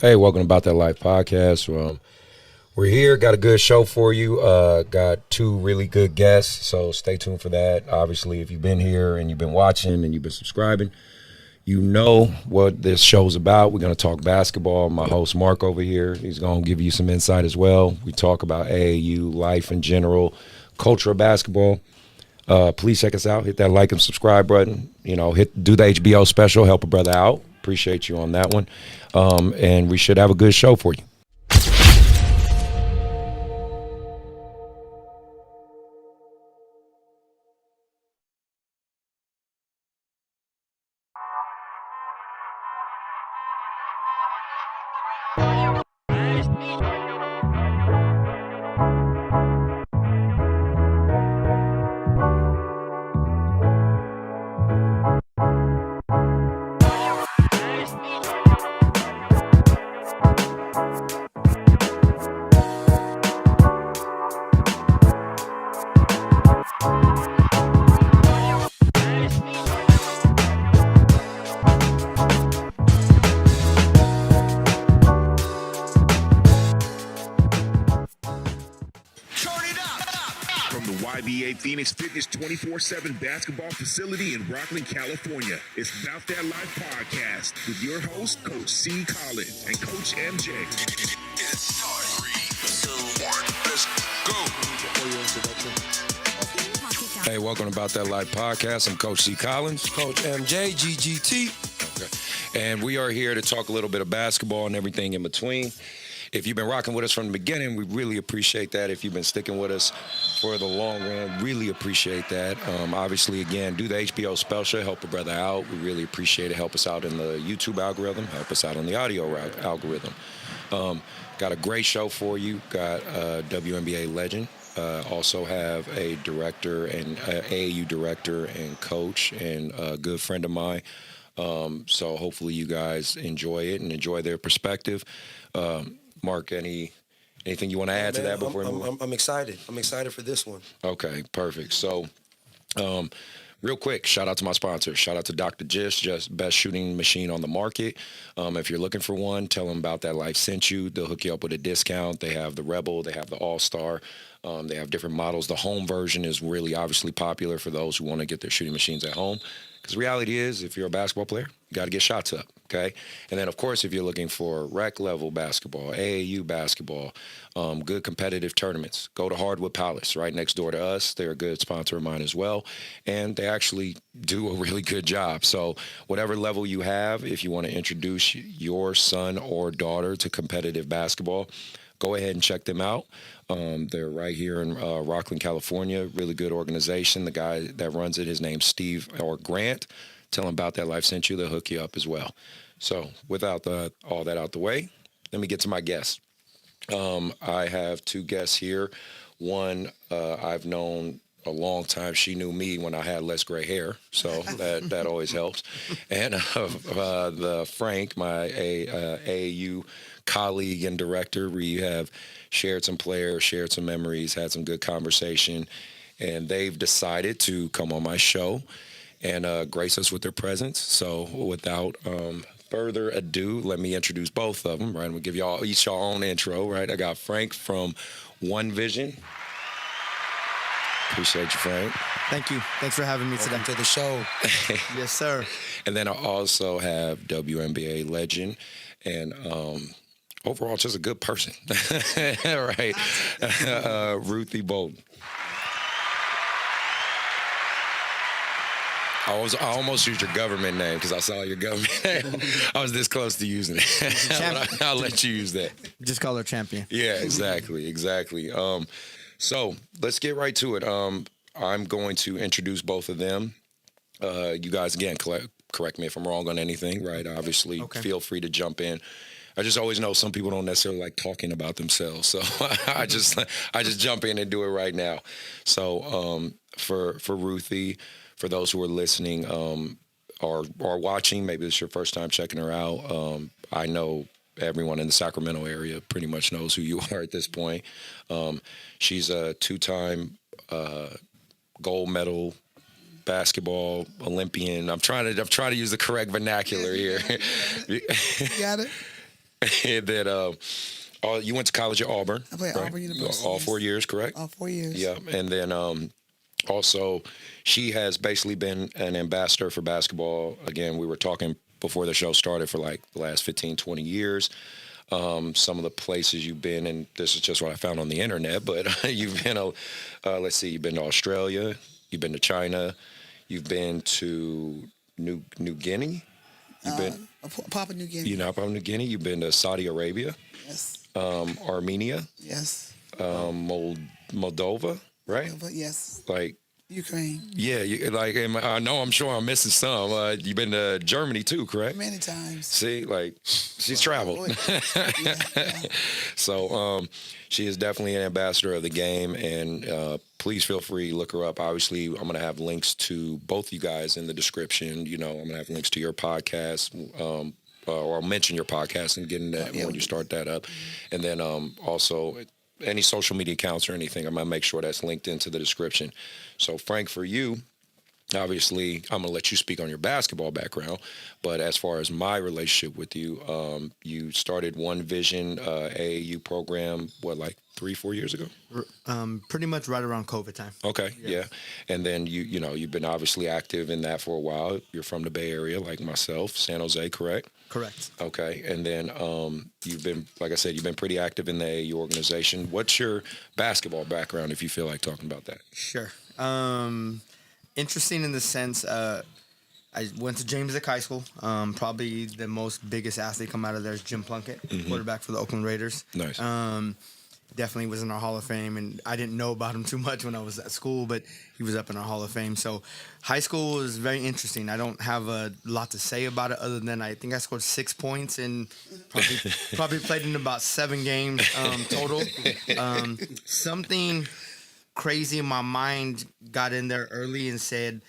Hey, welcome to About That Life podcast. We're here, got a good show for you. Got two really good guests, so stay tuned for that. Obviously, if you've been here and you've been watching and you've been subscribing, you know what this show's about. We're going to talk basketball. My host, Mark, over here, he's going to give you some insight as well. We talk about AAU, life in general, culture of basketball. Please check us out. Hit that like and subscribe button. You know, do the HBO special, help a brother out. Appreciate you on that one. And we should have a good show for you. Phoenix Fitness 24/7 basketball facility in Rockland, California. It's Bout That Life podcast with your host, Coach C.Collins and Coach MJ. It's 3, 2, 1, let's go. Hey, welcome to About That Life podcast. I'm Coach C.Collins. Coach MJ, GGT. Okay. And we are here to talk a little bit of basketball and everything in between. If you've been rocking with us from the beginning, we really appreciate that. If you've been sticking with us for the long run, really appreciate that. Obviously, again, do the HBO special, help a brother out. We really appreciate it. Help us out in the YouTube algorithm. Help us out on the audio algorithm. Got a great show for you. Got a WNBA legend. Also have a director and AAU director and coach and a good friend of mine. So hopefully you guys enjoy it and enjoy their perspective. Mark, anything you want to add to that before we move on? I'm excited. I'm excited for this one. Okay, perfect. So, real quick, shout out to my sponsor. Shout out to Dr. just best shooting machine on the market. If you're looking for one, tell them About That Life sent you. They'll hook you up with a discount. They have the Rebel. They have the All-Star. They have different models. The home version is really obviously popular for those who want to get their shooting machines at home. Because the reality is, if you're a basketball player, you got to get shots up, okay? And then, of course, if you're looking for rec-level basketball, AAU basketball, good competitive tournaments, go to Hardwood Palace, right next door to us. They're a good sponsor of mine as well, and they actually do a really good job. So whatever level you have, if you want to introduce your son or daughter to competitive basketball, go ahead and check them out. They're right here in Rockland, California. Really good organization. The guy that runs it, his name's Steve or Grant. Tell him About That Life sent you. They'll hook you up as well. So without all that out the way, let me get to my guests. I have two guests here. One I've known a long time. She knew me when I had less gray hair, so that always helps. And the Frank, my AAU colleague and director. We have shared some players, shared some memories, had some good conversation, and they've decided to come on my show and grace us with their presence. So without further ado, let me introduce both of them, right? I'm going to give y'all each your own intro, right? I got Frank from One Vision. Appreciate you, Frank. Thank you. Thanks for having me today. Welcome to the show. Yes, sir. And then I also have WNBA legend and overall just a good person, right? Ruthie Bolton. I almost used your government name because I saw your government name. I was this close to using it. I'll let you use that. Just call her champion. Yeah, exactly. So let's get right to it. I'm going to introduce both of them. You guys, again, correct me if I'm wrong on anything, right? Obviously, Feel free to jump in. I just always know some people don't necessarily like talking about themselves, so I just jump in and do it right now. So for Ruthie, for those who are listening or watching, maybe it's your first time checking her out. I know everyone in the Sacramento area pretty much knows who you are at this point. She's a two-time gold medal basketball Olympian. I'm trying to use the correct vernacular here. You got it. And then you went to college at Auburn. I played right? Auburn University. All 4 years, correct? All 4 years. Yeah, and then also she has basically been an ambassador for basketball. Again, we were talking before the show started for like the last 15, 20 years. Some of the places you've been, and this is just what I found on the internet, but you've been, let's see, you've been to Australia, you've been to China, you've been to New Guinea, you've been, Papua New Guinea. you know, Papua New Guinea, you've been to Saudi Arabia, Yes. Armenia, Yes. Moldova, right? Yes. Like, Ukraine. yeah, I'm sure I'm missing some. You've been to Germany too, correct? Many times. See, like she's traveled. Yeah. So she is definitely an ambassador of the game, and please feel free to look her up. Obviously, I'm going to have links to both you guys in the description. You know, I'm going to have links to your podcast, or I'll mention your podcast and getting that when you start that up, and then also any social media accounts or anything. I'm going to make sure that's linked into the description. So, Frank, for you, obviously, I'm going to let you speak on your basketball background. But as far as my relationship with you, you started One Vision AAU program, like 3-4 years ago? Pretty much right around COVID time. Okay, yeah. And then you've been obviously active in that for a while. You're from the Bay Area, like myself, San Jose, correct? Correct. Okay, and then you've been, like I said, you've been pretty active in the AAU organization. What's your basketball background, if you feel like talking about that? Sure. Interesting in the sense, I went to James Lick High School. Probably the most biggest athlete come out of there is Jim Plunkett, quarterback for the Oakland Raiders. Nice. Definitely was in our Hall of Fame, and I didn't know about him too much when I was at school, but he was up in our Hall of Fame. So high school was very interesting. I don't have a lot to say about it other than I think I scored 6 points and probably played in about 7 games total. Something crazy in my mind got in there early and said,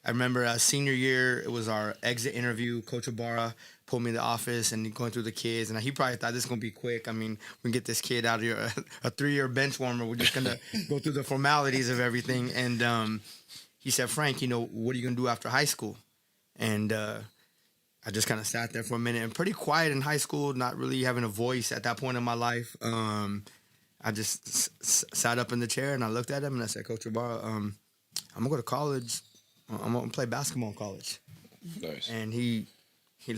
I remember senior year, it was our exit interview. Coach Ibarra pulled me in the office and going through the kids. And he probably thought this is going to be quick. I mean, we can get this kid out of here, a 3-year bench warmer. We're just going to go through the formalities of everything. And he said, Frank, what are you going to do after high school? And I just kind of sat there for a minute and pretty quiet in high school, not really having a voice at that point in my life. I just sat up in the chair and I looked at him and I said, Coach Ibarra, I'm going to go to college. I'm going to play basketball in college. Nice. And he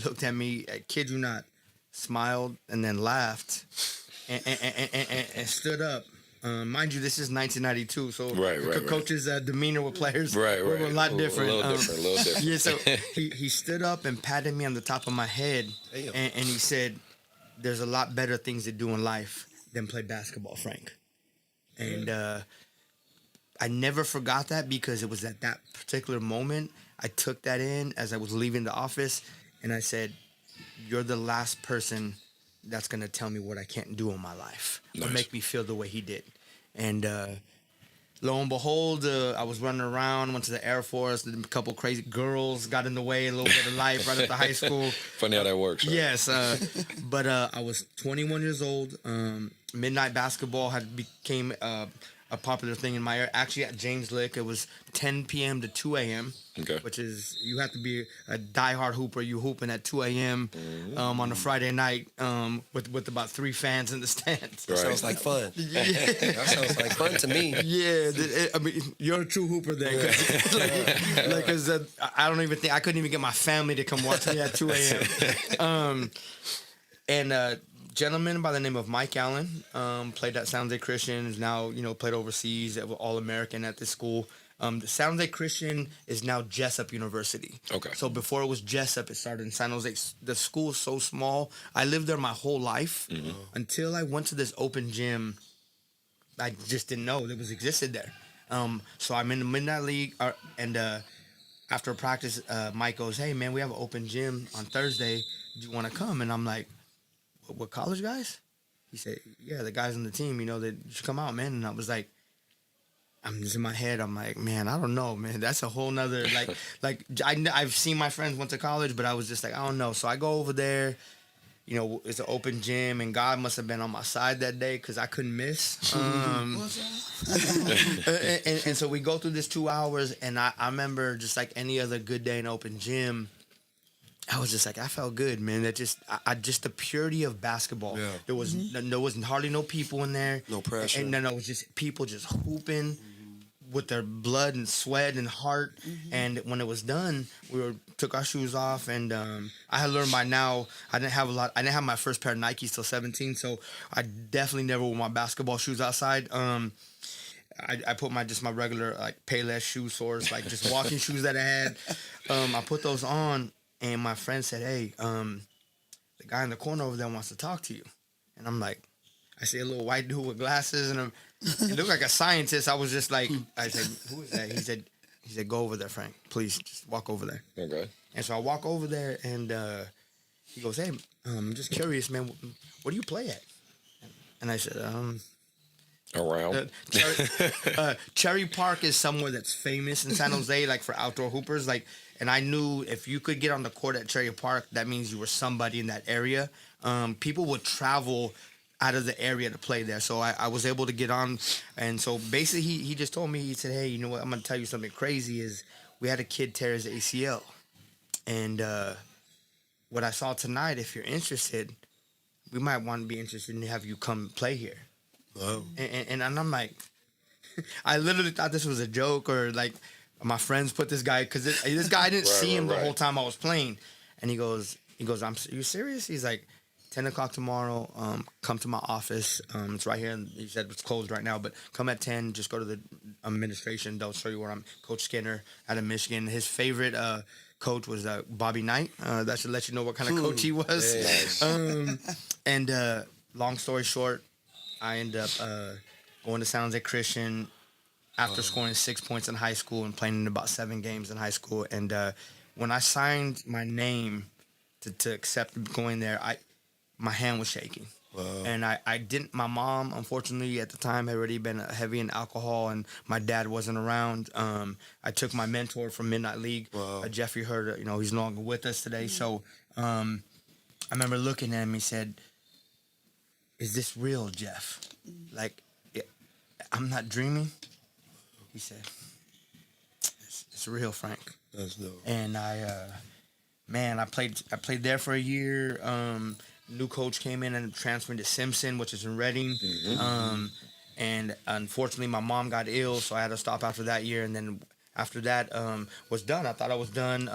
looked at me, I kid you not, smiled and then laughed and stood up. Mind you, this is 1992, so coach's demeanor with players were a lot different. A little different. Yeah, so he stood up and patted me on the top of my head, and he said, there's a lot better things to do in life than play basketball, Frank. And I never forgot that because it was at that particular moment I took that in as I was leaving the office, and I said, you're the last person that's going to tell me what I can't do in my life or make me feel the way he did. And lo and behold, I was running around, went to the Air Force, a couple crazy girls got in the way, a little bit of life right after high school. Funny how that works. Right? Yes, but I was 21 years old. Midnight basketball became a popular thing in my area. Actually, at James Lick, it was 10 p.m. to 2 a.m., which is, you have to be a diehard hooper. You hooping at 2 a.m. On a Friday night with about 3 fans in the stands. That sounds like fun. Yeah. That sounds like fun to me. Yeah, I mean, you're a true hooper then. Because I don't even think, I couldn't even get my family to come watch me at 2 a.m. And gentleman by the name of Mike Allen played at San Jose Christian, is now, played overseas, All-American at this school. The San Jose Christian is now Jessup University. Okay. So before it was Jessup, it started in San Jose. The school is so small. I lived there my whole life until I went to this open gym. I just didn't know it existed there. So I'm in the Midnight League, and after practice, Mike goes, hey, man, we have an open gym on Thursday. Do you want to come? And I'm like, what, college guys? He said, yeah, the guys on the team, they should come out, man. And I was like, I'm just in my head. I'm like, man, I don't know, man. That's a whole nother, I've seen my friends went to college, but I was just like, I don't know. So I go over there, it's an open gym, and God must have been on my side that day because I couldn't miss. And so we go through this 2 hours, and I remember just like any other good day in open gym, I was just like, I felt good, man. That just the purity of basketball. Yeah. There was hardly no people in there. No pressure. And it was just people just hooping with their blood and sweat and heart. And when it was done, we took our shoes off, and I had learned by now I didn't have my first pair of Nikes till 17, so I definitely never wore my basketball shoes outside. I put my regular like Payless shoe source, like just walking shoes that I had. I put those on, and my friend said, "Hey, the guy in the corner over there wants to talk to you." And I'm like, I see a little white dude with glasses, and he looked like a scientist. I was just like, I said, "Who is that?" He said, "Go over there, Frank. Please, just walk over there." Okay. And so I walk over there, and he goes, "Hey, I'm just curious, man. What do you play at?" And I said, Around. Cherry Park is somewhere that's famous in San Jose, like for outdoor hoopers. Like, and I knew if you could get on the court at Cherry Park, that means you were somebody in that area. People would travel out of the area to play there, so I was able to get on. And so basically, he just told me, he said, "Hey, you know what? I'm gonna tell you something crazy. Is we had a kid tear his ACL, and what I saw tonight. If you're interested, we might want to be interested in have you come play here." Wow. And I'm like, I literally thought this was a joke, or like my friends put this guy, because this guy, I didn't see him the whole time I was playing. And he goes, "Are you serious?" He's like, 10 o'clock tomorrow, come to my office. It's right here. And he said it's closed right now, but come at 10, just go to the administration. They'll show you where I'm. Coach Skinner out of Michigan. His favorite coach was Bobby Knight. That should let you know what kind of coach he was. Nice. And long story short, I ended up going to San Jose Christian after scoring 6 points in high school and playing in about 7 games in high school. And when I signed my name to accept going there, my hand was shaking. Wow. And I didn't. My mom, unfortunately, at the time had already been heavy in alcohol, and my dad wasn't around. I took my mentor from Midnight League, Wow. Jeffrey Herder. He's no longer with us today. So I remember looking at him. He said, "Is this real, Jeff? Like, I'm not dreaming?" He said, "It's real, Frank." That's dope. And I played there for a year. New coach came in and transferred to Simpson, which is in Reading. And unfortunately, my mom got ill, so I had to stop after that year. And then after that was done, I thought I was done.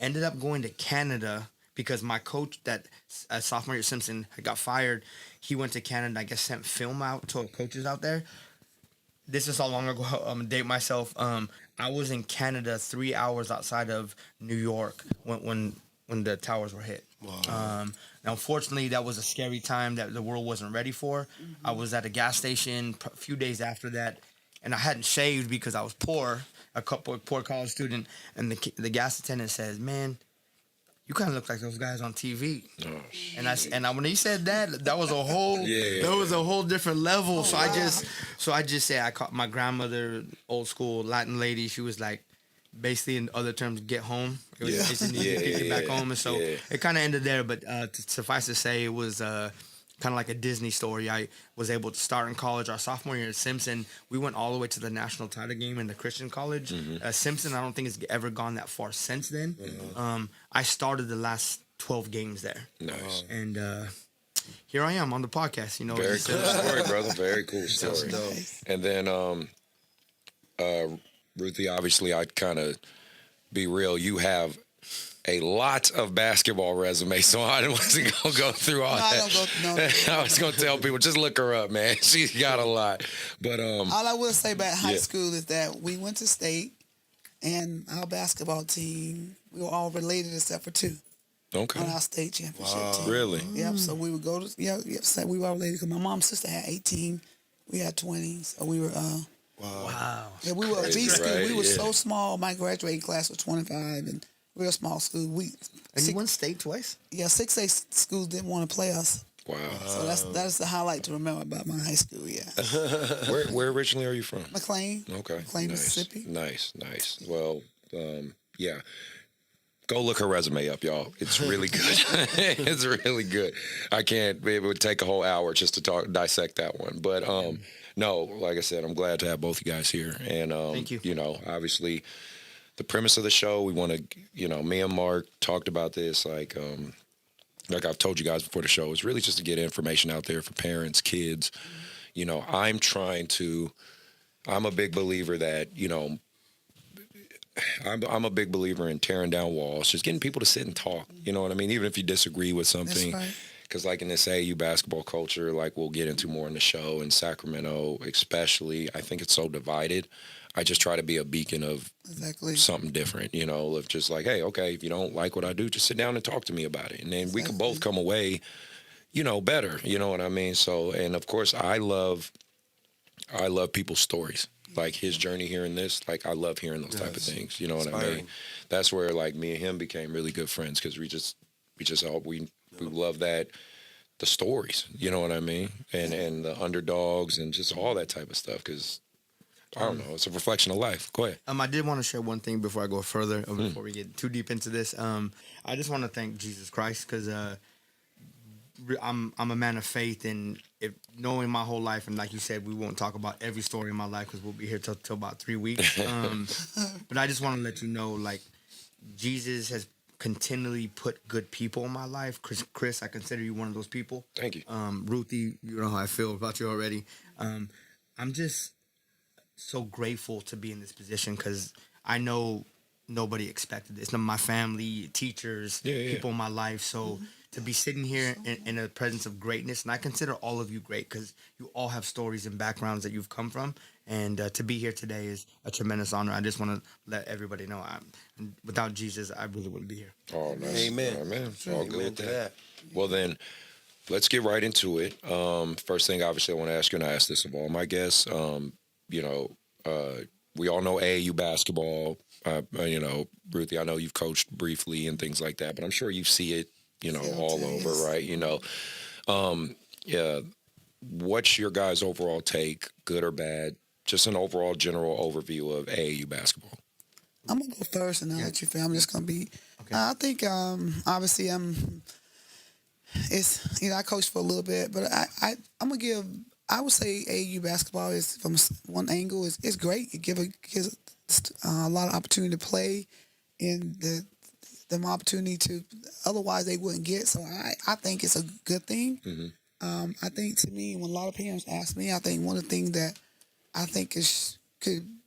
Ended up going to Canada because my coach that sophomore year at Simpson had got fired. He went to Canada, I guess, sent film out to coaches out there. This is how long ago. I'm gonna date myself. I was in Canada 3 hours outside of New York when the towers were hit. Wow. Now, unfortunately, that was a scary time that the world wasn't ready for. I was at a gas station a few days after that, and I hadn't shaved because I was poor, a poor college student. And the gas attendant says, "Man, you kind of look like those guys on TV." And when he said that, that was a whole that was a whole different level. So I just said, I caught my grandmother, old school Latin lady. She was like, basically in other terms, get home. It was get back home. And so it kind of ended there. But to suffice to say, it was kind of like a Disney story. I was able to start in college. Our sophomore year at Simpson, we went all the way to the national title game in the Christian college. Simpson, I don't think has ever gone that far since then. I started the last 12 games there. Nice. And here I am on the podcast. Very cool story, brother. Very cool story. Nice. And then, Ruthie, obviously, I'd kind of be real. You have a lot of basketball resume, so I wasn't going to go through all that. I don't go. No. I was going to tell people, just look her up, man. She's got a lot. But All I will say about high school is that we went to state, and our basketball team, we were all related except for 2 okay. on our state championship team. Really? Yep. So we would go to so we were all related because my mom's sister had 18, we had 20, so we were. Wow. Yeah, we were a B school. Right, We were so small. My graduating class was 25, and real small school. And you won state twice? 6A schools didn't want to play us. Wow. So that's the highlight to remember about my high school. Yeah. Where originally are you from? McLean. Okay. McLean, Nice. Mississippi. Nice. Well, yeah. Go look her resume up, y'all. It's really good. It's really good. It would take a whole hour just to dissect that one. But no, like I said, I'm glad to have both you guys here. And Thank you. Obviously the premise of the show, we want to, me and Mark talked about this, like I've told you guys before the show, is really just to get information out there for parents, kids. I'm a big believer that, I'm a big believer in tearing down walls, just getting people to sit and talk. You know what I mean? Even if you disagree with something. That's right. Because like in this AAU basketball culture, like we'll get into more in the show, in Sacramento especially, I think it's so divided. I just try to be a beacon of Exactly. something different, of just like, hey, okay, if you don't like what I do, just sit down and talk to me about it. And then we can both come away, better. You know what I mean? So, and of course, I love people's stories. Like his journey here in this, like I love hearing those type of things. You know what I mean? That's where like me and him became really good friends because we love that, the stories. You know what I mean? And the underdogs and just all that type of stuff. Because I don't know, it's a reflection of life. Go ahead. I did want to share one thing before I go further, or before we get too deep into this. I just want to thank Jesus Christ because I'm a man of faith, and knowing my whole life, and like you said, we won't talk about every story in my life because we'll be here till about 3 weeks. But I just want to let you know, like, Jesus has continually put good people in my life. Chris, I consider you one of those people. Thank you. Ruthie, you know how I feel about you already. I'm just so grateful to be in this position because I know nobody expected this. My family, teachers, people in my life. So to be sitting here in the presence of greatness, and I consider all of you great because you all have stories and backgrounds that you've come from. And to be here today is a tremendous honor. I just want to let everybody know, without Jesus, I really wouldn't be here. Oh, nice. Amen. Amen. All good with to that. Well, then, let's get right into it. First thing, obviously, I want to ask you, and I ask this of all my guests. We all know AAU basketball. Ruthie, I know you've coached briefly and things like that, but I'm sure you see it, all over, right? What's your guys' overall take, good or bad? Just an overall general overview of AAU basketball. I'm gonna go first, and I'll let you finish. I'm just gonna be. Okay. I think obviously it's I coached for a little bit, but I'm gonna give. I would say AAU basketball is from one angle is great. It gives a lot of opportunity to play, and the opportunity to otherwise they wouldn't get. So I think it's a good thing. Mm-hmm. I think to me, when a lot of parents ask me, I think one of the things that I think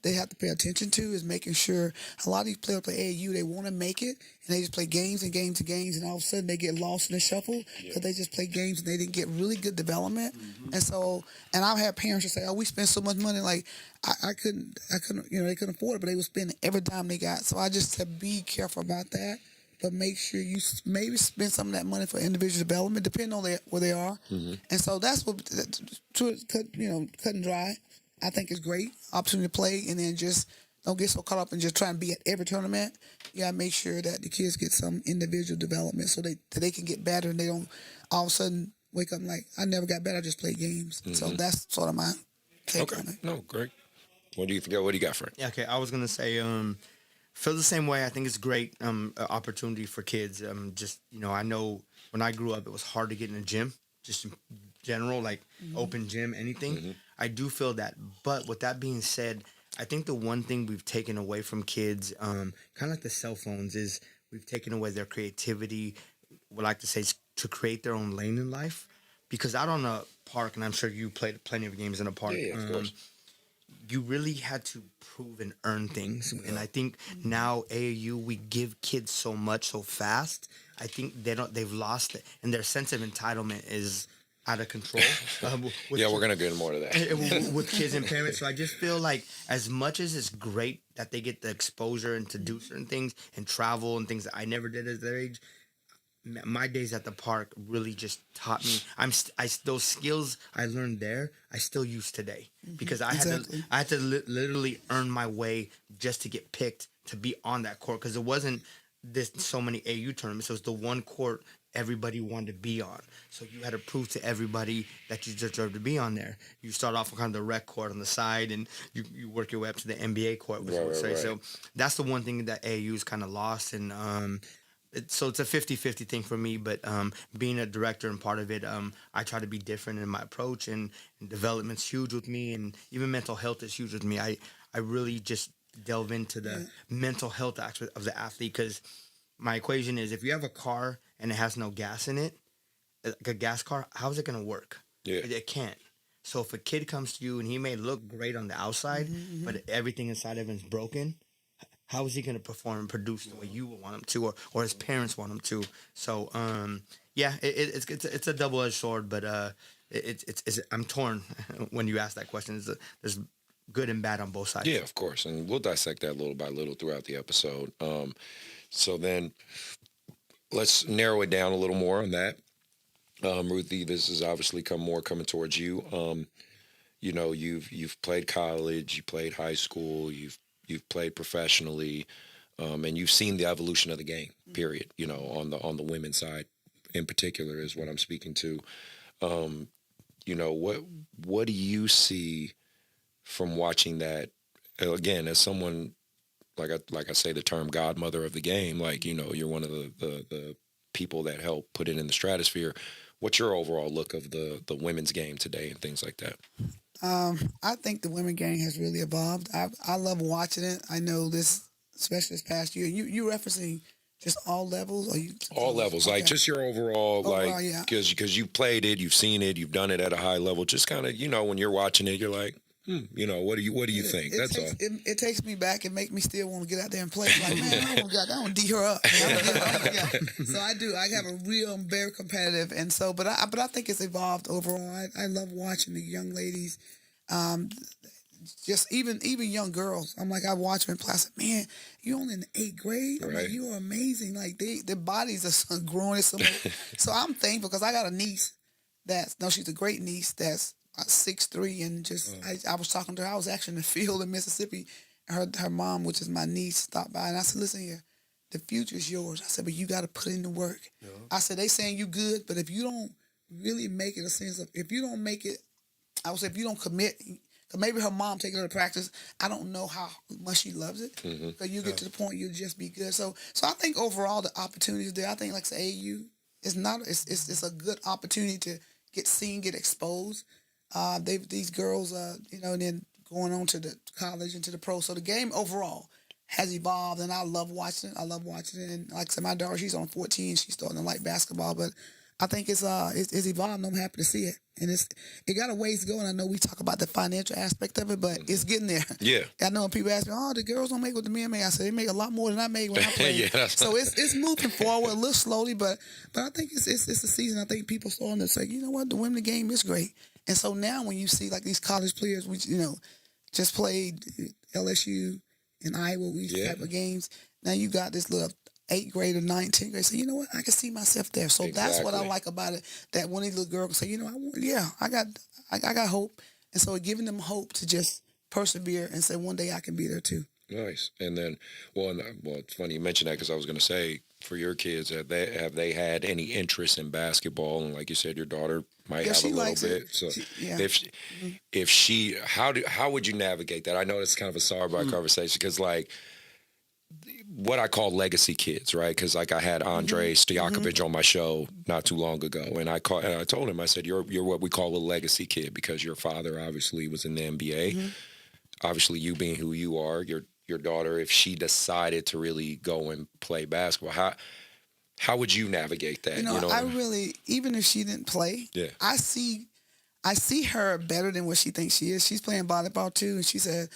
they have to pay attention to is making sure a lot of these players play AAU, they want to make it, and they just play games and games and games, and all of a sudden they get lost in the shuffle because they just play games and they didn't get really good development. Mm-hmm. And I've had parents just say, "Oh, we spend so much money, like I couldn't, they couldn't afford it, but they would spend every dime they got." So I just said, be careful about that, but make sure you maybe spend some of that money for individual development, depending on where they are. Mm-hmm. And so that's what cut and dry. I think it's great opportunity to play, and then just don't get so caught up in just trying to be at every tournament. You gotta make sure that the kids get some individual development so they can get better, and they don't all of a sudden wake up like, I never got better, I just played games. Mm-hmm. So that's sort of my take on it. No, great. What do you think? What do you got, Frank? Yeah, okay. I was gonna say, feel the same way. I think it's great opportunity for kids. I know when I grew up, it was hard to get in a gym, just in general, like open gym, anything. Mm-hmm. I do feel that. But with that being said, I think the one thing we've taken away from kids, kind of like the cell phones, is we've taken away their creativity. Would like to say to create their own lane in life. Because out on a park, and I'm sure you played plenty of games in a park. Yeah, of course. You really had to prove and earn things. And I think now AAU, we give kids so much so fast. I think they've lost it. And their sense of entitlement is out of control. We're going to get more to that. With kids and parents. So I just feel like as much as it's great that they get the exposure and to do certain things and travel and things that I never did at their age, my days at the park really just taught me. Those skills I learned there, I still use today because I had to literally earn my way just to get picked to be on that court because it wasn't so many AU tournaments. It was the one court everybody wanted to be on. So you had to prove to everybody that you deserve to be on there. You start off on kind of the rec court on the side, and you work your way up to the NBA court. Right. So that's the one thing that AAU's kind of lost, and so it's a 50-50 thing for me, but being a director and part of it, I try to be different in my approach, and development's huge with me, and even mental health is huge with me. I really just delve into the mental health aspect of the athlete, because my equation is if you have a car and it has no gas in it, like a gas car, how is it going to work? Yeah. It can't. So if a kid comes to you and he may look great on the outside, but everything inside of him is broken, how is he going to perform and produce the way you would want him to, or his parents want him to? So, it's a double-edged sword, but I'm torn when you ask that question. There's good and bad on both sides. Yeah, of course, and we'll dissect that little by little throughout the episode. So then, let's narrow it down a little more on that. Ruthie, this has obviously coming towards you. You know, you've played college, you played high school, you've played professionally, and you've seen the evolution of the game. Period. You know, on the women's side, in particular, is what I'm speaking to. You know, what do you see from watching that? Again, as someone like I say, the term godmother of the game. Like, you know, you're one of the people that help put it in the stratosphere. What's your overall look of the women's game today and things like that? I think the women game has really evolved. I love watching it. I know this, especially this past year. You referencing just all levels, or you all levels, okay. like just your overall like, yeah. because you played it, you've seen it, you've done it at a high level. Just kind of, you know, when you're watching it, you're like, you know, what do you think? That's all. It takes me back and make me still want to get out there and play. Like, man, I want to D her up. So I do. I have a real, I'm very competitive, and so, but I think it's evolved overall. I love watching the young ladies, just even young girls. I'm like, I watch them in class. Man, you only in the 8th grade. I'm like, you are amazing. Like their bodies are growing. So I'm thankful because I got a niece she's a great niece that's 6'3", and just I was talking to her. I was actually in the field in Mississippi. Her mom, which is my niece, stopped by, and I said, "Listen here, the future is yours." I said, "But you got to put in the work." Yeah. I said, "They saying you good, but if you don't really make it a sense of, if you don't make it, I would say if you don't commit, cause maybe her mom taking her to practice. I don't know how much she loves it. Because you get to the point you'll just be good. So I think overall the opportunities there. I think like say AAU is not. It's a good opportunity to get seen, get exposed. These girls, you know, and then going on to the college and to the pro. So the game overall has evolved, and I love watching it. And like I said, my daughter, she's on 14. She's starting to like basketball, but I think it's evolved, and I'm happy to see it. And it got a ways to go, and I know we talk about the financial aspect of it, but it's getting there. Yeah. I know when people ask me, "Oh, the girls don't make what the men make." I say they make a lot more than I made when I played. So it's moving forward a little slowly, but I think it's a season. I think people starting to say, you know what, the women game is great. And so now when you see like these college players, which, you know, just played LSU and Iowa, these type of games, now you got this little 8th grade or 9th, 10th grade say, you know what, I can see myself there. So that's what I like about it, that one of these little girls can say, you know, I got hope. And so giving them hope to just persevere and say one day I can be there too. Nice. And then, well, it's funny you mentioned that because I was going to say, for your kids, have they had any interest in basketball? And like you said, your daughter might have a little bit. So if she, how would you navigate that? I know it's kind of a sidebar conversation because like what I call legacy kids, right? Because like I had Andre Stojakovic on my show not too long ago, and I told him, I said, you're what we call a legacy kid because your father obviously was in the NBA. Obviously, you being who you are, your daughter, if she decided to really go and play basketball, how would you navigate that? You know I really, even if she didn't play, I see her better than what she thinks she is. She's playing volleyball too, and she said,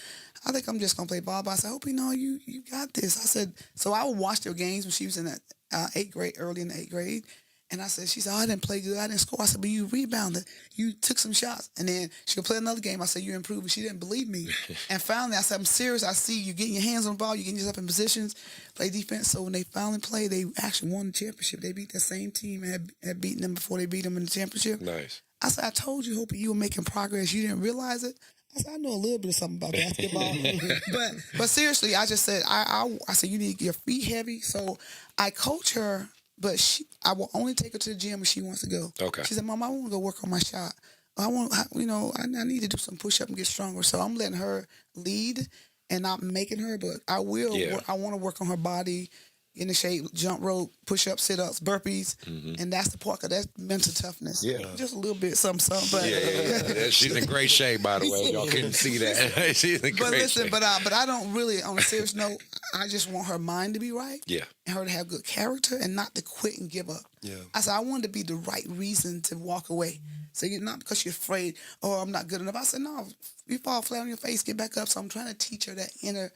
I think I'm just going to play volleyball. I said, I hope you know you got this. I said, so I would watch their games when she was in the 8th grade, early in the 8th grade. And she said, I didn't play good. I didn't score. I said, but you rebounded. You took some shots. And then she'll play another game. I said, you improved. But she didn't believe me. And finally, I said, I'm serious. I see you getting your hands on the ball. You're getting yourself in positions, play defense. So when they finally played, they actually won the championship. They beat the same team and had beaten them before they beat them in the championship. Nice. I said, I told you, Hope, you were making progress. You didn't realize it. I said, I know a little bit of something about basketball. but seriously, I just said, I said, you need to get your feet heavy. So I coach her. But I will only take her to the gym when she wants to go. Okay. She said, Mom, I want to go work on my shot. I need to do some push-up and get stronger. So I'm letting her lead and not making her, but I will. I want to work on her body in the shape, jump rope, push-ups, sit-ups, burpees, and that's the part of that's mental toughness. Yeah. Just a little bit, something. But Yeah. She's in great shape, by the way. Y'all couldn't see that. She's in But great listen, shape. but I don't really, on a serious note, I just want her mind to be right. Yeah. And her to have good character and not to quit and give up. Yeah. I said, I wanted to be the right reason to walk away. So you're not because you're afraid, oh, I'm not good enough. I said, no, you fall flat on your face, get back up. So I'm trying to teach her that inner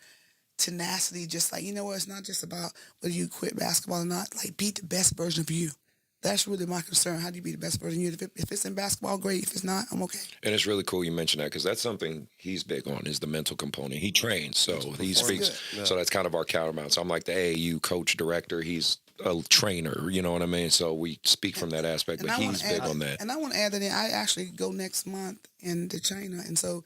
tenacity, just like, you know what, it's not just about whether you quit basketball or not. Like, be the best version of you. That's really my concern. How do you be the best version of you? If it's in basketball, great. If it's not, I'm okay. And it's really cool you mentioned that because that's something he's big on is the mental component. He trains, so he speaks. Yeah. So that's kind of our counterbalance. So I'm like the AAU coach, director. He's a trainer, you know what I mean? So we speak from that aspect, but he's big on that. And I want to add that in. I actually go next month into China. And so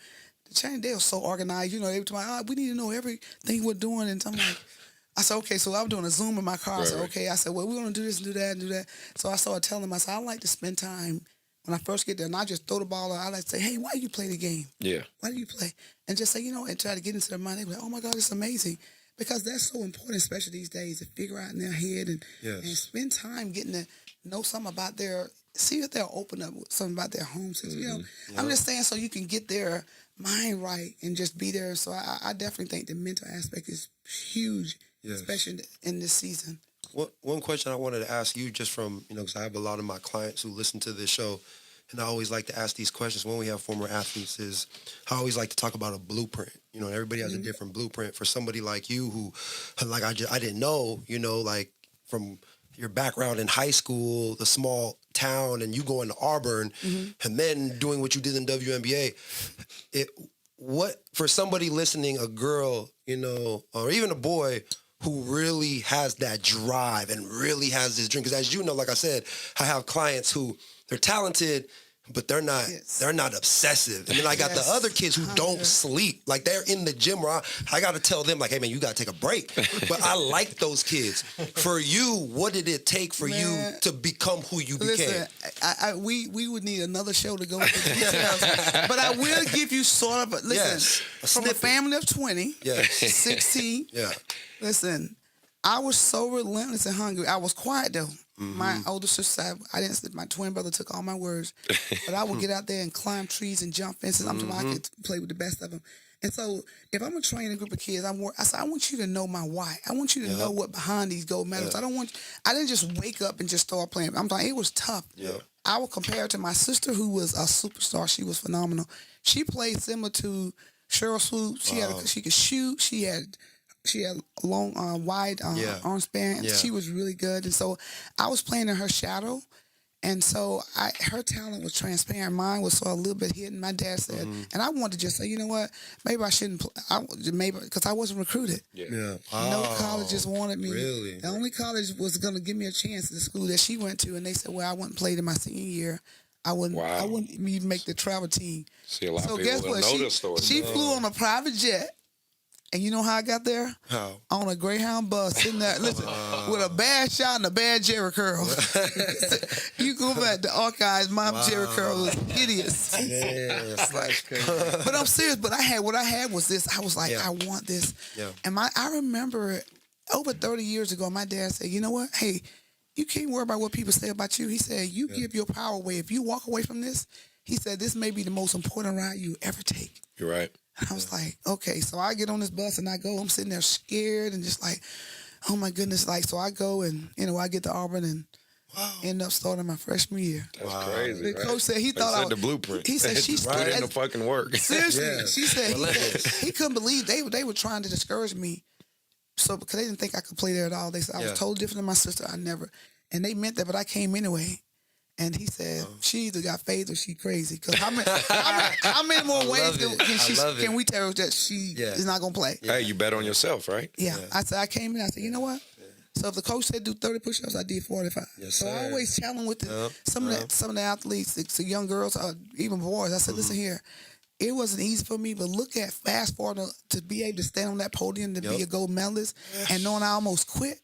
the China, they are so organized. You know, they were talking about, we need to know everything we're doing. And so I'm like, I said, okay, so I was doing a Zoom in my car. I said, okay. I said, well, we're going to do this and do that and do that. So I started telling them, I said, I like to spend time when I first get there, not just throw the ball out. I like to say, hey, why do you play the game? Yeah. Why do you play? And just say, you know, and try to get into their mind. They be like, oh, my God, it's amazing. Because that's so important, especially these days, to figure out in their head and spend time getting to know something about see if they'll open up with something about their home. You know, I'm just saying so you can get their mind right and just be there. So I definitely think the mental aspect is huge, especially in this season. One question I wanted to ask you, just from, because I have a lot of my clients who listen to this show, and I always like to ask these questions when we have former athletes, is I always like to talk about a blueprint. Everybody has a different blueprint. For somebody like you who, like, I didn't know, like, from your background in high school, the small town, and you going to Auburn, and then doing what you did in WNBA, what, for somebody listening, a girl, or even a boy who really has that drive and really has this dream, because as you know, like I said, I have clients who, they're talented, but they're not obsessive. And then I got the other kids who don't sleep. Like, they're in the gym where I got to tell them, like, hey, man, you got to take a break. But I like those kids. For you, what did it take for you to become who you became? Listen, we would need another show to go into the details. But I will give you sort of, from a family of 20, 16, listen, I was so relentless and hungry. I was quiet, though. My older sister, I didn't sleep. My twin brother took all my words. But I would get out there and climb trees and jump fences. I'm talking about I could play with the best of them. And so if I'm going to train a group of kids, I said, I want you to know my why. I want you to know what behind these gold medals. I didn't just wake up and just start playing. I'm talking, it was tough. I would compare it to my sister, who was a superstar. She was phenomenal. She played similar to Cheryl Swoop. She could shoot. She had long, wide arm span. She was really good. And so I was playing in her shadow. And so her talent was transparent. Mine was sort of a little bit hidden. My dad said, and I wanted to just say, you know what, maybe I shouldn't play. Maybe because I wasn't recruited. No colleges wanted me. Really? The only college was going to give me a chance at the school that she went to. And they said, well, I wouldn't play in my senior year. I wouldn't even make the travel team. See, a lot of people don't know this story. She flew on a private jet. And you know how I got there? How? On a Greyhound bus, sitting there, listen, with a bad shot and a bad Jerry curl. You go back to archives, my Jerry curl was hideous. But I'm serious. But what I had was this. I was like, I want this. And I remember over 30 years ago, my dad said, you know what? Hey, you can't worry about what people say about you. He said, you give your power away. If you walk away from this, he said, this may be the most important ride you ever take. You're right. And I was like, okay, so I get on this bus and I go. I'm sitting there scared and just like, oh my goodness. Like, so I go and, I get to Auburn and end up starting my freshman year. That's crazy. The coach said he thought I was the blueprint. He said she put in the fucking work. Seriously, she said he couldn't believe they were trying to discourage me. So because they didn't think I could play there at all. They said I was totally different than my sister. And they meant that, but I came anyway. And he said, she either got faith or she crazy. Because how many more ways can we tell her that she is not going to play? Hey, you bet on yourself, right? Yeah. I said, I came in, I said, you know what? So if the coach said do 30 push-ups, I did 45. So I always challenge with some of the athletes, the young girls, even boys. I said, listen here, it wasn't easy for me, but look at fast forward to be able to stand on that podium to be a gold medalist and knowing I almost quit.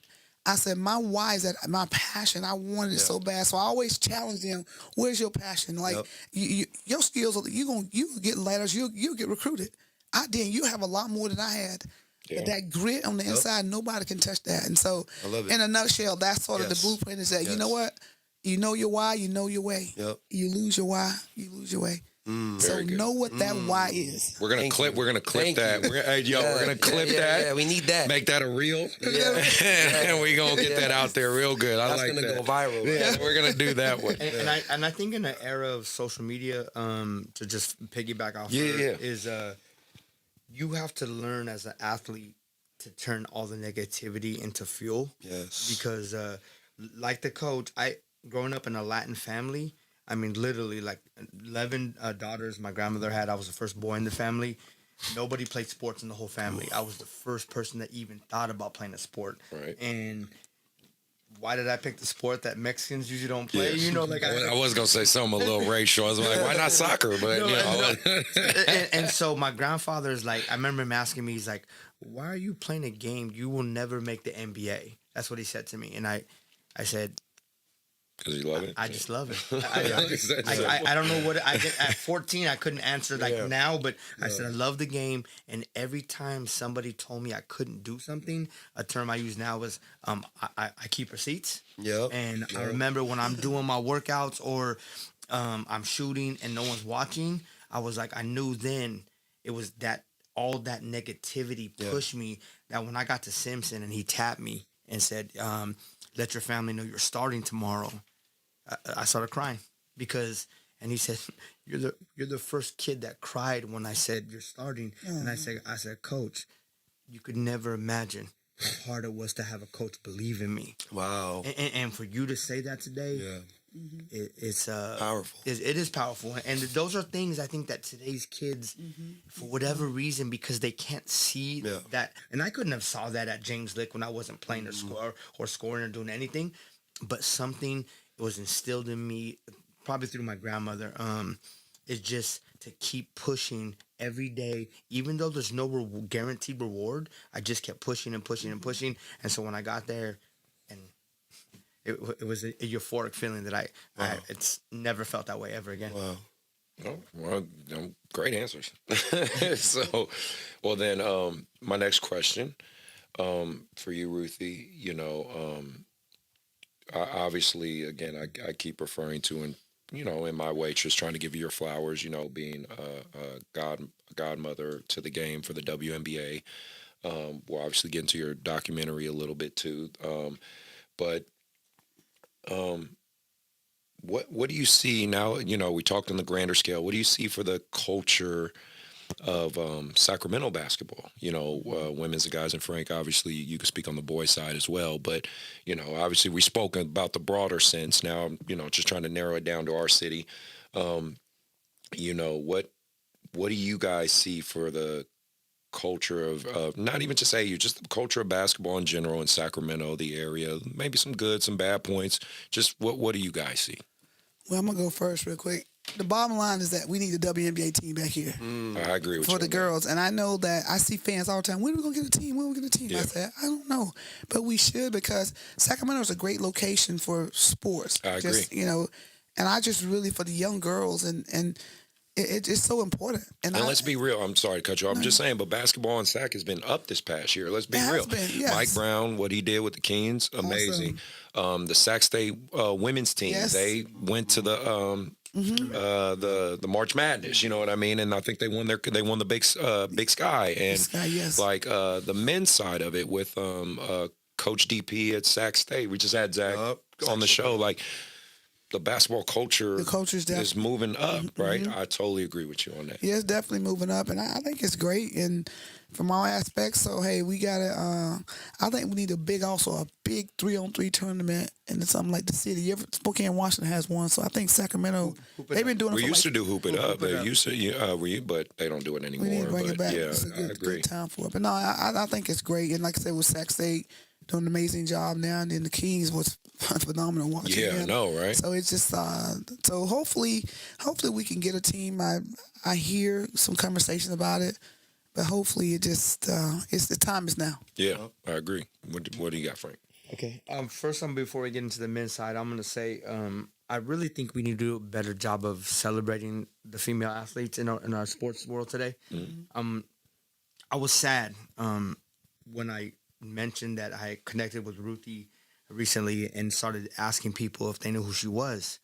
I said, my why is that my passion. I wanted it so bad. So I always challenge them, where's your passion? Like, your skills, you get letters, you'll get recruited. I didn't. You have a lot more than I had. But that grit on the inside, nobody can touch that. And so, I love it. in a nutshell, that's sort of the Yes. blueprint. Is that you know Yes. what? You know your why, you know your way. Yep. You lose your why, you lose your way. So Very good. know what that why is. We're gonna Thank clip. you. We're gonna clip Thank that. you. We're gonna clip that. Yeah, we need that. Make that a reel. And we gonna get that out there real good. I That's like gonna that. go viral. Yeah, we're gonna do that one. And I think in an era of social media, to just piggyback off Yeah, her, yeah. is you have to learn as an athlete to turn all the negativity into fuel. Yes. Because like the coach, growing up in a Latin family, I mean, literally like 11 daughters my grandmother had. I was the first boy in the family. Nobody played sports in the whole family. I was the first person that even thought about playing a sport. Right. And why did I pick the sport that Mexicans usually don't play? Yeah. You know, like I was gonna say something a little racial. I was like, why not soccer? But No, you know, and so my grandfather's like, I remember him asking me, he's like, why are you playing a game? You will never make the NBA. That's what he said to me. And I said, because you love it. I just love it. I I don't know what I did at 14. I couldn't answer like now, but I said I love the game. And every time somebody told me I couldn't do something, a term I use now is I keep receipts. Yep. And I remember when I'm doing my workouts or I'm shooting and no one's watching, I was like, I knew then it was that all that negativity pushed me. That when I got to Simpson and he tapped me and said, let your family know you're starting tomorrow, I started crying because, and he said, you're the first kid that cried when I said you're starting. And I said, Coach, you could never imagine how hard it was to have a coach believe in me. Wow. And for you to say that today, Yeah. it's Powerful. It is powerful, and those are things I think that today's kids, for whatever reason, because they can't see that, and I couldn't have saw that at James Lick when I wasn't playing or scoring or doing anything, but something was instilled in me, probably through my grandmother. Is just to keep pushing every day, even though there's no guaranteed reward. I just kept pushing and pushing and pushing, and so when I got there, and it was a euphoric feeling that I it's never felt that way ever again. Wow. Oh, well, great answers. So, well then, my next question for you, Ruthie. You know, obviously, again, I keep referring to, and you know, in my way, just trying to give you your flowers. You know, being a godmother to the game for the WNBA. We'll obviously get into your documentary a little bit too, but. What do you see now? You know, we talked on the grander scale. What do you see for the culture of Sacramento basketball? You know, women's and guys, and Frank, obviously you can speak on the boys' side as well. But, you know, obviously we spoke about the broader sense. Now, you know, just trying to narrow it down to our city. You know, what do you guys see for the culture of not even just AU, just the culture of basketball in general in Sacramento, the area? Maybe some good, some bad points. Just what do you guys see? Well, I'm gonna go first real quick. The bottom line is that we need a WNBA team back here I agree with you for the on that. girls, and I know that I see fans all the time. When are we gonna get a team? When are we gonna get a team? Yeah. I said, I don't know, but we should, because Sacramento is a great location for sports. I agree. Just, you know, and I just really, for the young girls, and it's so important. And let's be real. I'm sorry to cut you off. I'm just saying, but basketball in Sac has been up this past year. Let's be It has real. been, yes. Mike Brown, what he did with the Kings, amazing. The Sac State women's team, Yes. they went to the March Madness. You know what I mean? And I think they won the Big Sky. And Sky, yes. like the men's side of it with Coach DP at Sac State. We just had Zach on the show. Like, the basketball culture The culture's is moving up, right? I totally agree with you on that. Yeah, it's definitely moving up, and I think it's great, and from all aspects. So hey, we gotta. I think we need a big 3-on-3 tournament, and something like the city. Spokane, Washington has one, so I think Sacramento. They've been doing it. We for used to like, do Hoop It Up. They used to, but they don't do it anymore. We need to bring but it back. Yeah, It's a I agree. good time for it. But no, I think it's great, and like I said, with Sac State doing an amazing job now, and then the Kings was phenomenal watching. Yeah, I them. know, right? So it's just so hopefully we can get a team. I hear some conversation about it, but hopefully it's the time is now. Yeah, I agree. What do you got, Frank? Okay. First, before we get into the men's side, I'm gonna say I really think we need to do a better job of celebrating the female athletes in our sports world today. I was sad when I mentioned that I connected with Ruthie recently and started asking people if they knew who she was.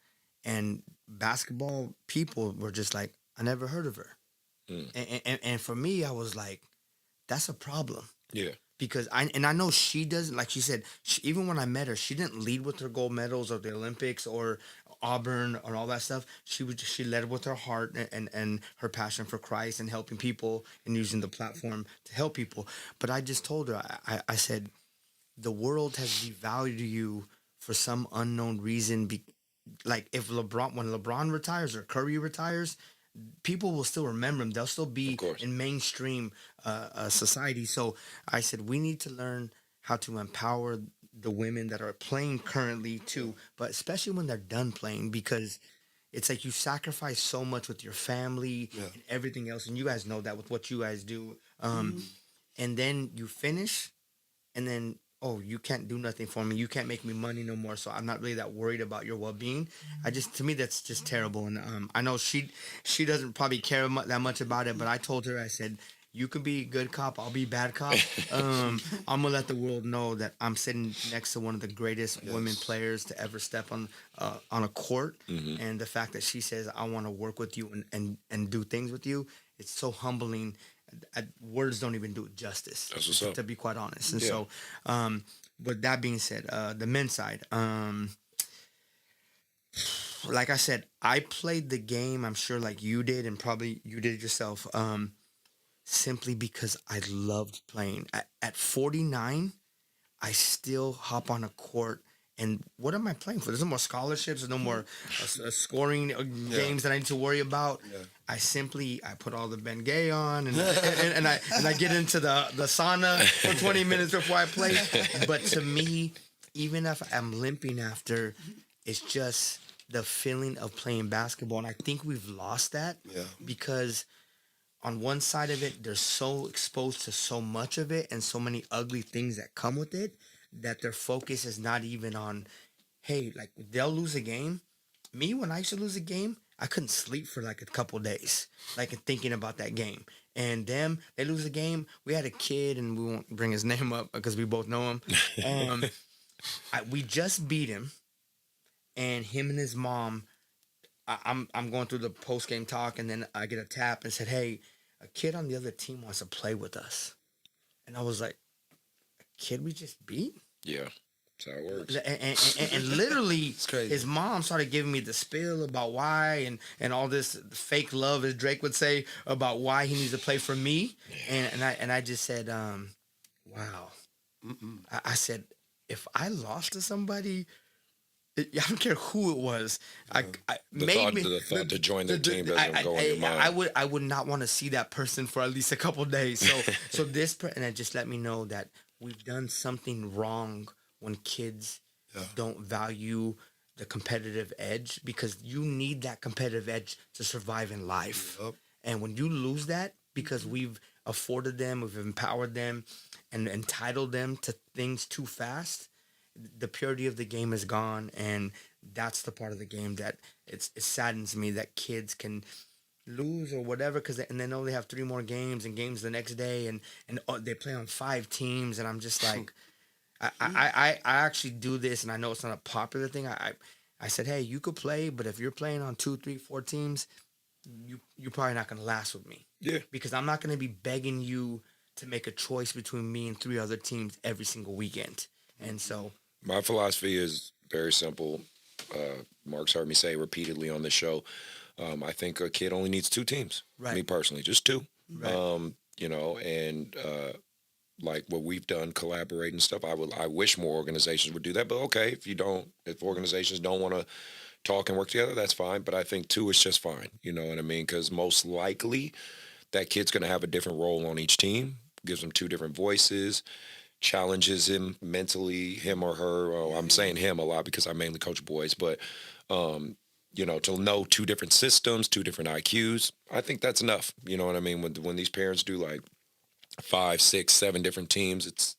And basketball people were just like, I never heard of her. And for me, I was like, that's a problem. Yeah. Because I know she doesn't, like she said, even when I met her, she didn't lead with her gold medals or the Olympics or Auburn or all that stuff. She led with her heart and her passion for Christ and helping people and using the platform to help people. But I just told her, I said, the world has devalued you for some unknown reason. Like if when LeBron retires or Curry retires, people will still remember him. They'll still be in mainstream society. So I said, we need to learn how to empower the women that are playing currently too, but especially when they're done playing, because it's like you sacrifice so much with your family and everything else. And you guys know that with what you guys do. And then you finish and then, oh, you can't do nothing for me. You can't make me money no more. So I'm not really that worried about your well-being. To me, that's just terrible. And I know she doesn't probably care that much about it, but I told her, I said, you can be good cop, I'll be bad cop. I'm going to let the world know that I'm sitting next to one of the greatest women players to ever step on a court. And the fact that she says, I want to work with you and do things with you, it's so humbling. Words don't even do it justice. That's what's up. To be quite honest. And so, with that being said, the men's side, like I said, I played the game, I'm sure like you did, and probably you did yourself, simply because I loved playing. At 49, I still hop on a court. And what am I playing for? There's no more scholarships. There's no more scoring games that I need to worry about. Yeah. I put all the Bengay on and I get into the sauna for 20 minutes before I play. But to me, even if I'm limping after, it's just the feeling of playing basketball. And I think we've lost that because on one side of it, they're so exposed to so much of it and so many ugly things that come with it, that their focus is not even on, hey, like they'll lose a game. Me, when I used to lose a game, I couldn't sleep for like a couple days, like thinking about that game. And them, they lose a game. We had a kid, and we won't bring his name up because we both know him. We just beat him, and him and his mom. I'm going through the post game talk, and then I get a tap and said, "Hey, a kid on the other team wants to play with us," and I was like, "A kid we just beat?" Yeah. That's how it works. And literally, his mom started giving me the spiel about why and all this fake love, as Drake would say, about why he needs to play for me. And I just said, wow. I said, if I lost to somebody, I don't care who it was. The thought to join the team doesn't go in your mind. I would not want to see that person for at least a couple of days. So and it just let me know that we've done something wrong when kids don't value the competitive edge, because you need that competitive edge to survive in life. Yep. And when you lose that because we've afforded them, we've empowered them and entitled them to things too fast, the purity of the game is gone. And that's the part of the game that it saddens me that kids can lose or whatever, and they know they have 3 more games and games the next day, and they play on 5 teams, and I'm just like, I actually do this, and I know it's not a popular thing. I said, hey, you could play, but if you're playing on 2, 3, 4 teams, you're probably not going to last with me. Yeah. Because I'm not going to be begging you to make a choice between me and 3 other teams every single weekend. And so my philosophy is very simple. Mark's heard me say repeatedly on the show, I think a kid only needs 2 teams. Right. Me personally, just 2. Right. Like what we've done, collaborate and stuff. I wish more organizations would do that, but okay, if organizations don't want to talk and work together, that's fine. But I think 2 is just fine. You know what I mean? Because most likely that kid's going to have a different role on each team, gives them 2 different voices, challenges him mentally, him or her. Oh, I'm saying him a lot because I mainly coach boys, but to know 2 different systems, 2 different IQs, I think that's enough. You know what I mean? When these parents do like 5, 6, 7 different teams, it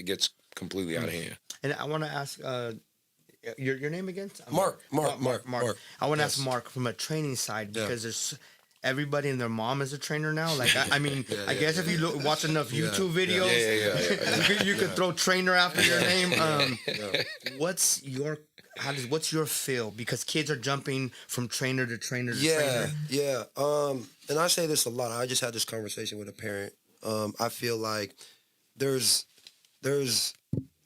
gets completely out of hand. And I want to ask your name again? Mark. I want to ask Mark from a training side, because everybody and their mom is a trainer now. Like, I mean, I guess if you watch enough YouTube videos, you could throw trainer after your name. What's your feel? Because kids are jumping from trainer to trainer to trainer. Yeah. And I say this a lot. I just had this conversation with a parent. I feel like there's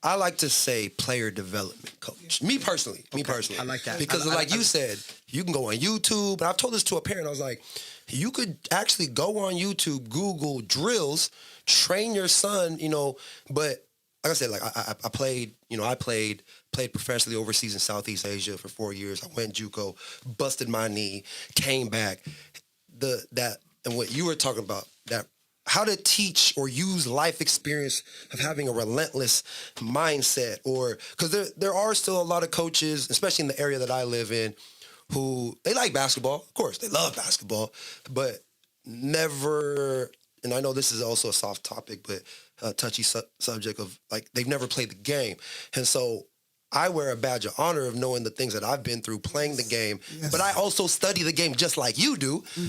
I like to say player development coach. Me personally. I like that. Because like you said, you can go on YouTube. And I've told this to a parent. I was like, you could actually go on YouTube, Google drills, train your son, but like I said, like I played professionally overseas in Southeast Asia for 4 years. I went JUCO, busted my knee, came back. And what you were talking about, that how to teach or use life experience of having a relentless mindset, or because there are still a lot of coaches, especially in the area that I live in, who they like basketball. Of course, they love basketball, but never, and I know this is also a soft topic, but a touchy subject of like they've never played the game. And so I wear a badge of honor of knowing the things that I've been through playing the game, but I also study the game just like you do. So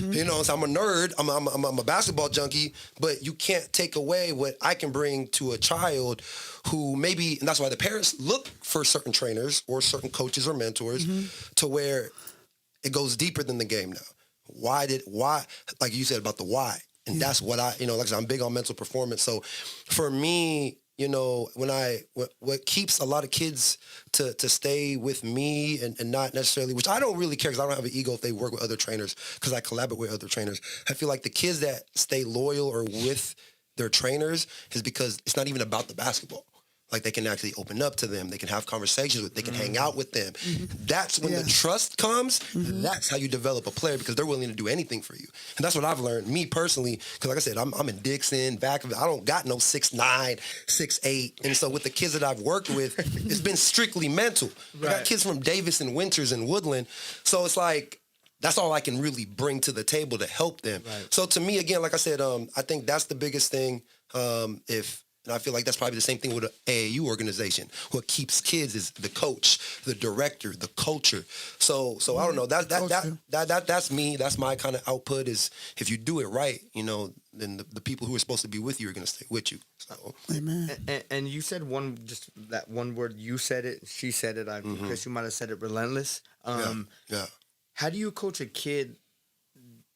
I'm a nerd, I'm a basketball junkie, but you can't take away what I can bring to a child who maybe, and that's why the parents look for certain trainers or certain coaches or mentors to where it goes deeper than the game now. Why, like you said about the why. And that's what like I said, I'm big on mental performance. So for me, what keeps a lot of kids to stay with me and not necessarily, which I don't really care because I don't have an ego if they work with other trainers because I collaborate with other trainers. I feel like the kids that stay loyal or with their trainers is because it's not even about the basketball. Like they can actually open up to them. They can have conversations with, they can hang out with them. That's when the trust comes. That's how you develop a player because they're willing to do anything for you. And that's what I've learned, me personally, because like I said, I'm in Dixon, back of it. I don't got no 6'9", 6'8". And so with the kids that I've worked with, it's been strictly mental. I got kids from Davis and Winters and Woodland. So it's like, that's all I can really bring to the table to help them. So to me, again, like I said, I think that's the biggest thing. And I feel like that's probably the same thing with an AAU organization. What keeps kids is the coach, the director, the culture. So I don't know. That's me. That's my kind of output. Is if you do it right, then the people who are supposed to be with you are going to stay with you. So. Amen. And you said that one word. You said it. She said it. I guess you might have said it. Relentless. Yeah. How do you coach a kid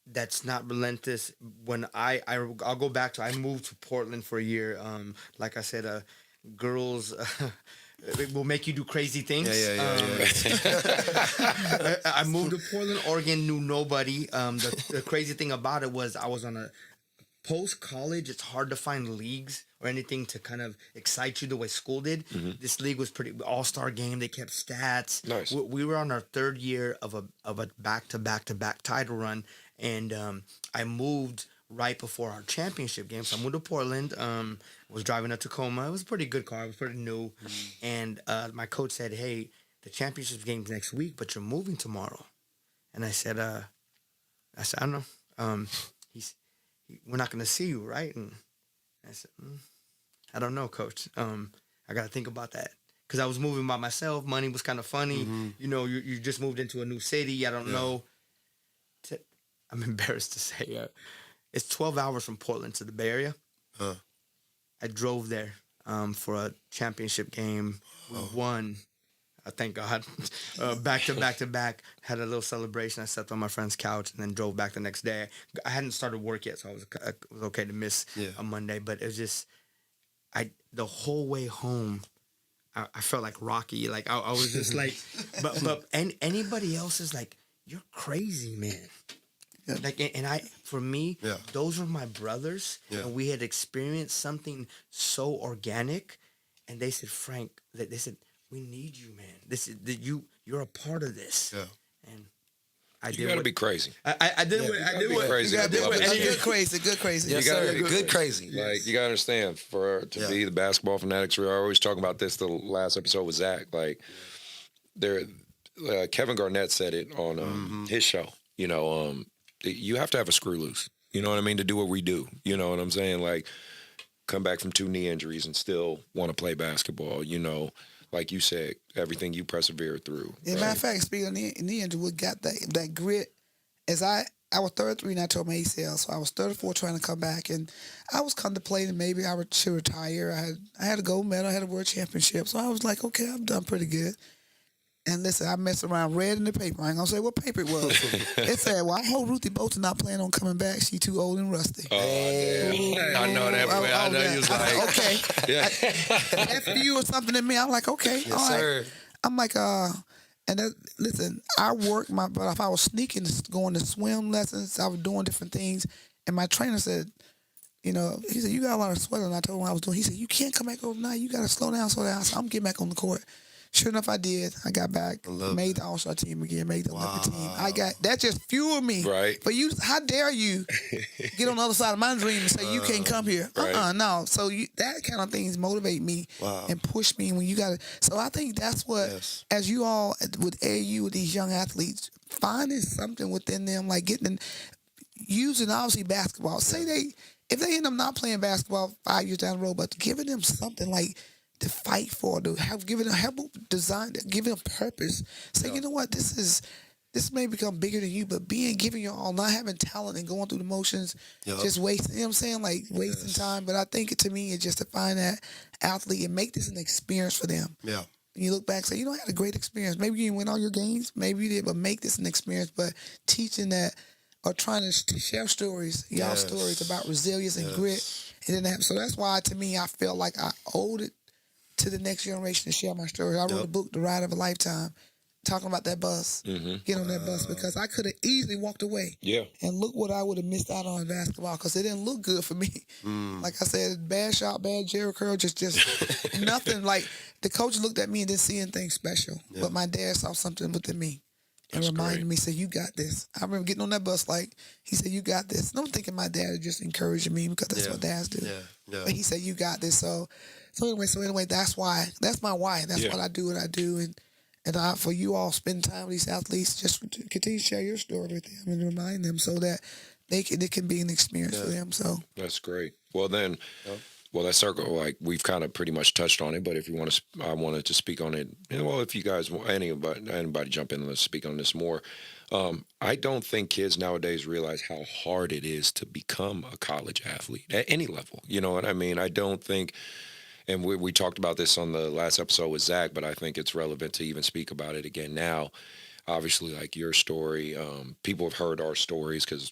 that's not relentless? When I'll go back to, I moved to Portland for a year. Like I said, girls it will make you do crazy things. I moved to Portland, Oregon, knew nobody. The crazy thing about it was I was on a post-college. It's hard to find leagues or anything to kind of excite you the way school did. This league was pretty all-star game. They kept stats. Nice. We were on our third year of a back-to-back title run. And I moved right before our championship game. So I moved to Portland. Was driving a Tacoma. It was a pretty good car. It was pretty new. And my coach said, "Hey, the championship game's next week, but you're moving tomorrow." And I said, "I don't know. We're not going to see you, right?" And I said, "I don't know, Coach. I got to think about that." Because I was moving by myself. Money was kind of funny. You just moved into a new city. I don't know. I'm embarrassed to say, it's 12 hours from Portland to the Bay Area. I drove there for a championship game. We won, thank God. Back to back. Had a little celebration. I slept on my friend's couch and then drove back the next day. I hadn't started work yet, so it was okay to miss a Monday. But it was just, the whole way home, I felt like Rocky. Like I was just like, but anybody else is like, "You're crazy, man." Like, and for me, those were my brothers, and we had experienced something so organic, and they said, "Frank," they said, "We need you, man. This is you're a part of this." And I did. You gotta be crazy. I did what crazy. Good crazy. You gotta be good crazy. Like you gotta understand, to be the basketball fanatics, we always talking about this. The last episode with Zach, like Kevin Garnett said it on his show. You have to have a screw loose. You know what I mean? To do what we do. You know what I'm saying? Like, come back from 2 knee injuries and still want to play basketball. Like you said, everything you persevered through. As a matter of fact, speaking of knee injury, we got that grit. As I I was 33 and I tore my ACL, so I was 34 trying to come back, and I was contemplating maybe should retire. I had a gold medal, I had a world championship, so I was like, okay, I've done pretty good. And listen, I messed around, read in the paper. I ain't gonna say what paper it was. It said, "Well, I hope Ruthie Bolton not planning on coming back. She too old and rusty." Oh, damn. I know that. I know you was like, okay, yeah. FU or something to me. I'm like, okay, Yes, all right. sir. I'm like, and that, listen, I worked my butt off. I was sneaking, going to swim lessons. I was doing different things, and my trainer said, he said, "You got a lot of sweat." And I told him what I was doing. He said, "You can't come back overnight. You got to slow down, slow down." So I'm getting back on the court. Sure enough, I did. I got back, made the All-Star team again, made the Olympic team. That just fueled me. Right. But how dare you get on the other side of my dream and say you can't come here? Right. No. So that kind of things motivate me and push me when you got to. So I think that's what, as you all with AU, with these young athletes, finding something within them, like using obviously basketball. Say if they end up not playing basketball 5 years down the road, but giving them something like to fight for, to giving them design, giving them purpose. Say, you know what, this may become bigger than you, but giving your all, not having talent and going through the motions, just wasting. You know what I'm saying? Like wasting time. But I think to me, it's just to find that athlete and make this an experience for them. Yeah. And you look back and say, I had a great experience. Maybe you didn't win all your games. Maybe you did, but make this an experience. But teaching that or trying to share stories, y'all stories about resilience and grit. And so that's why, to me, I felt like I owed it to the next generation to share my story. I wrote a book, The Ride of a Lifetime, talking about that bus. Get on that bus, because I could have easily walked away. Yeah. And look what I would have missed out on in basketball, because it didn't look good for me. Like I said, bad shot, bad Jerry curl, just nothing. Like the coach looked at me and didn't see anything special, but my dad saw something within me and reminded me, said, "You got this." I remember getting on that bus, like he said, "You got this." And I'm thinking my dad is just encouraging me, because that's what dads do. But he said, "You got this." So anyway, that's my why. That's what I do, and for you all spend time with these athletes, just to continue to share your story with them and remind them so that it can be an experience for them. So that's great. Well then, that circle, like we've kind of pretty much touched on it, but if you want to, I wanted to speak on it. Well, if you guys want anybody jump in and let's speak on this more. I don't think kids nowadays realize how hard it is to become a college athlete at any level. You know what I mean? I don't think. And we talked about this on the last episode with Zach, but I think it's relevant to even speak about it again now. Obviously, like your story, people have heard our stories because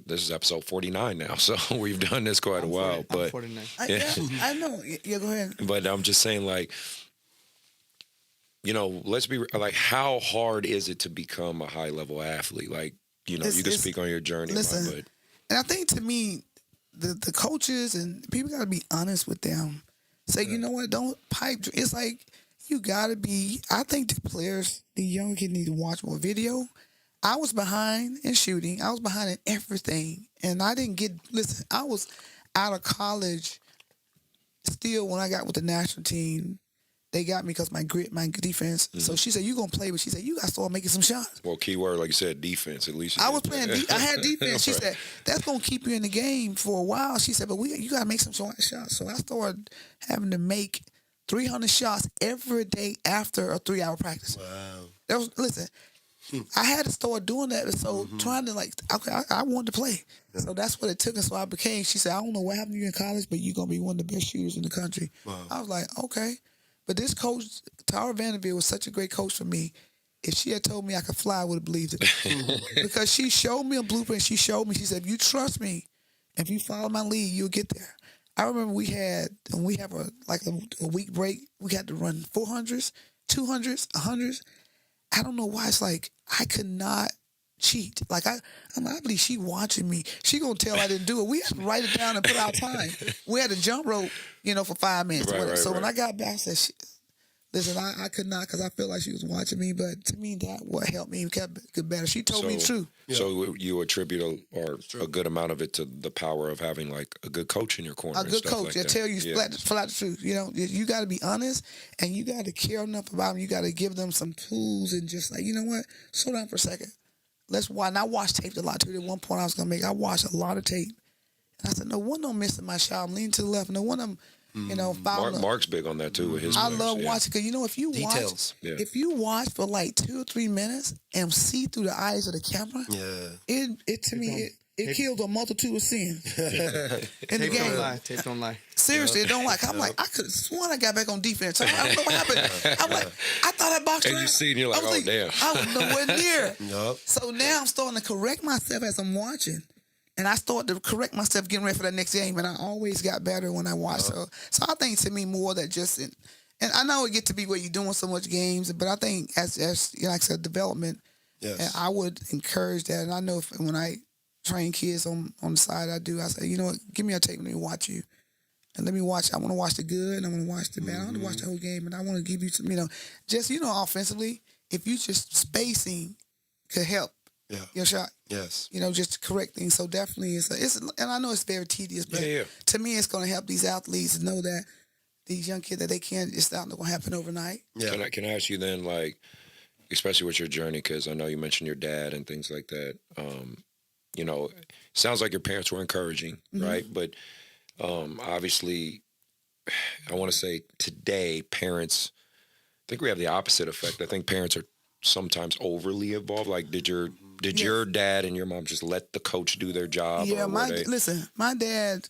this is episode 49 now, so we've done this quite a while. I'm 49. I know. Yeah, go ahead. But I'm just saying, like, let's be like, how hard is it to become a high level athlete? Like, you can speak on your journey. Listen, and I think to me, the coaches and people got to be honest with them. Say, you know what, don't pipe. It's like, you got to be, I think the players, the young kids need to watch more video. I was behind in shooting. I was behind in everything. And I didn't listen, I was out of college still when I got with the national team. They got me because my grit, my defense. So she said, "You gonna play?" But she said, "You got to start making some shots." Well, key word, like you said, defense. At least I was playing. I had defense. She said, "That's gonna keep you in the game for a while." She said, "But you got to make some shots." So I started having to make 300 shots every day after a 3-hour practice. Wow. Listen, I had to start doing that. So trying to I wanted to play. So that's what it took. And so I became. She said, "I don't know what happened to you in college, but you're gonna be one of the best shooters in the country." Wow. I was like, okay. But this coach, Tara Vanderbilt, was such a great coach for me. If she had told me I could fly, I would have believed it. Because she showed me a blueprint. She showed me. She said, "If you trust me, if you follow my lead, you'll get there." I remember we have a week break. We had to run 400s, 200s, 100s. I don't know why. It's like I could not cheat. Like I believe she watching me. She gonna tell I didn't do it. We had to write it down and put our time. We had to jump rope, for 5 minutes. So when I got back, I said, "Listen, I could not," because I feel like she was watching me. But to me, that what helped me get better. She told me the truth. So you attribute a good amount of it to the power of having like a good coach in your corner. A good coach that tell you flat the truth. You got to be honest, and you got to care enough about them. You got to give them some tools and just like, you know what, slow down for a second. Let's watch. And I watched tape a lot too. At one point I watched a lot of tape. And I said, no one don't miss my shot. I'm leaning to the left. No one of them You know, follow. Mark's big on that too with his. I players, love yeah. watching because you know if you Details. watch, Yeah. if you watch for like 2 or 3 minutes and see through the eyes of the camera, it to me it kills a multitude of sin in the Tape game. don't lie. Tape don't lie. Seriously, it don't like. I'm like, I could have sworn I got back on defense. I don't know what happened. I'm like, I thought I boxed And her you out. see, and you're like, I was oh, damn. I was nowhere near. Yup. So now I'm starting to correct myself as I'm watching. And I started to correct myself getting ready for that next game. And I always got better when I watched. So I think to me more that just, and I know it get to be where you're doing so much games, but I think as you know, like I said, development, Yes. and I would encourage that. And I know when I train kids on the side, I say, you know what, give me a tape, let me watch you. And let me watch. I want to watch the good, and I want to watch the bad. I want to watch the whole game, and I want to give you some, just, offensively, if you just spacing could help your shot. Yes. Just correct things. So definitely, it's and I know it's very tedious, but Yeah. to me, it's going to help these athletes know that these young kids that they can't. It's not going to happen overnight. Yeah. Can I ask you then, like, especially with your journey, because I know you mentioned your dad and things like that. Sounds like your parents were encouraging, right? But obviously, I want to say today, parents, I think we have the opposite effect. I think parents are sometimes overly involved. Like, did your dad and your mom just let the coach do their job? Yeah, or were they... listen, my dad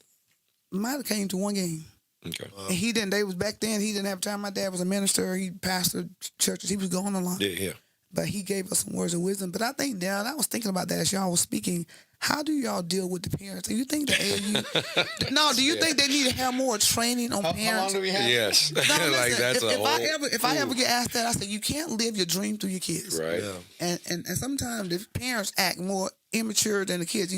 might have came to one game. Okay. And he didn't. They was back then. He didn't have time. My dad was a minister. He pastored churches. He was going along. Yeah. But he gave us some words of wisdom. But I think now, and I was thinking about that as y'all was speaking. How do y'all deal with the parents? Do you think the AAU? No. Do you think they need to have more training on parents? How long do we have? Yes. No, like listen, that's if I ever get asked that, I say you can't live your dream through your kids. right. Yeah. And sometimes the parents act more immature than the kids.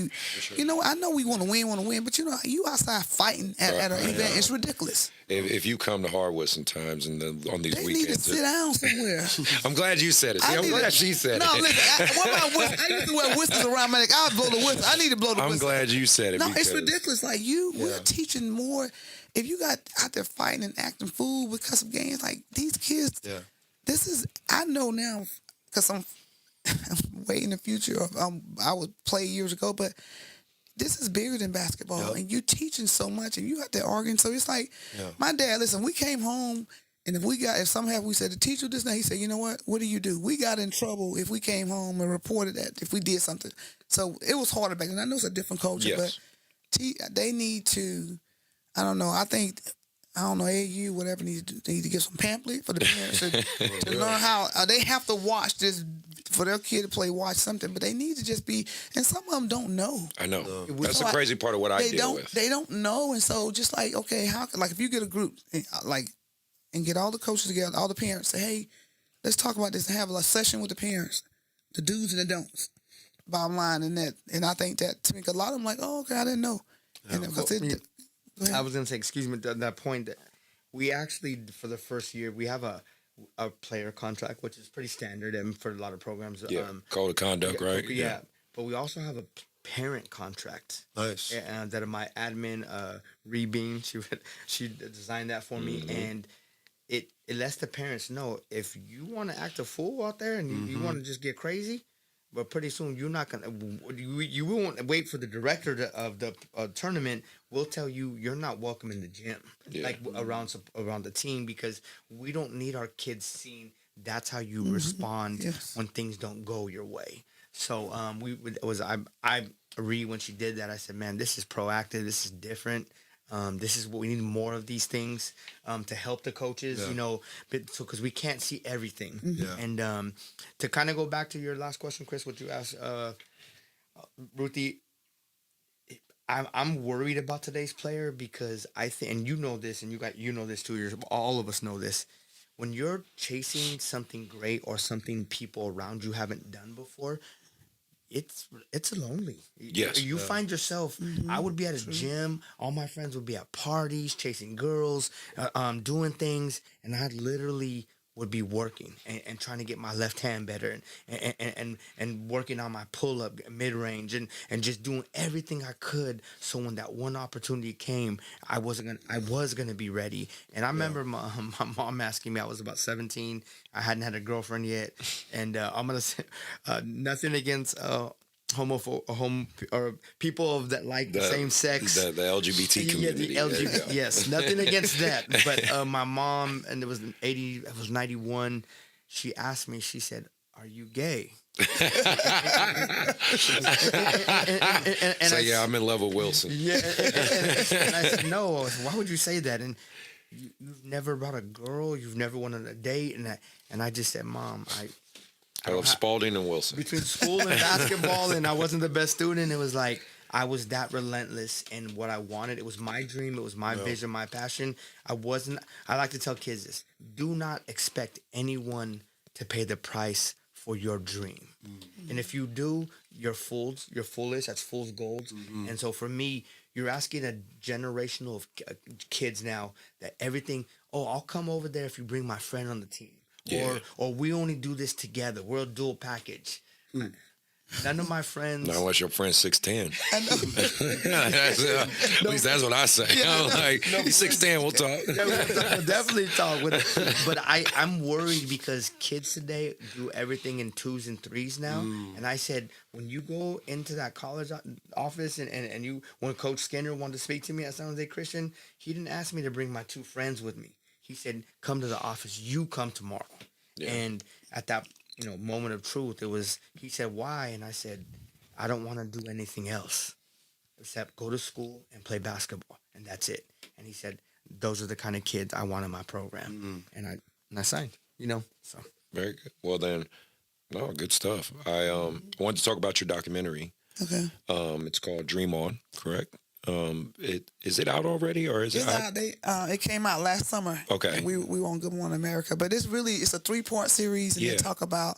I know we want to win, but you outside fighting at an event. It's ridiculous. If you come to Hardwood sometimes on these They weekends, need to sit down somewhere. I'm glad you said it. See, I'm glad she said no, it. listen. What about whistles? I used to wear whistles around my neck. I'll blow the whistle. I need to blow the whistle. I'm glad you said it. No, because it's ridiculous. Like we're teaching more. If you got out there fighting and acting fool because of games, like these kids. Yeah. This is. I know now because I'm way in the future. I would play years ago, but this is bigger than basketball, and you're teaching so much, and you out there arguing. So it's like my dad. Listen, we came home. And if somehow we said the teacher this now, he said, you know what do you do? We got in trouble if we came home and reported that if we did something. So it was harder back then. I know it's a different culture, but they need to, I don't know, AU, whatever, need to give some pamphlet for the parents to learn how, they have to watch this, for their kid to watch something, but they need to just be, and some of them don't know. I know. No. That's the crazy part of what I deal with. They don't know, and so just like, okay, if you get a group, and get all the coaches together, all the parents, say, hey, let's talk about this and have a session with the parents, the do's and the don'ts, bottom line, and I think that, to me, 'cause a lot of them like, oh, okay, I didn't know. And I was going to say, excuse me, that point, that we actually, for the first year, we have a player contract, which is pretty standard and for a lot of programs. Yeah, code of conduct, right? Yeah, but we also have a parent contract. Nice. And that my admin, Rebeam, she designed that for me, and it lets the parents know if you want to act a fool out there and you want to just get crazy, but pretty soon you're not gonna. You won't wait for the director of the tournament. We'll tell you you're not welcome in the gym, like around the team, because we don't need our kids seeing that's how you respond when things don't go your way. So I agree when she did that. I said, man, this is proactive. This is different. This is what we need, more of these things to help the coaches, because we can't see everything. And to kind of go back to your last question, Chris, what you asked, Ruthie, I'm worried about today's player because I think, and you know this, and you know this too. All of us know this. When you're chasing something great or something people around you haven't done before, it's lonely. Yes. You find yourself, I would be at a gym, all my friends would be at parties, chasing girls, doing things, and I literally would be working and trying to get my left hand better and working on my pull-up mid-range and just doing everything I could, so when that one opportunity came, I was gonna be ready. And I remember my mom asking me, I was about 17, I hadn't had a girlfriend yet, and I'm gonna say nothing against or people of that like the same sex. The LGBT community. Yeah, the LGBT. Yes, nothing against that. But my mom, and it was 91. She asked me. She said, "Are you gay?" I'm in love with Wilson. Yeah, and I said, "No." Why would you say that? And you've never brought a girl. You've never went on a date, and I just said, "Mom, I love Spalding and Wilson. Between school and basketball, and I wasn't the best student. It was like I was that relentless in what I wanted. It was my dream. It was my vision, my passion. I like to tell kids this: do not expect anyone to pay the price for your dream. Mm-hmm. And if you do, you're fools. You're foolish. That's fool's gold. Mm-hmm. And so for me, you're asking a generational of kids now that everything. Oh, I'll come over there if you bring my friend on the team. Yeah. Or we only do this together. We're a dual package. None of my friends. Not unless your friend's 6'10". I know. At least that's what I say. I'm like, he's 6'10", we'll talk. We'll definitely talk. But I'm worried because kids today do everything in 2s and 3s now. And I said, when you go into that college office and you, when Coach Skinner wanted to speak to me at San Jose Christian, he didn't ask me to bring my 2 friends with me. He said, come to the office. You come tomorrow. Yeah. And at that moment of truth, he said, why? And I said, I don't want to do anything else except go to school and play basketball. And that's it. And he said, those are the kind of kids I want in my program. Mm-hmm. And I signed, so. Very good. Well then, good stuff. I wanted to talk about your documentary. Okay. It's called Dream On, correct? Is it out already, or is it out? It came out last summer. Okay. We were on Good Morning America, but it's a 3-part series, and they talk about.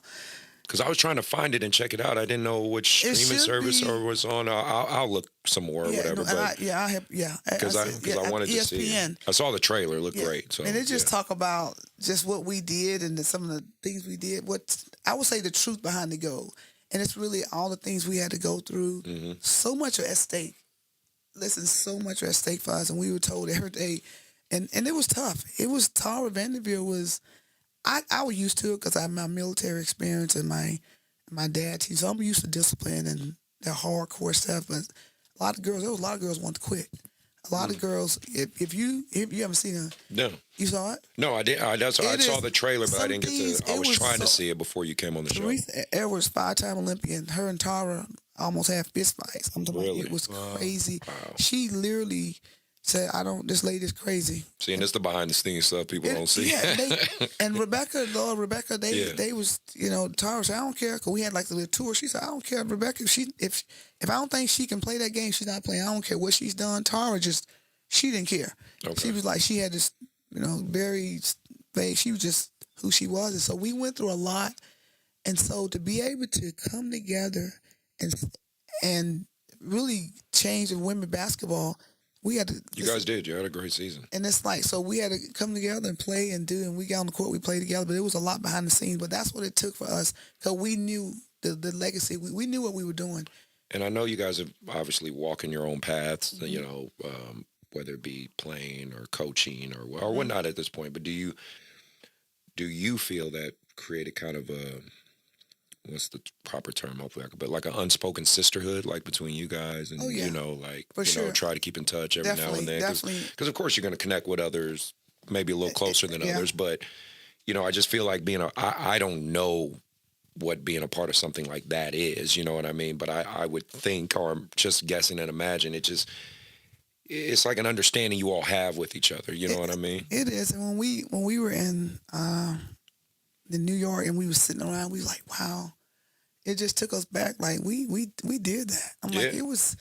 Because I was trying to find it and check it out. I didn't know which streaming service or was on. I'll look some more or whatever. Because I wanted to see it. I saw the trailer. It looked great. So, and it just talk about just what we did and some of the things we did. What I would say the truth behind the goal, and it's really all the things we had to go through. Mm-hmm. So much at stake. Listen, so much at stake for us, and we were told every day, and it was tough. It was Tara Vanderveer was, I was used to it because I have my military experience and my dad team, so I'm used to discipline and the hardcore stuff. But there was a lot of girls wanted to quit. A lot of girls, if you haven't seen it, no, you saw it? No, I did. I saw the trailer, but I didn't get to. I was trying to see it before you came on the show. Teresa Edwards, 5-time Olympian, her and Tara almost had fist fights. I'm talking about it was crazy. Wow. She literally said, this lady's crazy. See, and it's the behind the scenes stuff people don't see. Yeah, and Rebecca, they was, Tara said, I don't care, because we had like the little tour. She said, I don't care, Rebecca, if I don't think she can play that game, she's not playing. I don't care what she's done. Tara she didn't care. Okay. She was like, she had this, very vague, she was just who she was. And so we went through a lot. And so to be able to come together and really change the women basketball, we had to. You guys did. You had a great season. And it's like, so we had to come together and play and do, and we got on the court, we played together, but it was a lot behind the scenes. But that's what it took for us, because we knew the legacy. We knew what we were doing. And I know you guys have obviously walking your own paths, mm-hmm. Whether it be playing or coaching or whatnot at this point. But do you feel that created kind of a, what's the proper term? Hopefully, but like an unspoken sisterhood, like between you guys, and try to keep in touch every now and then. Because of course you're going to connect with others, maybe a little closer than others. But I just feel like I don't know what being a part of something like that is. You know what I mean? But I would think, or I'm just guessing and imagine, it's like an understanding you all have with each other. You know what I mean? It is. And when we were in New York and we were sitting around, we were like, wow. It just took us back. Like we did that. I'm like, it was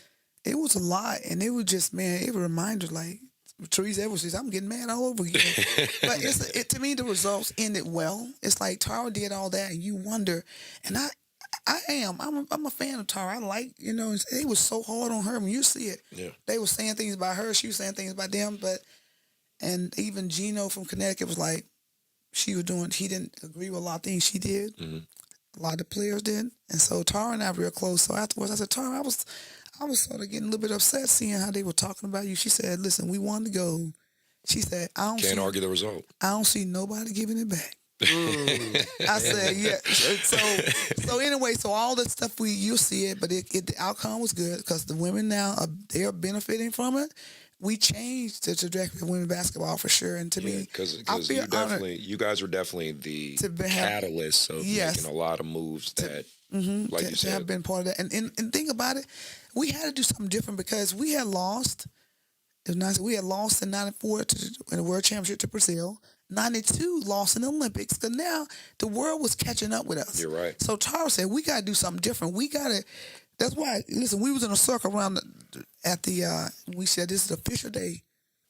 a lot. And it was just, man, it was a reminder, like Teresa Edwards says, I'm getting mad all over again. But to me, the results ended well. It's like Tara did all that and you wonder, and I'm a fan of Tara. I like, it was so hard on her when you see it. Yeah. They were saying things about her, she was saying things about them, and even Gino from Connecticut was like, he didn't agree with a lot of things she did. Mm-hmm. A lot of the players did. And so Tara and I were real close. So afterwards I said, Tara, I was sort of getting a little bit upset seeing how they were talking about you. She said, listen, we wanted to go. She said, Can't argue the result. I don't see nobody giving it back. I said, yeah. So anyway, so all the stuff you'll see it, but the outcome was good because the women now they're benefiting from it. We changed the trajectory of women basketball for sure, and to me, because I feel honored you guys were definitely the have- catalyst of Yes. making a lot of moves that, like you to said, have been part of that. And think about it, we had to do something different because we had lost. It was nice. We had lost in '94 in the World Championship to Brazil. '92 lost in the Olympics. Because now the world was catching up with us. You're right. So Tara said we got to do something different. We got to. That's why. Listen, we was in a circle around at the. We said this is the official day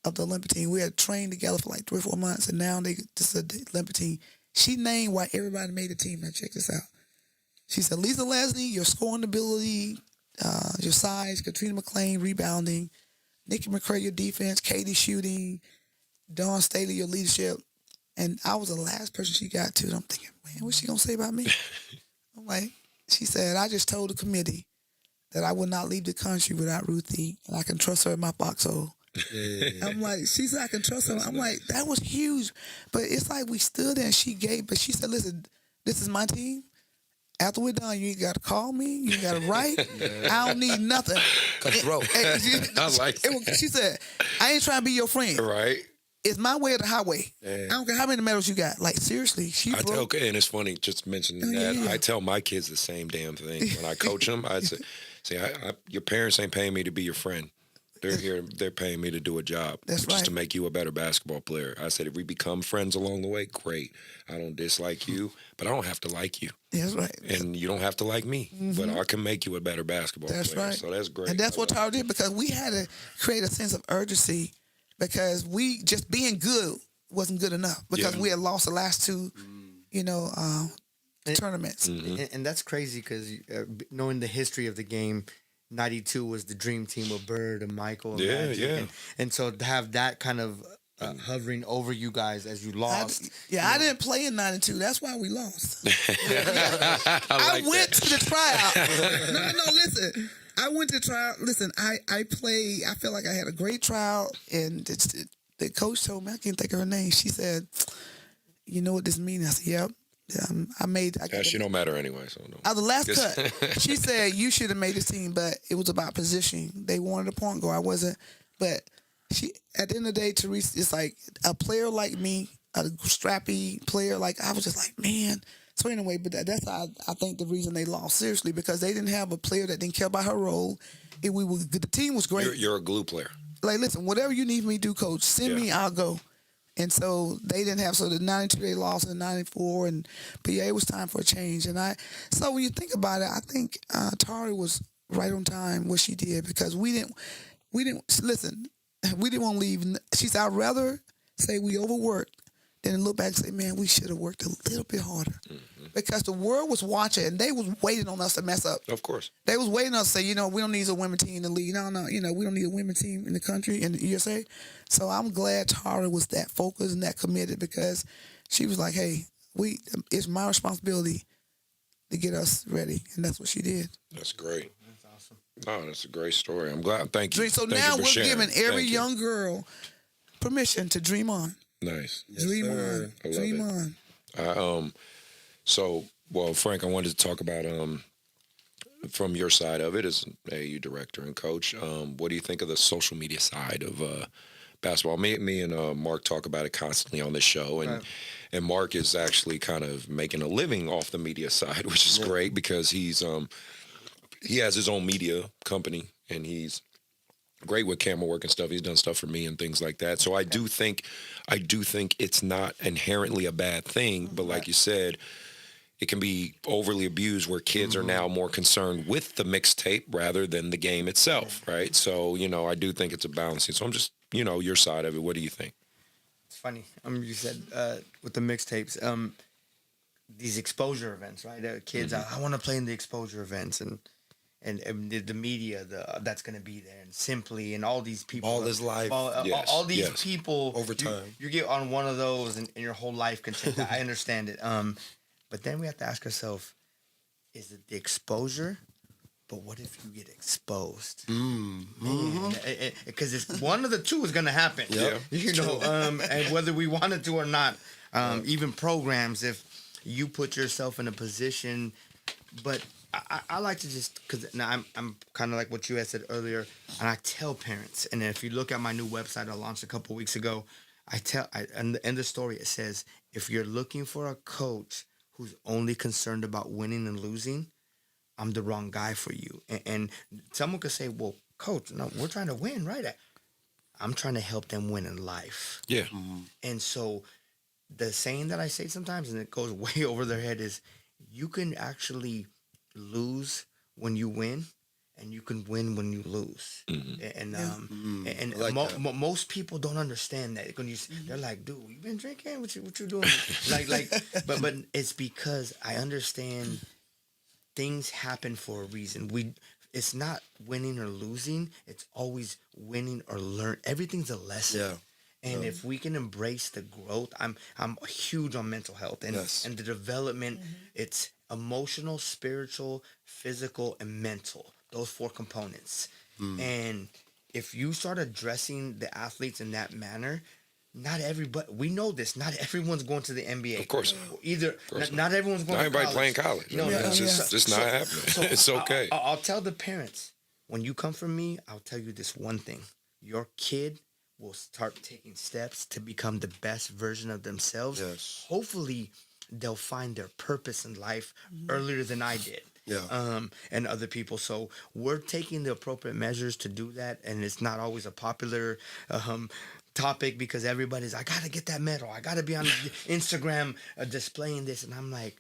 of the Olympic team. We had trained together for like 3 or 4 months, and now this is the Olympic team. She named why everybody made the team. Now check this out. She said Lisa Leslie, your scoring ability, your size, Katrina McClain rebounding, Nikki McCray, your defense, Katie shooting, Dawn Staley, your leadership. And I was the last person she got to. And I'm thinking, man, what's she going to say about me? I'm like, she said, I just told the committee that I would not leave the country without Ruthie, and I can trust her in my foxhole. I'm like, she said I can trust her. I'm like, that was huge. But it's like we stood there and she said, listen, this is my team. After we're done, you ain't got to call me. You ain't got to write. I don't need nothing. Cutthroat. I like it. She said, I ain't trying to be your friend. Right. It's my way or the highway. Yeah. I don't care how many medals you got. Like, seriously, And it's funny just mentioning that. Yeah. I tell my kids the same damn thing when I coach them. I say, your parents ain't paying me to be your friend. They're here. They're paying me to do a job. That's just right. to make you a better basketball player. I said, if we become friends along the way, great. I don't dislike you, but I don't have to like you. That's right. And you don't have to like me, but I can make you a better basketball That's player. right. So that's great. And that's what Tara did because we had to create a sense of urgency because we just being good wasn't good enough because we had lost the last two, tournaments. And that's crazy because knowing the history of the game, 92 was the dream team with Bird and Michael and Magic. Yeah. And so to have that kind of hovering over you guys as you lost. I didn't play in '92. That's why we lost. I went to the tryout. No, listen. I went to the tryout. Listen, I played. I felt like I had a great trial, and the coach told me, I can't think of her name. She said, "You know what this means?" I said, "Yep." She don't matter anyway. So no. I was the last cut. She said you should have made this team, but it was about positioning. They wanted a point guard. I wasn't. But at the end of the day, Therese, it's like a player like me, a strappy player like I was just like, man. So anyway, but that's I think the reason they lost seriously because they didn't have a player that didn't care about her role. The team was great. You're a glue player. Like, listen, whatever you need me to do, coach, send me, I'll go. And so they didn't have, so the 92 they lost in 94, but it was time for a change. So when you think about it, I think Tari was right on time what she did because we didn't want to leave. She said, I'd rather say we overworked than look back and say, man, we should have worked a little bit harder. Because the world was watching and they was waiting on us to mess up. Of course. They was waiting on us to say, we don't need a women team in the league. No, we don't need a women team in the country, in the USA. So I'm glad Tara was that focused and that committed because she was like, hey, it's my responsibility to get us ready. And that's what she did. That's great. That's awesome. Oh, that's a great story. I'm glad. Thank you. So Thank now you for we're sharing. giving every Thank you. young girl permission to dream on. Nice. Dream sir. on. I love Dream it. on. So, Frank, I wanted to talk about from your side of it as an AAU director and coach. What do you think of the social media side of basketball? Me and Mark talk about it constantly on this show, and Mark is actually kind of making a living off the media side, which is great because he has his own media company and he's great with camera work and stuff. He's done stuff for me and things like that. So I do think it's not inherently a bad thing, but like you said, it can be overly abused where kids are now more concerned with the mixtape rather than the game itself, right? So, I do think it's a balancing. So I'm just, your side of it. What do you think? It's funny. You said with the mixtapes, these exposure events, right? Kids, I want to play in the exposure events and the media that's going to be there and Simply and all these people. All this life. All these people. Over time. You get on one of those and your whole life can change. I understand it. But then we have to ask ourselves, is it the exposure but what if you get exposed? Because it's one of the two is going to happen. Yeah. You know, and whether we wanted to or not, even programs, if you put yourself in a position, but I like to just, because now I'm kind of like what you had said earlier, and I tell parents, and if you look at my new website I launched a couple weeks ago, and in the story it says, if you're looking for a coach who's only concerned about winning and losing, I'm the wrong guy for you. And someone could say, well, coach, no, we're trying to win, right? I'm trying to help them win in life. Yeah. And so the saying that I say sometimes, and it goes way over their head, is you can actually lose when you win, and you can win when you lose. And I like that. most people don't understand that. When they're like, dude, you been drinking? What you doing? but it's because I understand things happen for a reason. It's not winning or losing. It's always winning or learn. Everything's a lesson. Yeah. And if we can embrace the growth, I'm huge on mental health and the development. It's emotional, spiritual, physical, and mental. Those 4 components. And if you start addressing the athletes in that manner, not everybody. We know this. Not everyone's going to the NBA. Of course. Either. Not everyone's going. Not to everybody college. playing college. No, I mean, no, it's just not happening. It's okay. I'll tell the parents, when you come from me, I'll tell you this one thing: your kid will start taking steps to become the best version of themselves. Yes. Hopefully, they'll find their purpose in life earlier than I did. Yeah. And other people. So we're taking the appropriate measures to do that, and it's not always a popular topic because everybody's, I gotta get that medal. I gotta be on Instagram displaying this, and I'm like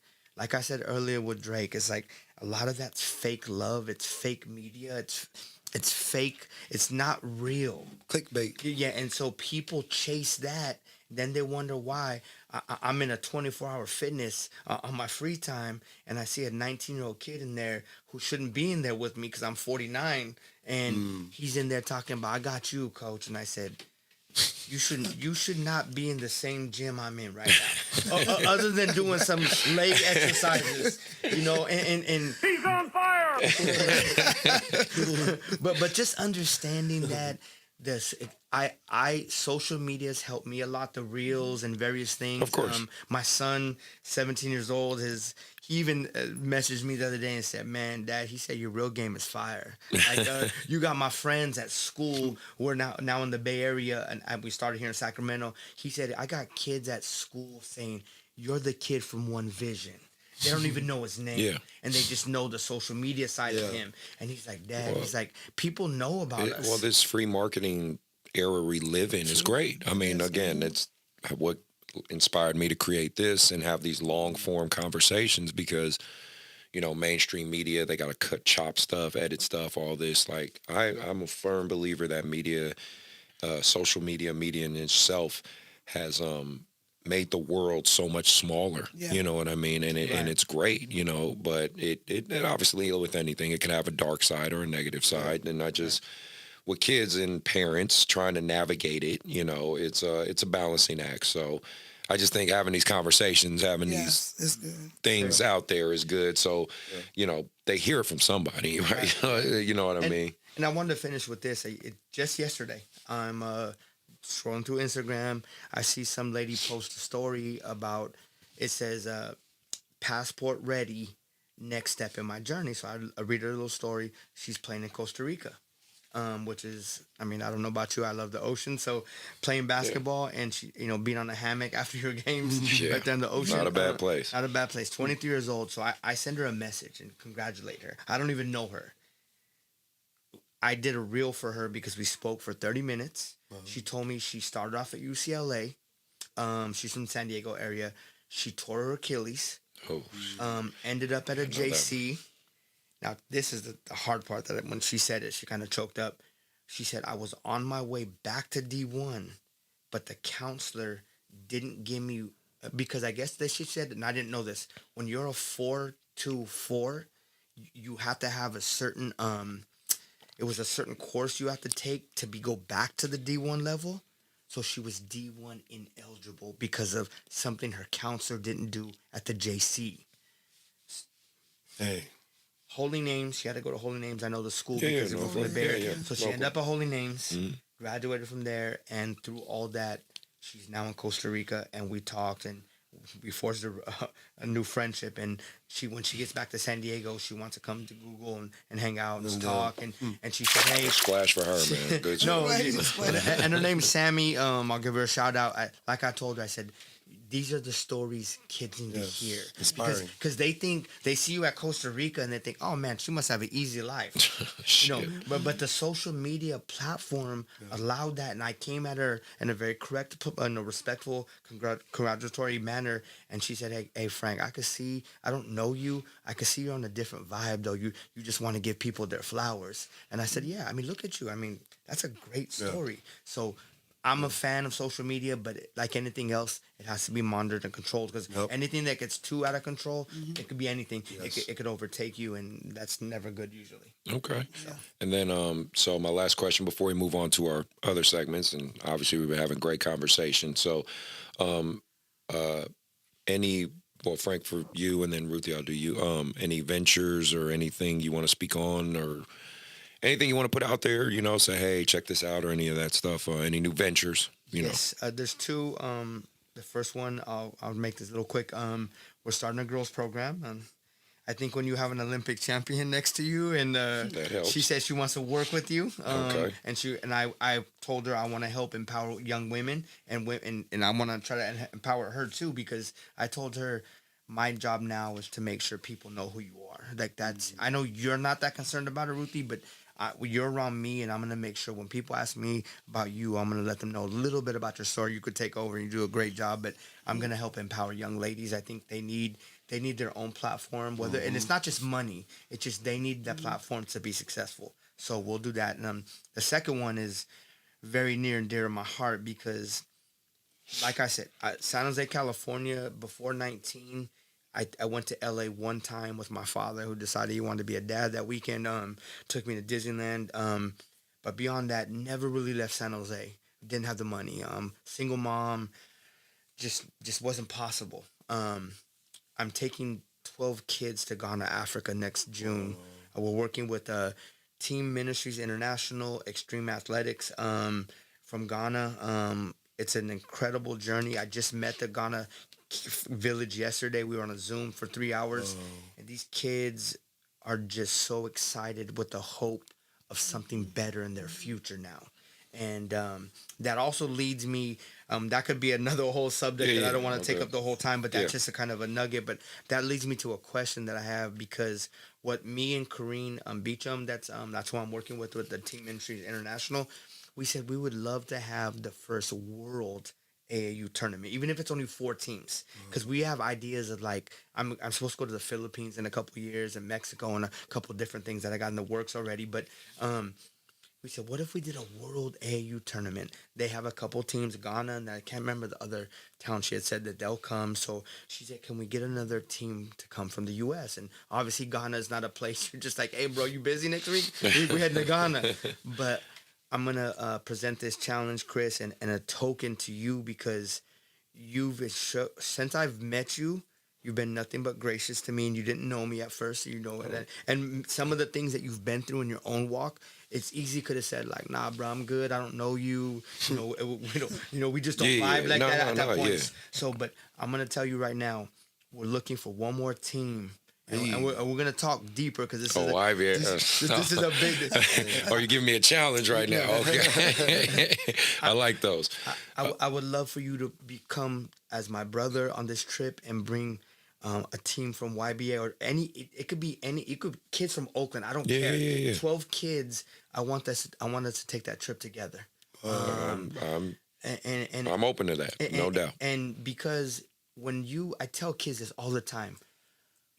I said earlier with Drake, it's like a lot of that's fake love. It's fake media. It's fake. It's not real. Clickbait. Yeah, and so people chase that. Then they wonder why I'm in a 24-hour fitness on my free time, and I see a 19-year-old kid in there who shouldn't be in there with me because I'm 49, and he's in there talking about, I got you, coach. And I said, you should not be in the same gym I'm in right now, other than doing some leg exercises, you know. And he's on fire. but just understanding that. Social media's helped me a lot, the reels and various things. Of course. My son, 17 years old, he even messaged me the other day and said, man, Dad, he said, your real game is fire. Like, you got my friends at school who are now in the Bay Area, and we started here in Sacramento. He said, I got kids at school saying, you're the kid from One Vision. They don't even know his name. Yeah. And they just know the social media side of him. And he's like, Dad, he's like, people know about us. Well, this free marketing era we live in is great. I mean, again, it's what inspired me to create this and have these long form conversations because, you know, mainstream media, they got to chop stuff, edit stuff, all this. Like, I'm a firm believer that media, social media in itself has made the world so much smaller. Yeah. You know what I mean? And and it's great, you know, but it obviously, with anything, it can have a dark side or a negative side. And I just, with kids and parents trying to navigate it, you know, it's a balancing act. So I just think having these conversations, having Yes, these it's good. things out there is good. So, you know, they hear it from somebody, right? You know what I mean? And I wanted to finish with this. Just yesterday, I'm scrolling through Instagram. I see some lady post a story about, it says, passport ready, next step in my journey. So I read her little story. She's playing in Costa Rica, which is, I mean, I don't know about you. I love the ocean. So playing basketball and she, you know, being on a hammock after your games right there in the ocean. Not a bad place. Not a bad place. 23 years old. So I send her a message and congratulate her. I don't even know her. I did a reel for her because we spoke for 30 minutes. She told me she started off at UCLA. She's from San Diego area. She tore her Achilles. Ended up at a JC. Now, this is the hard part, that when she said it, she kind of choked up. She said, I was on my way back to D1, but the counselor didn't give me, because I guess that she said, and I didn't know this, when you're a 4.24, you have to have a certain, it was a certain course you have to take to go back to the D1 level. So she was D1 ineligible because of something her counselor didn't do at the JC. Hey. Holy Names. She had to go to Holy Names. I know the school Yeah, because yeah, it was no, for the Bear. yeah. So she ended up at Holy Names, graduated from there, and through all that, she's now in Costa Rica, and we talked and we forged a new friendship. And when she gets back to San Diego, she wants to come to Google and hang out and talk. And she said, "Hey, Splash for her, man. Good no, job. and her name's Sammy. I'll give her a shout out. Like I told her, I said, these are the stories kids need to hear. Inspiring. Because they think, they see you at Costa Rica and they think, oh man, she must have an easy life. Shit. But the social media platform allowed that. And I came at her in a very correct, in a respectful, congratulatory manner. And she said, hey Frank, I don't know you. I can see you're on a different vibe though. You just want to give people their flowers. And I said, yeah, I mean, look at you. I mean, that's a great story. So I'm a fan of social media, but like anything else, it has to be monitored and controlled because anything that gets too out of control, it could be anything. Yes. It could overtake you, and that's never good usually. Okay. Yeah. And then, so my last question before we move on to our other segments, and obviously we've been having great conversation. So, Frank, for you, and then Ruthie, I'll do you. Any ventures or anything you want to speak on, or anything you want to put out there? Say, hey, check this out, or any of that stuff. Any new ventures? Yes, there's two. The first one, I'll make this a little quick. We're starting a girls program. I think when you have an Olympic champion next to you, and she says she wants to work with you, okay. And I told her I want to help empower young women, and I want to try to empower her too, because I told her my job now is to make sure people know who you are. Like that's, I know you're not that concerned about it, Ruthie, but you're around me, and I'm gonna make sure when people ask me about you, I'm gonna let them know a little bit about your story. You could take over and you do a great job, but I'm gonna help empower young ladies. I think they need their own platform, and it's not just money. It's just they need that platform to be successful. So we'll do that. And the second one is very near and dear to my heart because, like I said, San Jose, California, before 19. I went to LA one time with my father, who decided he wanted to be a dad that weekend. Took me to Disneyland. But beyond that, never really left San Jose. Didn't have the money. Single mom, just wasn't possible. I'm taking 12 kids to Ghana, Africa next June. We're working with Team Ministries International, Extreme Athletics from Ghana. It's an incredible journey. I just met the Ghana village yesterday. We were on a Zoom for 3 hours, and these kids are just so excited with the hope of something better in their future now. And that also leads me, that could be another whole subject that I don't want to take up the whole time, but that's just a kind of a nugget. But that leads me to a question that I have, because what me and Kareen Beecham, that's who I'm working with the Team Ministries International, we said we would love to have the first world AAU tournament, even if it's only 4 teams, because we have ideas of like I'm supposed to go to the Philippines in a couple of years, and Mexico, and a couple of different things that I got in the works already. But we said, what if we did a world AAU tournament? They have a couple teams, Ghana, and I can't remember the other town. She had said that they'll come. So she said, can we get another team to come from the U.S.? And obviously Ghana is not a place you're just like, hey, bro, you busy next week? We're heading to Ghana. But I'm going to present this challenge, Chris, and a token to you, because since I've met you, you've been nothing but gracious to me, and you didn't know me at first. And some of the things that you've been through in your own walk, it's easy. Could have said like, nah, bro, I'm good. I don't know you. We just don't vibe like that at that point. Yeah. So, but I'm going to tell you right now, we're looking for one more team. And we're going to talk deeper, because this is a big... Or you giving me a challenge right now. Okay. I like those. I would love for you to become as my brother on this trip and bring a team from YBA or any... It could be kids from Oakland. I don't care. Yeah. 12 kids. I want us to take that trip together. I'm open to that. No doubt. And because I tell kids this all the time,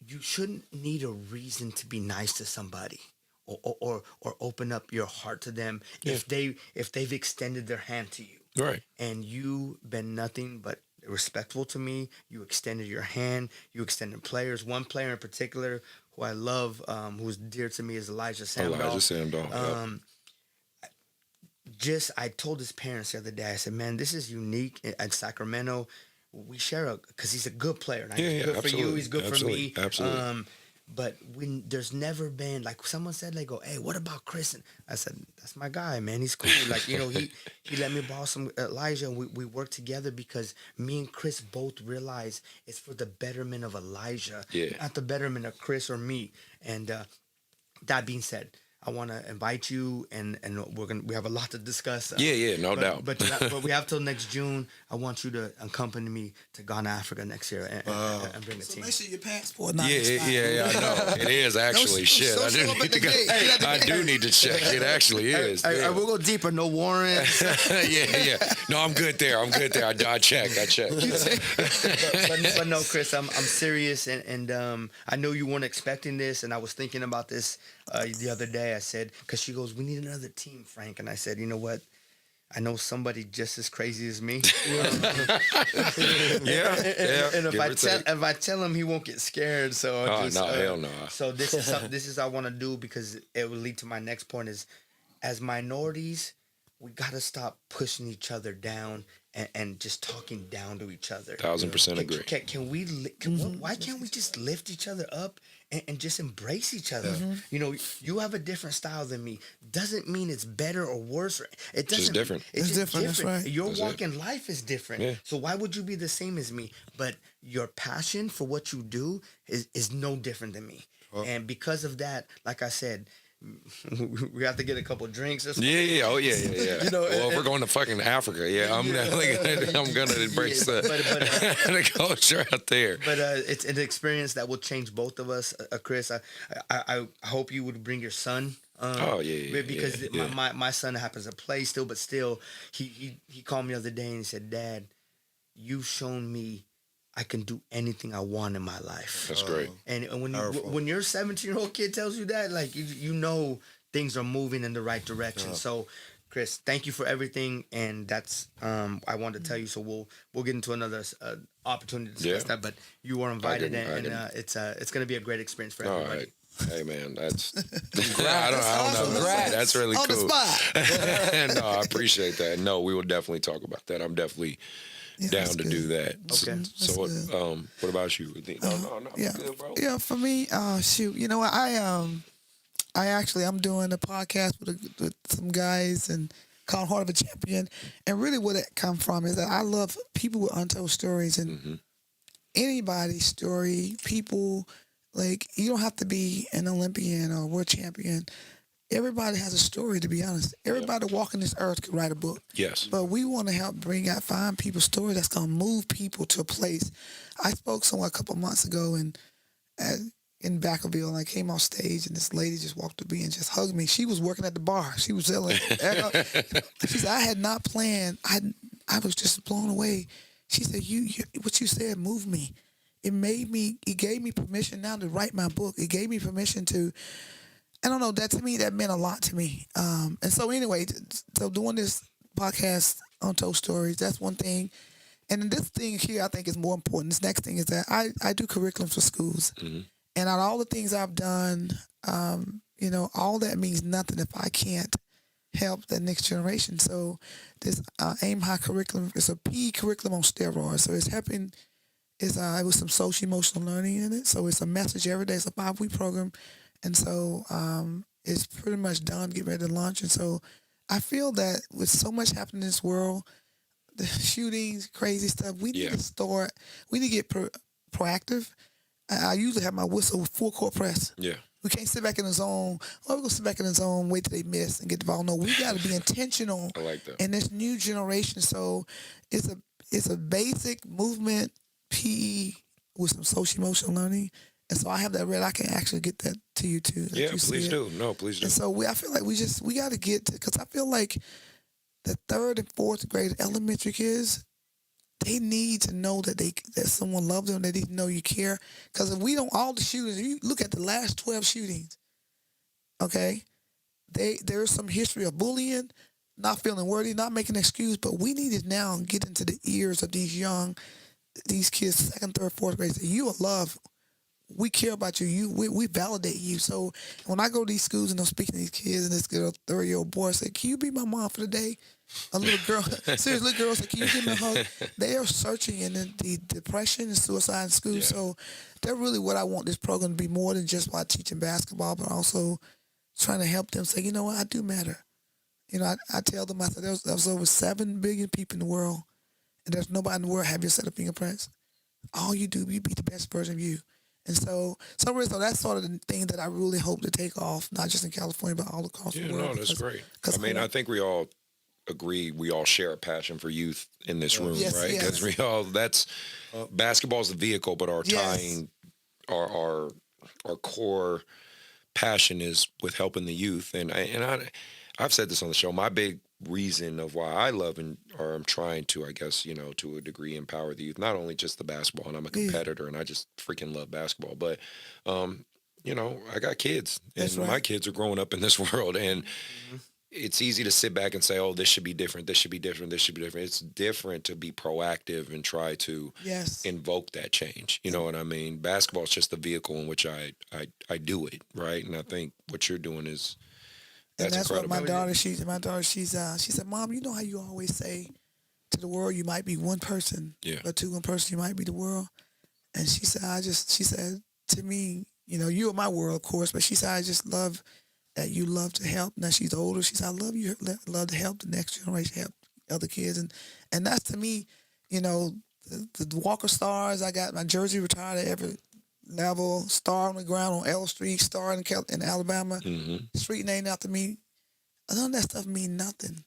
you shouldn't need a reason to be nice to somebody or open up your heart to them if they've extended their hand to you. Right. And you've been nothing but respectful to me. You extended your hand. You extended players. One player in particular who I love, who's dear to me, is Elijah Samdahl. I told his parents the other day, I said, man, this is unique at Sacramento. We share because he's a good player. He's good for you. He's good for me. Absolutely. But there's never been, like someone said, like, "Hey, what about Chris?" And I said, "That's my guy, man. He's cool." Like, he let me borrow some Elijah, and we work together because me and Chris both realize it's for the betterment of Elijah, not the betterment of Chris or me. And that being said, I want to invite you, and we have a lot to discuss. No doubt. But we have till next June. I want you to accompany me to Ghana, Africa next year, and bring the team. Make sure your passport not I know. It is actually. Shit, I do need to go. I do need to check. It actually is. We'll go deeper. No warrants. Yeah. No, I'm good there. I checked. But no, Chris, I'm serious, and I know you weren't expecting this, and I was thinking about this the other day. I said, because she goes, "We need another team, Frank," and I said, "You know what? I know somebody just as crazy as me." And if I tell him, he won't get scared. So hell no. So this is I want to do, because it will lead to my next point is, as minorities, we got to stop pushing each other down and just talking down to each other. 1000% agree. Why can't we just lift each other up and just embrace each other? You have a different style than me. Doesn't mean it's better or worse. It doesn't. Just different. It's just different. That's right. Your walk in life is different. Yeah. So why would you be the same as me? But your passion for what you do is no different than me. And because of that, like I said, we have to get a couple drinks or something. Yeah. Well, if we're going to fucking Africa, I'm gonna embrace the culture out there. But it's an experience that will change both of us, Chris. I hope you would bring your son. Because my son happens to play still, but still, he called me the other day and he said, "Dad, you've shown me I can do anything I want in my life." That's great. And when your 17-year-old kid tells you that, like, you know things are moving in the right direction. So, Chris, thank you for everything, and that's I wanted to tell you. So we'll get into another opportunity to discuss that. But you are invited, and it's going to be a great experience for everybody. All right. Hey man, that's I don't know. That's really On cool. the spot. No, I appreciate that. No, we will definitely talk about that. I'm definitely down to do that. Okay. So what about you? No, Yeah, good, bro. yeah. For me, shoot, you know what? I'm doing a podcast with some guys and called Heart of a Champion, and really where that come from is that I love people with untold stories, and anybody's story. People, like, you don't have to be an Olympian or world champion. Everybody has a story, to be honest. Everybody walking this earth could write a book. Yes. But we want to help find people's story that's going to move people to a place. I spoke somewhere a couple months ago in Vacaville, and I came off stage, and this lady just walked up to me and just hugged me. She was working at the bar. She was selling. She said, "I had not planned. I was just blown away." She said, "You what you said moved me. It gave me permission now to write my book. It gave me permission to." I don't know, that meant a lot to me. And so anyway, so doing this podcast on Told Stories, that's one thing. And this thing here I think is more important. This next thing is that I do curriculum for schools. And out of all the things I've done, all that means nothing if I can't help the next generation. So this Aim High curriculum is a PE curriculum on steroids. So it's helping, it was some social emotional learning in it. So it's a message every day. It's a 5-week program. And so it's pretty much done, get ready to launch. And so I feel that with so much happening in this world, the shootings, crazy stuff, we need to get proactive. I usually have my whistle full court press. Yeah. We can't sit back in the zone. We're going to sit back in the zone, wait till they miss and get the ball. No, we got to be intentional I like that. in this new generation. So it's a basic movement PE with some social emotional learning. And so I have that read. I can actually get that to you too. Yeah, please do. No, please do. And so I feel like we got to get to, because I feel like the 3rd and 4th grade elementary kids, they need to know that someone loves them. They need to know you care. Because if we don't, all the shootings, you look at the last 12 shootings, okay, there's some history of bullying, not feeling worthy, not making an excuse. But we need to now get into the ears of these kids, 2nd, 3rd, 4th grade. Say, you are loved we care about you. We validate you. So when I go to these schools and I'm speaking to these kids and this girl, 30-year-old boy say, "Can you be my mom for the day?" A little girl, seriously, little girl say, "Can you give me a hug?" They are searching in the depression and suicide in school. Yeah. So that's really what I want this program to be, more than just about teaching basketball, but also trying to help them say, you know what, I do matter. You know, I tell them, I said, there's over 7 billion people in the world, and there's nobody in the world have your set of fingerprints. All you do, you be the best version of you. And so that's sort of the thing that I really hope to take off, not just in California, but all across the world. No, that's great. Because I think we all agree, we all share a passion for youth in this room, Yes, right? yes. Because we all, that's basketball's the vehicle, but our Yes. tying, our core passion is with helping the youth. And I've said this on the show. My big reason of why I love or I'm trying to, I guess, to a degree, empower the youth, not only just the basketball, and I'm a competitor and I just freaking love basketball, but I got kids, and That's right. my kids are growing up in this world, and it's easy to sit back and say, oh, this should be different, this should be different, this should be different. It's different to be proactive and try to Yes. invoke that change. You know what I mean? Basketball is just the vehicle in which I do it, right? And I think what you're doing is that's what incredible. my daughter, she said, "Mom, you know how you always say to the world, you might be one person, Yeah. but to one person, you might be the world." And she said, she said to me, you are my world, of course, but she said, I just love that you love to help. Now she's older. She said, I love you, love to help the next generation, help other kids. And that's, to me, the Walker Stars, I got my jersey retired at every level, star on the ground on L Street, star in Alabama, street named after me. None of that stuff mean nothing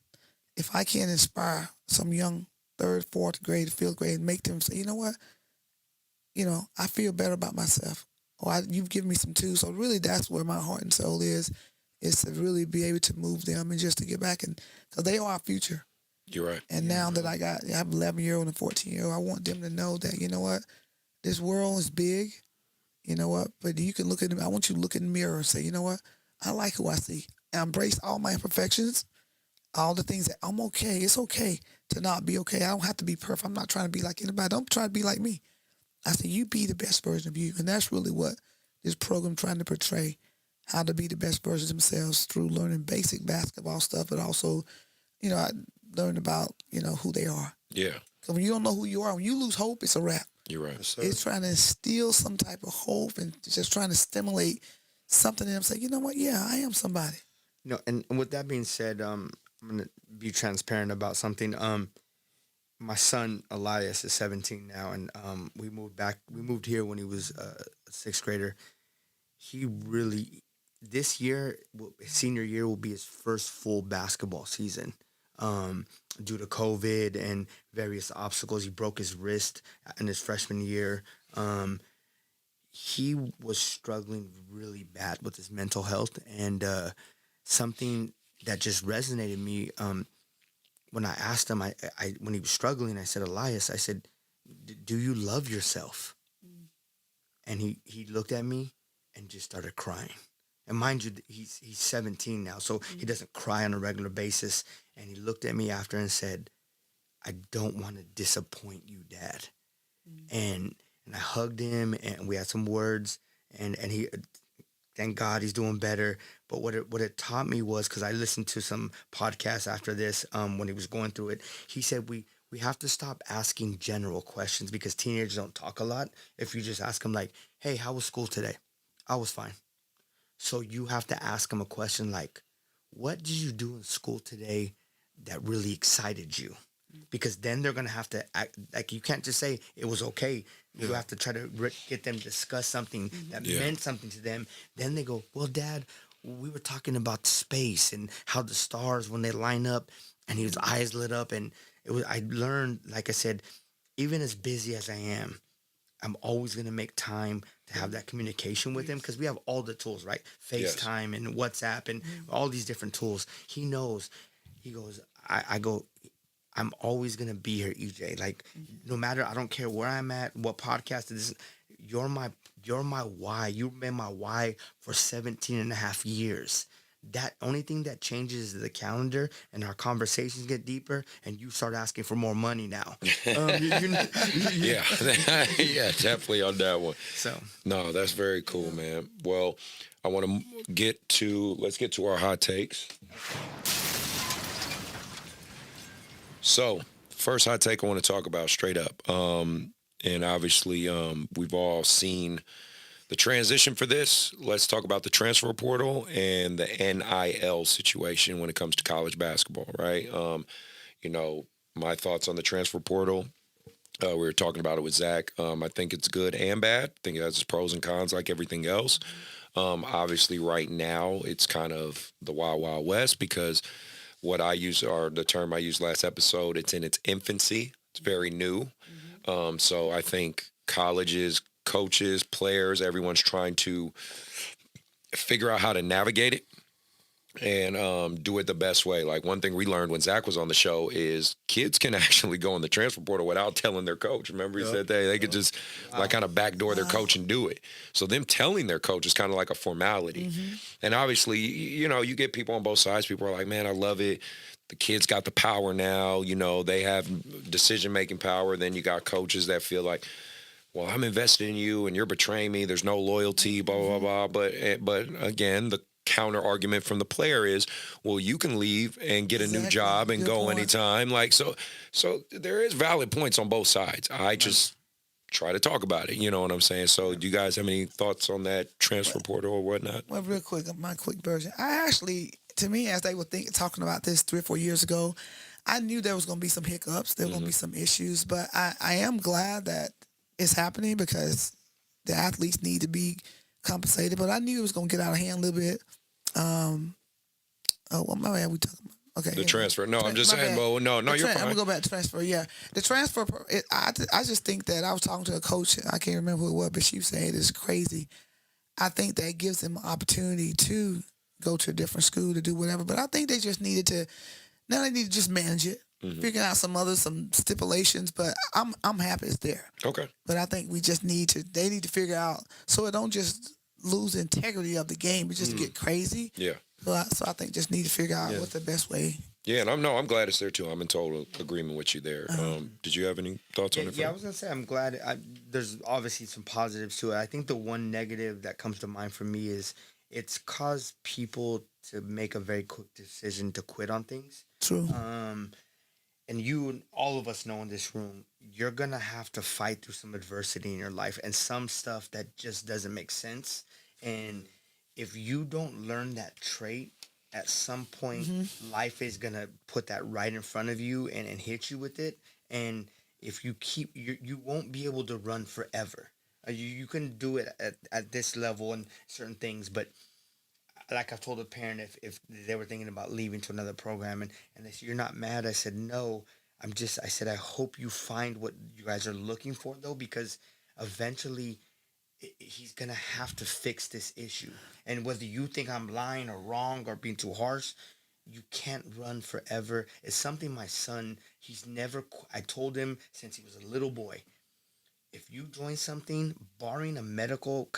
if I can't inspire some young 3rd, 4th grade, 5th grade, and make them say, you know what, I feel better about myself. Or you've given me some tools. So really, that's where my heart and soul is to really be able to move them and just to get back, and because they are our future. You're right. And now that I have an 11-year-old and a 14-year-old, I want them to know that, you know what, this world is big, you know what, but you can look at them. I want you to look in the mirror and say, you know what, I like who I see. I embrace all my imperfections, all the things that I'm okay. It's okay to not be okay. I don't have to be perfect. I'm not trying to be like anybody. Don't try to be like me. I said, you be the best version of you. And that's really what this program trying to portray, how to be the best version of themselves through learning basic basketball stuff, but also, I learned about, who they are. Yeah. Because when you don't know who you are, when you lose hope, it's a wrap. You're right. Yes, It's trying to instill some type of hope and just trying to stimulate something in them. Say, you know what? Yeah, I am somebody. And with that being said, I'm gonna be transparent about something. My son Elias is 17 now, and we moved here when he was a 6th grader. He really, this year, his senior year, will be his first full basketball season. Due to COVID and various obstacles, he broke his wrist in his freshman year. He was struggling really bad with his mental health, and something that just resonated me. When I asked him, I when he was struggling, I said, Elias, I said, do you love yourself? And he looked at me and just started crying. And mind you, he's 17 now, so he doesn't cry on a regular basis. And he looked at me after and said, I don't want to disappoint you, Dad. And I hugged him, and we had some words, and he, thank God he's doing better. But what it taught me was, because I listened to some podcasts after this, when he was going through it, he said we have to stop asking general questions, because teenagers don't talk a lot. If you just ask them like, hey, how was school today? I was fine. So you have to ask them a question like, what did you do in school today that really excited you? Because then they're going to have to act, like, you can't just say it was okay. You have to try to get them to discuss something that meant something to them. Then they go, well, Dad, we were talking about space and how the stars, when they line up, and his eyes lit up. And I learned, like I said, even as busy as I am, I'm always going to make time to have that communication with him, because we have all the tools, right? FaceTime and WhatsApp and all these different tools. He knows. He goes, I go, I'm always going to be here, EJ. Like, no matter, I don't care where I'm at, what podcast it is, you're my why. You've been my why for 17 and a half years. that only thing that changes is the calendar, and our conversations get deeper, and you start asking for more money now. Yeah, yeah, definitely on that one. So No, that's very cool, man. Well, I want to let's get to our hot takes. So, first hot take I want to talk about straight up. And obviously, we've all seen the transition for this. Let's talk about the transfer portal and the NIL situation when it comes to college basketball, right? My thoughts on the transfer portal. We were talking about it with Zach. I think it's good and bad. I think it has its pros and cons like everything else. Obviously, right now, it's kind of the wild, wild west because what I use, or the term I used last episode, it's in its infancy. It's very new. So I think colleges, coaches, players, everyone's trying to figure out how to navigate it and do it the best way. Like one thing we learned when Zach was on the show is kids can actually go in the transfer portal without telling their coach. Remember he said they could just like kind of backdoor their coach and do it. So them telling their coach is kind of like a formality. And obviously, you get people on both sides. People are like, man, I love it. The kids got the power now. They have decision-making power. Then you got coaches that feel like, well, I'm invested in you and you're betraying me. There's no loyalty, blah, blah, blah. But again, the counter argument from the player is, well, you can leave and get a new job and go anytime. So there is valid points on both sides. I just try to talk about it. You know what I'm saying? So do you guys have any thoughts on that transfer portal or whatnot? Well, real quick, my quick version. I actually, to me, as they were talking about this 3 or 4 years ago, I knew there was going to be some hiccups. There were going to be some issues. But I am glad that it's happening because the athletes need to be compensated. But I knew it was going to get out of hand a little bit. What my bad we talking about? Okay. The transfer. No, I'm just saying, well, no, you're fine. I'm going to go back to transfer, yeah. The transfer, I just think that I was talking to a coach, I can't remember who it was, but she was saying it's crazy. I think that gives them an opportunity to go to a different school to do whatever. But I think they just needed to, now they need to just manage it, figure out some stipulations, but I'm happy it's there. Okay. But I think we just they need to figure out so it don't just lose integrity of the game, but just get crazy. Yeah. So I think just need to figure out what's the best way. Yeah, and I'm glad it's there too. I'm in total agreement with you there. Did you have any thoughts on it? Yeah, I was gonna say I'm glad. There's obviously some positives to it. I think the one negative that comes to mind for me is it's caused people to make a very quick decision to quit on things. True. And you and all of us know in this room, you're gonna have to fight through some adversity in your life and some stuff that just doesn't make sense. And if you don't learn that trait, at some point, life is going to put that right in front of you and hit you with it. And if you you won't be able to run forever. You can do it at this level and certain things. But like I've told a parent, if they were thinking about leaving to another program and they said, you're not mad? I said, no, I said, I hope you find what you guys are looking for, though, because eventually he's going to have to fix this issue. And whether you think I'm lying or wrong or being too harsh, you can't run forever. It's something my son, I told him since he was a little boy, if you join something, barring a medical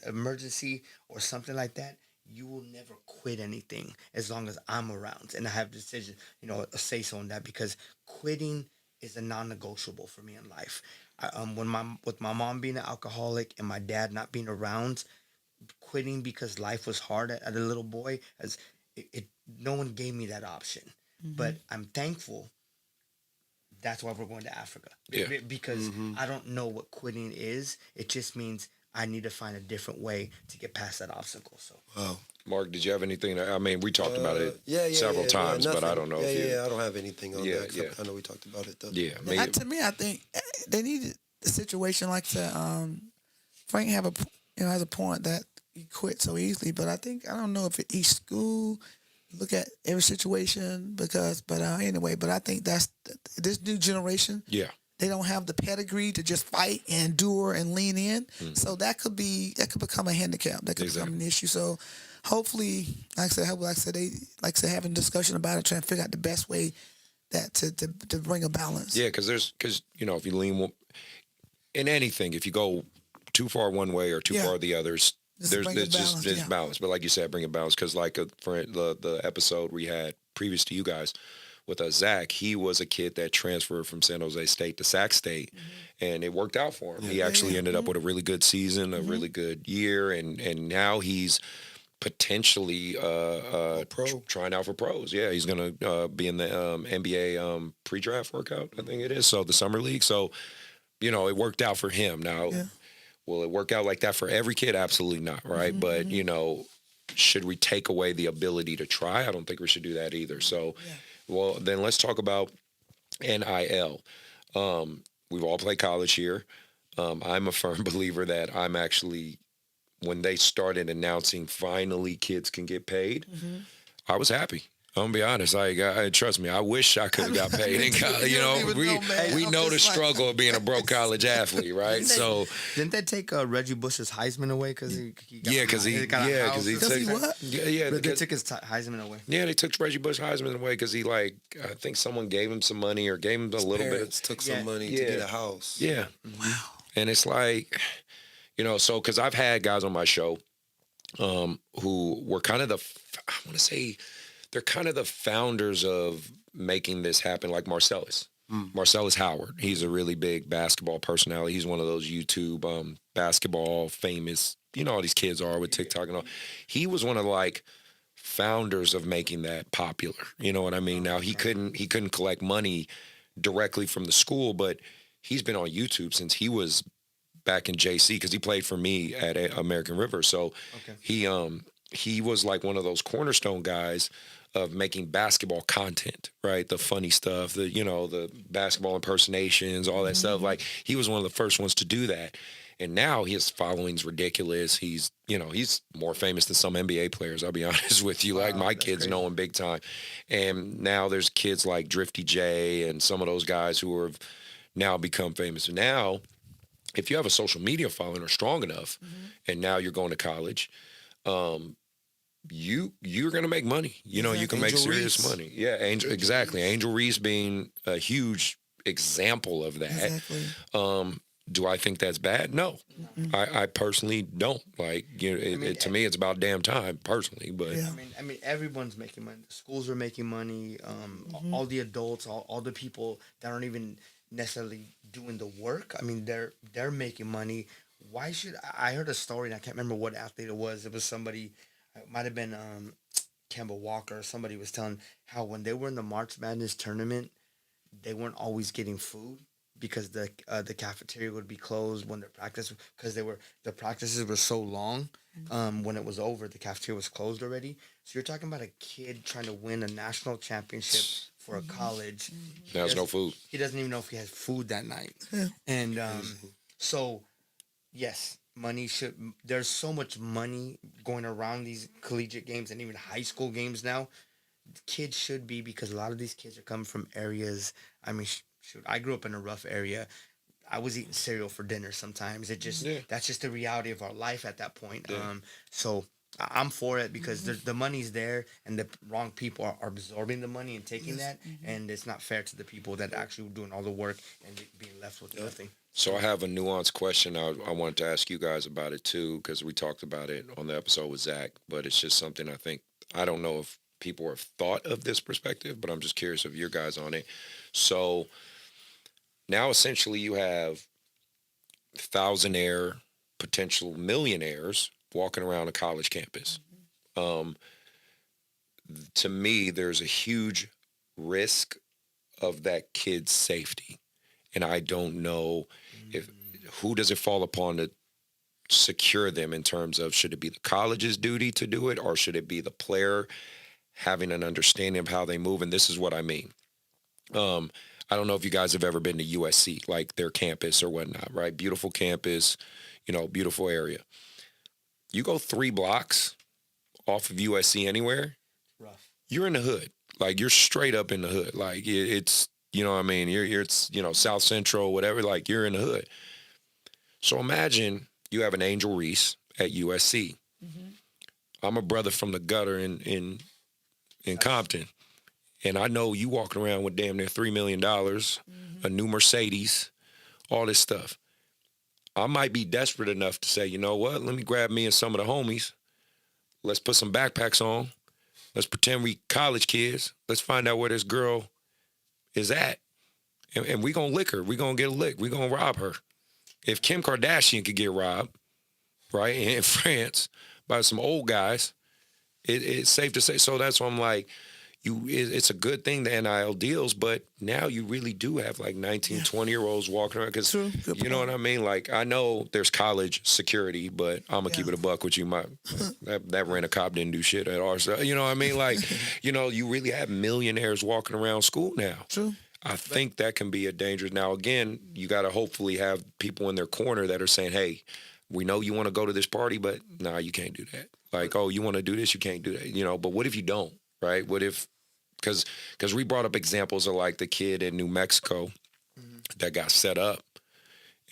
emergency or something like that, you will never quit anything as long as I'm around. And I have a decision, a say-so on that, because quitting is a non-negotiable for me in life. With my mom being an alcoholic and my dad not being around, quitting because life was hard as a little boy, no one gave me that option. But I'm thankful. That's why we're going to Africa. Yeah. Because I don't know what quitting is. It just means I need to find a different way to get past that obstacle. So, Wow. Mark, did you have anything? We talked about it several times, but I don't know. I don't have anything on that. Yeah. I know we talked about it, though. Yeah. To me, I think they needed a situation like that. Frank has a point that he quit so easily, but I don't know if at each school look at every situation but I think that's this new generation. Yeah. They don't have the pedigree to just fight and endure and lean in. So that could become a handicap. That could become an issue. So hopefully, like I said, they having a discussion about it, trying to figure out the best way that to bring a balance. Yeah, because if you lean in anything, if you go too far one way or too far the others, Just to bring a balance, there's yeah. balance. But like you said, bring a balance because like for the episode we had previous to you guys with Zach, he was a kid that transferred from San Jose State to Sac State, and it worked out for him. He actually ended up with a really good season, a really good year, and now he's potentially trying out for pros. Yeah, he's gonna be in the NBA pre-draft workout, I think it is. So the summer league. So it worked out for him. Now, will it work out like that for every kid? Absolutely not, right? But should we take away the ability to try? I don't think we should do that either. So, well, then let's talk about NIL. We've all played college here. I'm a firm believer that I'm actually, when they started announcing finally kids can get paid, I was happy. I'm gonna be honest. Trust me. I wish I could have got paid in college. We know the struggle of being a broke college athlete, right? So didn't they take Reggie Bush's Heisman away because he took his Heisman away. Yeah, they took Reggie Bush Heisman away because I think someone gave him some money or gave him a little bit. Took some money to get a house. Yeah. Wow. And it's like, so because I've had guys on my show who were kind of they're kind of the founders of making this happen, like Marcellus. Marcellus Howard. He's a really big basketball personality. He's one of those YouTube basketball famous, all these kids are with TikTok and all. He was one of founders of making that popular. You know what I mean? Now he couldn't collect money directly from the school, but he's been on YouTube since he was back in JC because he played for me at American River. So he was like one of those cornerstone guys of making basketball content, right? The funny stuff, the basketball impersonations, all that stuff. Like he was one of the first ones to do that. And now his following's ridiculous. He's more famous than some NBA players, I'll be honest with you. Like my kids know him big time. And now there's kids like Drifty J and some of those guys who have now become famous. And now, if you have a social media following or strong enough, and now you're going to college, you're gonna make money. You can make serious money. Yeah, Angel Reese being a huge example of that. Exactly. Do I think that's bad? No, I personally don't. To me, it's about damn time, personally. But I mean, everyone's making money. Schools are making money. All the adults, all the people that aren't even necessarily doing the work. I mean, they're making money. Why should I heard a story and I can't remember what athlete it was. It was somebody. It might have been Kemba Walker or somebody was telling how when they were in the March Madness tournament, they weren't always getting food because the cafeteria would be closed when their practice because the practices were so long. When it was over, the cafeteria was closed already. So you're talking about a kid trying to win a national championship for a college. There's no food. He doesn't even know if he has food that night. And so, yes. There's so much money going around these collegiate games and even high school games now. Kids should be, because a lot of these kids are coming from areas. I mean, I grew up in a rough area. I was eating cereal for dinner sometimes. That's just the reality of our life at that point. So I'm for it because the money's there and the wrong people are absorbing the money and taking that. And it's not fair to the people that actually were doing all the work and being left with nothing. So I have a nuanced question I wanted to ask you guys about it too, because we talked about it on the episode with Zach, but it's just something I don't know if people have thought of this perspective, but I'm just curious of your guys on it. So now essentially you have thousandaire, potential millionaires walking around a college campus. To me, there's a huge risk of that kid's safety. And I don't know who does it fall upon to secure them in terms of, should it be the college's duty to do it, or should it be the player having an understanding of how they move? And this is what I mean. I don't know if you guys have ever been to USC, like their campus or whatnot, right? Beautiful campus, beautiful area. You go 3 blocks off of USC anywhere, rough. You're in the hood. Like you're straight up in the hood. Like it's, you know what I mean? You're South Central, whatever, like you're in the hood. So imagine you have an Angel Reese at USC. I'm a brother from the gutter in Compton. And I know you walking around with damn near $3 million, a new Mercedes, all this stuff. I might be desperate enough to say, you know what? Let me grab me and some of the homies. Let's put some backpacks on. Let's pretend we college kids. Let's find out where this girl is at. And we gonna lick her. We gonna get a lick. We gonna rob her. If Kim Kardashian could get robbed, right, in France by some old guys, it's safe to say. So that's why I'm like, it's a good thing, the NIL deals, but now you really do have like 19, 20-year-olds walking around. Because, you know what I mean? Like, I know there's college security, but I'm going to keep it a buck with you. That rent-a-cop didn't do shit at all. So, you know what I mean? Like, you really have millionaires walking around school now. True. I think that can be a dangerous. Now, again, you got to hopefully have people in their corner that are saying, hey, we know you want to go to this party, but nah, you can't do that. Like, oh, you want to do this, you can't do that. But what if you don't, right? What if, because we brought up examples of like the kid in New Mexico that got set up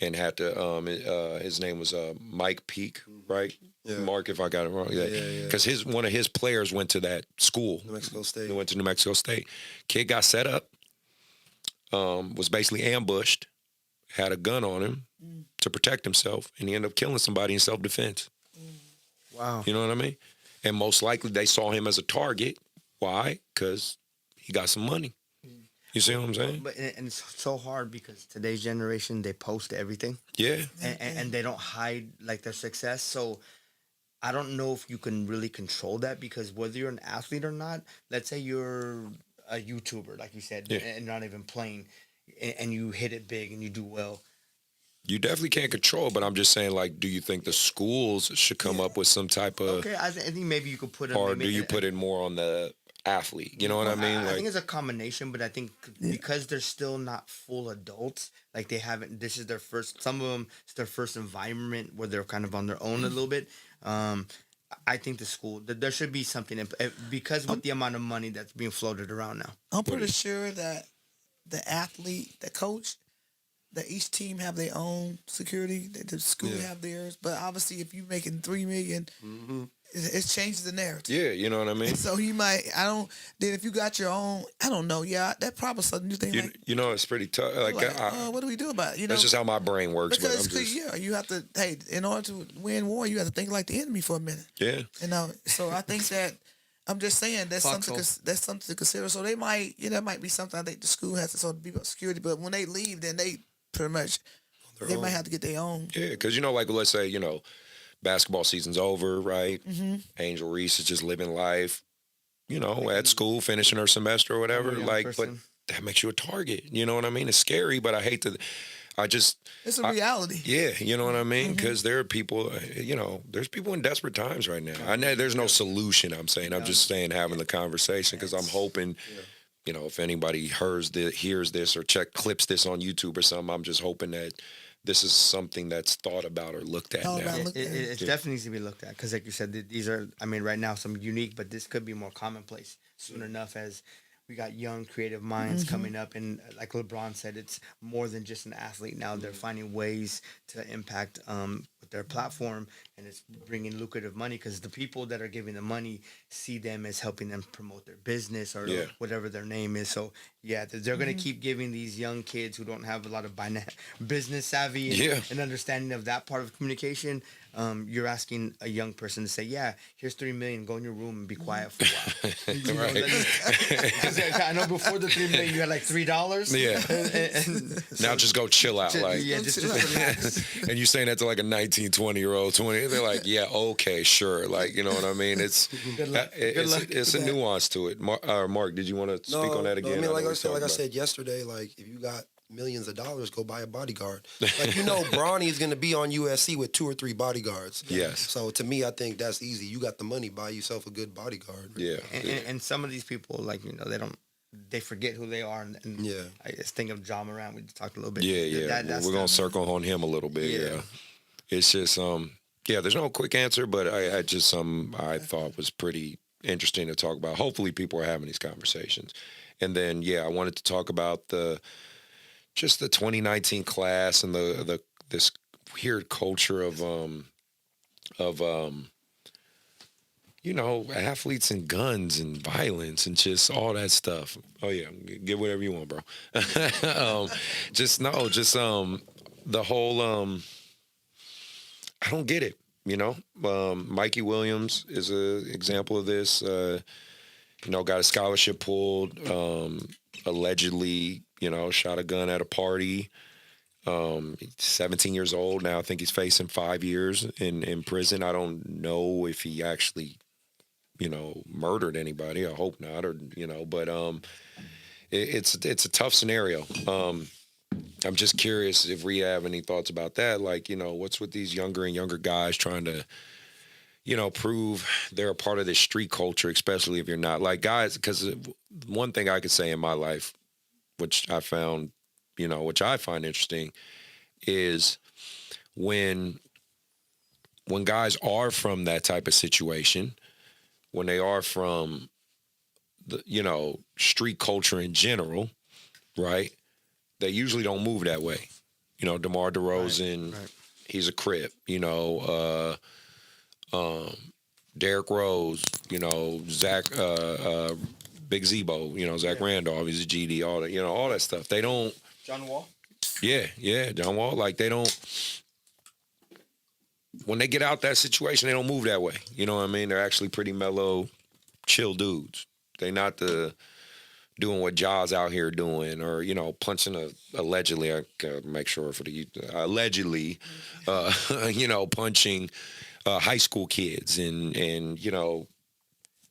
and had to, his name was Mike Peake, right? Yeah. Mark, if I got it wrong. Because one of his players went to that school. New Mexico State. He went to New Mexico State. Kid got set up, was basically ambushed, had a gun on him to protect himself, and he ended up killing somebody in self-defense. Wow. You know what I mean? And most likely they saw him as a target. Why? Because he got some money. You see what I'm saying? But and it's so hard because today's generation, they post everything. Yeah. And they don't hide like their success. So I don't know if you can really control that, because whether you're an athlete or not, let's say you're a YouTuber, like you said, and not even playing, and you hit it big and you do well. You definitely can't control it, but I'm just saying, like, do you think the schools should come up with some type of... Okay, I think maybe you could put it... Or do you put it more on the athlete? You know what I mean? I think it's a combination, but I think because they're still not full adults, like they haven't... This is their first... Some of them, it's their first environment where they're kind of on their own a little bit. I think the school... There should be something... Because with the amount of money that's being floated around now. I'm pretty sure that the athlete, the coach... that each team have their own security, that the school have theirs. But obviously, if you're making $3 million, it changes the narrative. Yeah, you know what I mean? So you might, then if you got your own, I don't know, that probably something you think it's pretty tough. Like what do we do about it? That's just how my brain works. Because, you have to, in order to win war, you have to think like the enemy for a minute. Yeah. So I think that, I'm just saying that's something to consider. So they might, that might be something I think the school has to sort of be about security. But when they leave, then they pretty much, they might have to get their own. Yeah, because, like, let's say, basketball season's over, right? Mm-hmm. Angel Reese is just living life, at school, finishing her semester or whatever. But that makes you a target. You know what I mean? It's scary, but I hate to... It's a reality. Yeah, you know what I mean? Because there are people, there's people in desperate times right now. I know there's no solution, I'm saying. I'm just saying having the conversation, because I'm hoping... if anybody hears this or clips this on YouTube or something, I'm just hoping that this is something that's thought about or looked at now. It definitely needs to be looked at, because like you said, these are, right now some unique, but this could be more commonplace soon enough, as we got young creative minds coming up. And like LeBron said, it's more than just an athlete now. They're finding ways to impact with their platform, and it's bringing lucrative money, because the people that are giving the money see them as helping them promote their business or whatever their name is. So they're going to keep giving these young kids who don't have a lot of business savvy and understanding of that part of communication. You're asking a young person to say, here's $3 million, go in your room and be quiet for a while. Because I know before the $3 million, you had like $3. Yeah. And now just go chill out. Just relax. And you're saying that to like a 19, 20-year-old, they're like, yeah, okay, sure. Like, you know what I mean? It's it's a nuance to it. Mark, did you want to speak on that again? Like I said yesterday, like, if you got millions of dollars, go buy a bodyguard. Like, Bronny is going to be on USC with 2 or 3 bodyguards. Yes. So to me, I think that's easy. You got the money, buy yourself a good bodyguard. Yeah. And some of these people, like, they forget who they are. And I just think of John Morant. We talked a little bit. Yeah. We're going to circle on him a little bit. Yeah. It's just, there's no quick answer, but I just, I thought was pretty interesting to talk about. Hopefully people are having these conversations. And then, I wanted to talk about the 2019 class and this weird culture of athletes and guns and violence and just all that stuff. Oh yeah, get whatever you want, bro. The whole I don't get it. You know, Mikey Williams is an example of this. Got a scholarship pulled. Allegedly, shot a gun at a party. 17 years old now. I think he's facing 5 years in prison. I don't know if he actually, murdered anybody. I hope not, but it's a tough scenario. I'm just curious if we have any thoughts about that. Like, what's with these younger and younger guys trying to, prove they're a part of this street culture, especially if you're not. Like, guys, because one thing I could say in my life, which I found, which I find interesting, is when guys are from that type of situation, when they are from the, street culture in general, right? They usually don't move that way. DeMar DeRozan, right. He's a Crip. Derrick Rose, Zach, Big Zebo, Zach Randolph, he's a GD, all that, all that stuff. They don't. John Wall? Yeah, John Wall. Like, they don't. When they get out that situation, they don't move that way. You know what I mean? They're actually pretty mellow, chill dudes. They not doing what Jaws out here doing, or punching allegedly. I gotta make sure for the allegedly, punching high school kids and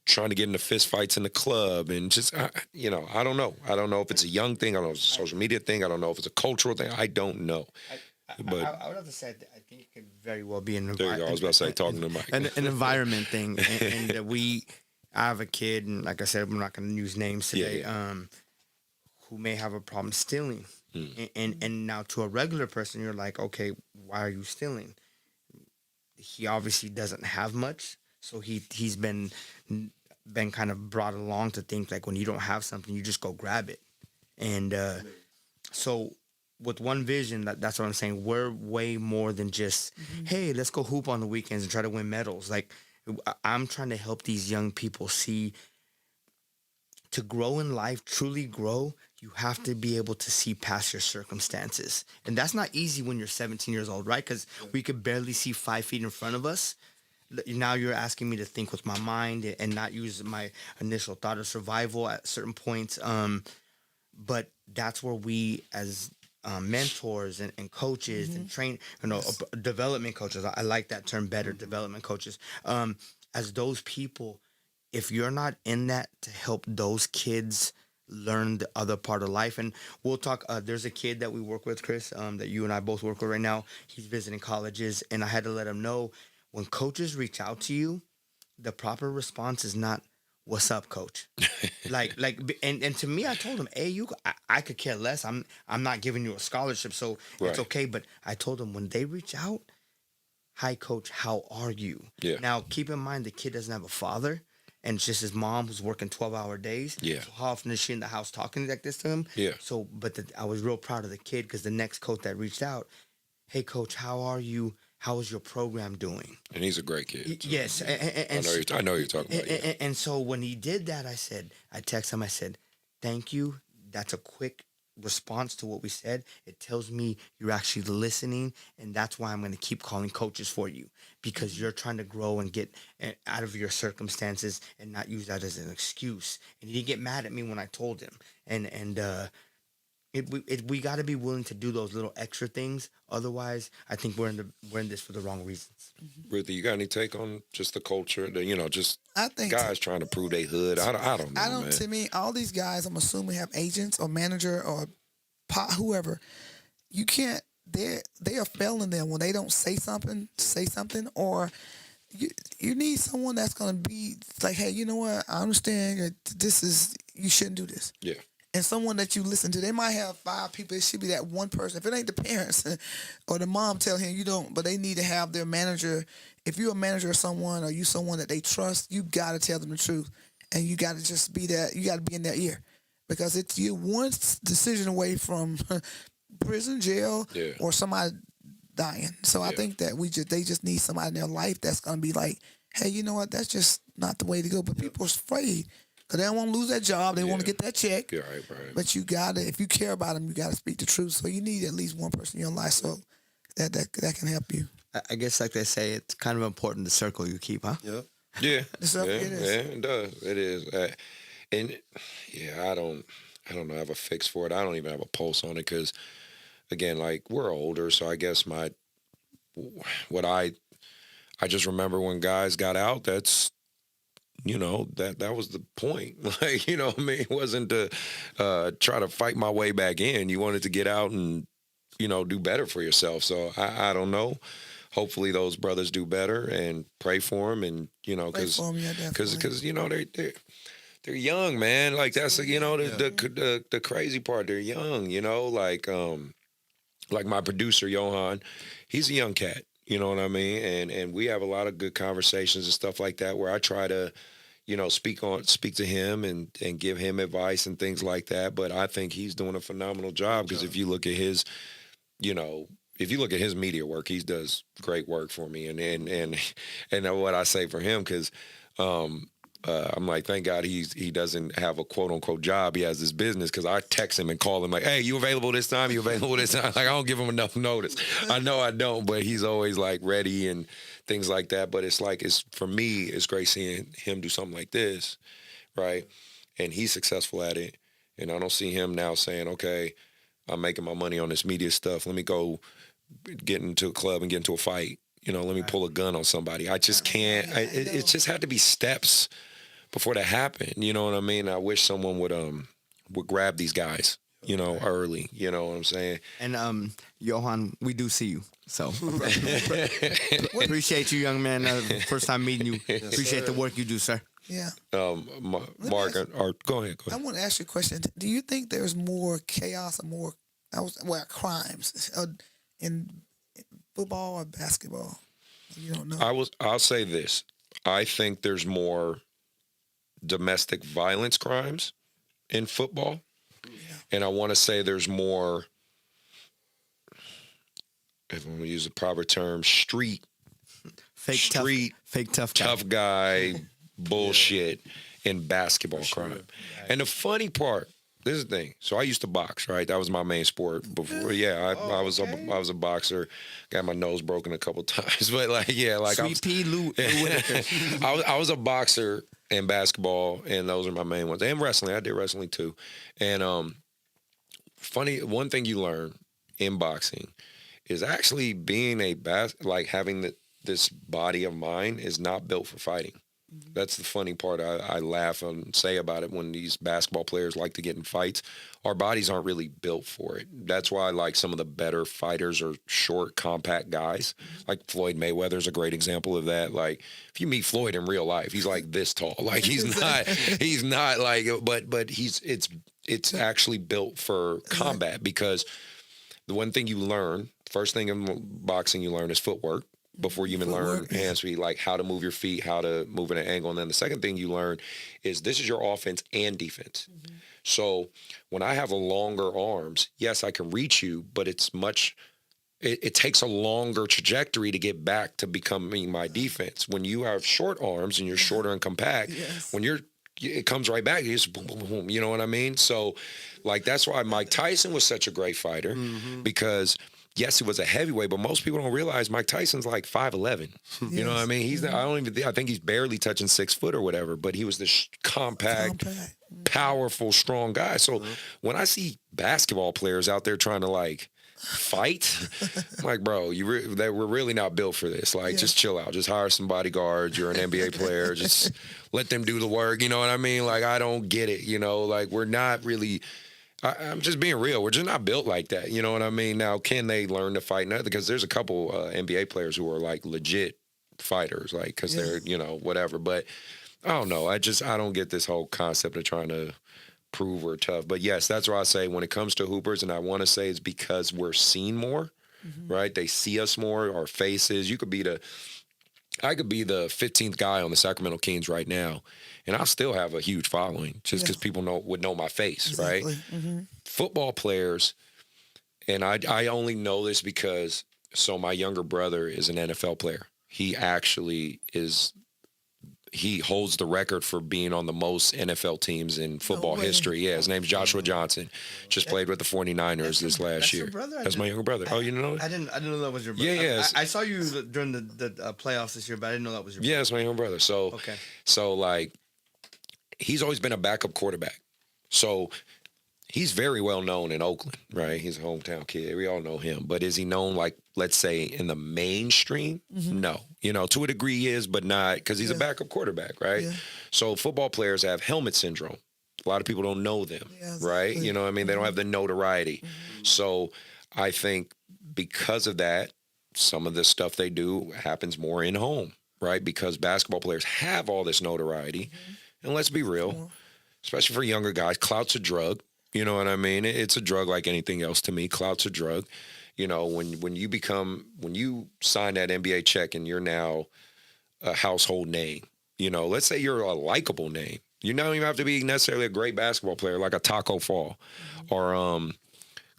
trying to get into fist fights in the club, and just I don't know. I don't know if it's a young thing. I don't know if it's a social media thing. I don't know if it's a cultural thing. I don't know. But I would have to say I think it could very well be an there you go. I was about to say talking to Mike. An environment thing, and I have a kid, and like I said, we're not going to use names today, who may have a problem stealing. And now to a regular person, you're like, okay, why are you stealing? He obviously doesn't have much, so he's been kind of brought along to think like when you don't have something, you just go grab it. And so with One Vision, that's what I'm saying. We're way more than just, hey, let's go hoop on the weekends and try to win medals. Like, I'm trying to help these young people see, to grow in life, truly grow, you have to be able to see past your circumstances. And that's not easy when you're 17 years old, right? Because we could barely see 5 feet in front of us. Now you're asking me to think with my mind and not use my initial thought of survival at certain points. But that's where we, as mentors and coaches and development coaches, I like that term better, development coaches. As those people, if you're not in that to help those kids learn the other part of life, and we'll talk, there's a kid that we work with, Chris, that you and I both work with right now. He's visiting colleges, and I had to let him know, when coaches reach out to you, the proper response is not, "What's up, coach?" and to me, I told him, "Hey, I could care less. I'm not giving you a scholarship, so it's okay." But I told him, when they reach out, "Hi, coach, how are you?" Yeah. Now, keep in mind, the kid doesn't have a father, and it's just his mom who's working 12-hour days. Yeah. So how often is she in the house talking like this to him? Yeah. So, I was real proud of the kid, because the next coach that reached out, "Hey, coach, how are you? How is your program doing?" And he's a great kid. So. Yes. And I know you're talking about. Yeah. And so when he did that, I texted him, I said, "Thank you. That's a quick response to what we said. It tells me you're actually listening, and that's why I'm going to keep calling coaches for you, because you're trying to grow and get out of your circumstances and not use that as an excuse." And he didn't get mad at me when I told him. We got to be willing to do those little extra things. Otherwise, I think we're in this for the wrong reasons. Ruthie, you got any take on just the culture? Just I think guys trying to prove they hood. I don't know. Man. To me, all these guys, I'm assuming, have agents or manager or whoever. You can't. They are failing them when they don't say something, or you need someone that's gonna be like, "Hey, you know what? I understand that you shouldn't do this." Yeah. And someone that you listen to, they might have 5 people. It should be that one person. If it ain't the parents or the mom tell him you don't, but they need to have their manager. If you're a manager of someone, or you someone that they trust, you got to tell them the truth. And you got to just be that. You got to be in their ear, because it's you one decision away from prison, jail, or somebody dying. So I think that they just need somebody in their life that's going to be like, "Hey, you know what? That's just not the way to go." But people are afraid. Because they don't want to lose that job. They want to get that check. Yeah, right. But you got to, if you care about them, you got to speak the truth. So you need at least one person in your life so that can help you. I guess like they say, it's kind of important the circle you keep, huh? Yeah. Yeah, So yeah, it is. yeah, it does. It is, and yeah, I don't know, have a fix for it. I don't even have a pulse on it because, again, like we're older, so I guess what I just remember when guys got out. That's that was the point. Like what I mean, it wasn't to try to fight my way back in. You wanted to get out and do better for yourself. So I don't know. Hopefully those brothers do better and pray for them, and Pray for 'em, yeah, definitely. they're young, man. Like that's the crazy part. They're young, like my producer Johan, he's a young cat. You know what I mean? And we have a lot of good conversations and stuff like that where I try to speak to him and give him advice and things like that. But I think he's doing a phenomenal job because if you look at his media work, he does great work for me. And what I say for him, because I'm like, thank God he doesn't have a quote unquote job. He has this business, because I text him and call him like, hey, you available this time? You available this time? Like, I don't give him enough notice. I know I don't, but he's always like ready and things like that. But it's like, for me, it's great seeing him do something like this, right? And he's successful at it. And I don't see him now saying, okay, I'm making my money on this media stuff. Let me go get into a club and get into a fight. Let me pull a gun on somebody. I just can't. It just had to be steps before that happened. You know what I mean? I wish someone would grab these guys, early. You know what I'm saying? And Johan, we do see you. So appreciate you, young man. First time meeting you. Appreciate the work you do, sir. Yeah. Mark, go ahead. I want to ask you a question. Do you think there's more chaos or more crimes in football or basketball? You don't know. I'll say this. I think there's more domestic violence crimes in football. Yeah. And I want to say there's more, if I'm going to use the proper term, fake tough guy bullshit in basketball crime. Right. And the funny part, this is the thing. So I used to box, right? That was my main sport before. Yeah, I was a boxer. Got my nose broken a couple times, but Sweet Pea Lou. I was a boxer in basketball, and those are my main ones. And wrestling, I did wrestling too. And funny, one thing you learn in boxing is actually being having this body of mine is not built for fighting. That's the funny part. I laugh and say about it when these basketball players like to get in fights. Our bodies aren't really built for it. That's why some of the better fighters are short, compact guys. Like Floyd Mayweather's a great example of that. Like if you meet Floyd in real life, he's like this tall. Like he's not like, but it's actually built for combat, because the one thing you learn, first thing in boxing you learn is footwork. Before you even learn hand speed, like how to move your feet, how to move in an angle. And then the second thing you learn is this is your offense and defense. Mm-hmm. So when I have longer arms, yes, I can reach you, but it takes a longer trajectory to get back to becoming my defense. When you have short arms and you're shorter and compact, it comes right back. It's boom, boom, boom. You know what I mean? So that's why Mike Tyson was such a great fighter, because yes, he was a heavyweight, but most people don't realize Mike Tyson's like 5'11". You know what I mean? I think he's barely touching 6 foot or whatever, but he was this compact, powerful, strong guy. So when I see basketball players out there trying to fight, I'm like, bro, we're really not built for this. Just chill out. Just hire some bodyguards. You're an NBA player. Just let them do the work. You know what I mean? I don't get it. We're not really. I'm just being real. We're just not built like that. You know what I mean? Now, can they learn to fight? No, because there's a couple NBA players who are legit fighters, because they're, whatever. But I don't know. I don't get this whole concept of trying to prove we're tough. But yes, that's why I say when it comes to hoopers, and I want to say it's because we're seen more, right? They see us more, our faces. I could be the 15th guy on the Sacramento Kings right now, and I'll still have a huge following just because people would know my face, right? Mm-hmm. Football players, and I only know this because my younger brother is an NFL player. He actually is he holds the record for being on the most NFL teams in football history. Yeah, his name's Joshua Johnson. Just played with the 49ers this last that's year. your brother? That's my younger brother. Oh, you know? I didn't know that was your brother. Yeah. I saw you during the playoffs this year, but I didn't know that was your brother. Yeah, it's my younger brother. So like, he's always been a backup quarterback. So he's very well known in Oakland, right? He's a hometown kid. We all know him. But is he known, like, let's say, in the mainstream? No. You know, to a degree he is, but not, because he's a backup quarterback, right? Yeah. So football players have helmet syndrome. A lot of people don't know them, right? You know what I mean? They don't have the notoriety. So I think because of that, some of the stuff they do happens more in home, right? Because basketball players have all this notoriety. And let's be real, especially for younger guys, clout's a drug. You know what I mean? It's a drug like anything else to me. Clout's a drug. You know, when you sign that NBA check and you're now a household name, you know, let's say you're a likable name. You don't even have to be necessarily a great basketball player like a Taco Fall or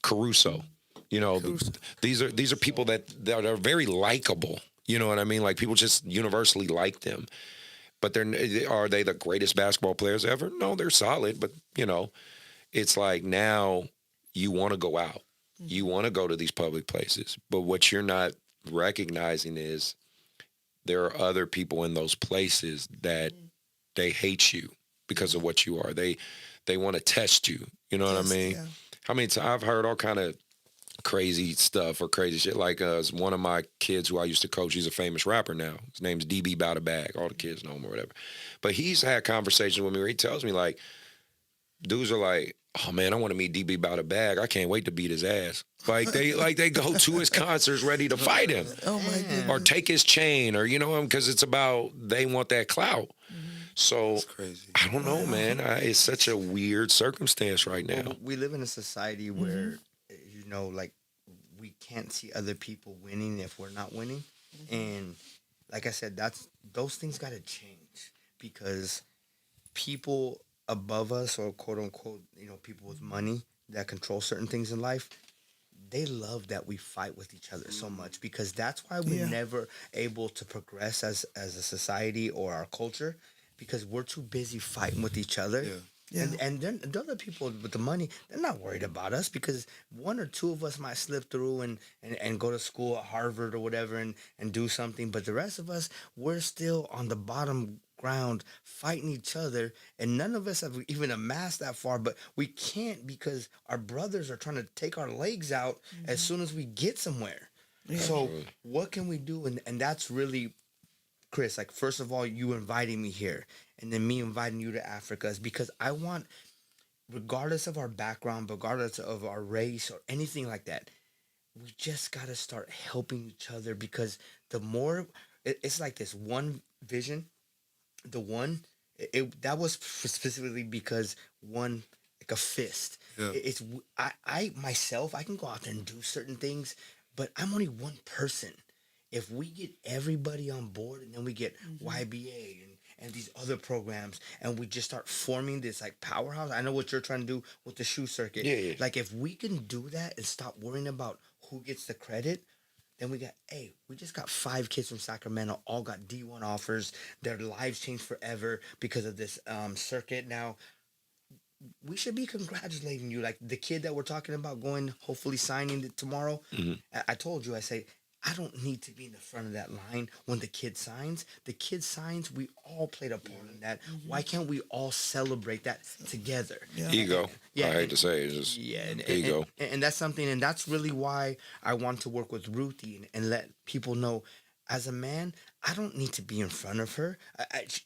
Caruso. You know, these are people that are very likable. You know what I mean? Like people just universally like them. But are they the greatest basketball players ever? No, they're solid. But, you know, it's like now you want to go out. You want to go to these public places. But what you're not recognizing is there are other people in those places that they hate you because of what you are. They want to test you. You know what I mean? Yeah. How many times I've heard all kind of crazy stuff or crazy shit. Like one of my kids who I used to coach, he's a famous rapper now. His name's DB Bout a Bag. All the kids know him or whatever. But he's had conversations with me where he tells me, like, dudes are like, oh man, I want to meet DB Bout a Bag. I can't wait to beat his ass. Like they go to his concerts ready to fight him. Oh my goodness. Or take his chain, or because it's about they want that clout. So That's crazy. I don't know, man. It's such a weird circumstance right now. Well, we live in a society where like we can't see other people winning if we're not winning, and like I said, those things got to change because people above us, or quote unquote, people with money that control certain things in life, they love that we fight with each other so much because that's why we're never able to progress as a society or our culture because we're too busy fighting with each other. Yeah. Yeah. And then the other people with the money, they're not worried about us because one or two of us might slip through and go to school at Harvard or whatever and do something. But the rest of us, we're still on the bottom ground fighting each other. And none of us have even amassed that far. But we can't because our brothers are trying to take our legs out as soon as we get somewhere. Yeah. So what can we do? And that's really, Chris, like, first of all, you inviting me here. And then me inviting you to Africa is because I want, regardless of our background, regardless of our race or anything like that, we just got to start helping each other because the more, it's like this one vision, that was specifically because one, like a fist. Yeah. I myself, I can go out there and do certain things, but I'm only one person. If we get everybody on board and then we get YBA and these other programs, and we just start forming this like powerhouse. I know what you're trying to do with the shoe circuit. Yeah. Like if we can do that and stop worrying about who gets the credit, then we just got 5 kids from Sacramento, all got D1 offers. Their lives changed forever because of this circuit. Now, we should be congratulating you. Like the kid that we're talking about going, hopefully signing it tomorrow. I told you, I say, I don't need to be in the front of that line when the kid signs. The kid signs, we all played a part in that. Why can't we all celebrate that together? Yeah. Ego. I hate to say it. It's just ego. And that's something, and that's really why I want to work with Ruthie and let people know, as a man, I don't need to be in front of her.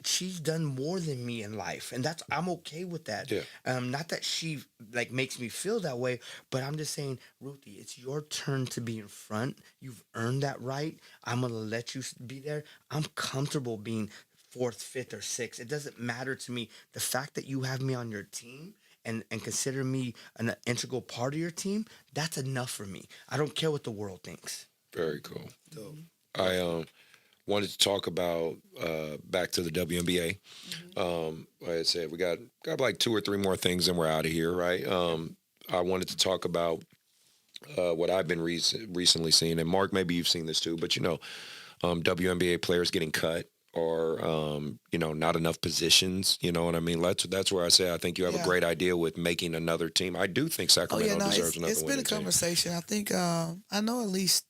She's done more than me in life, and I'm okay with that. Yeah. Not that she like makes me feel that way, but I'm just saying, Ruthie, it's your turn to be in front. You've earned that right. I'm gonna let you be there. I'm comfortable being 4th, 5th, or 6th. It doesn't matter to me. The fact that you have me on your team and consider me an integral part of your team, that's enough for me. I don't care what the world thinks. Very cool. Dope. I wanted to talk about back to the WNBA. Like I said, we got like 2 or 3 more things and we're out of here, right? I wanted to talk about what I've been recently seeing, and Mark, maybe you've seen this too, but WNBA players getting cut are not enough positions. You know what I mean? That's where I say I think you have a great idea with making another team. I do think Sacramento deserves another. It's been a winning team. conversation. I think I know at least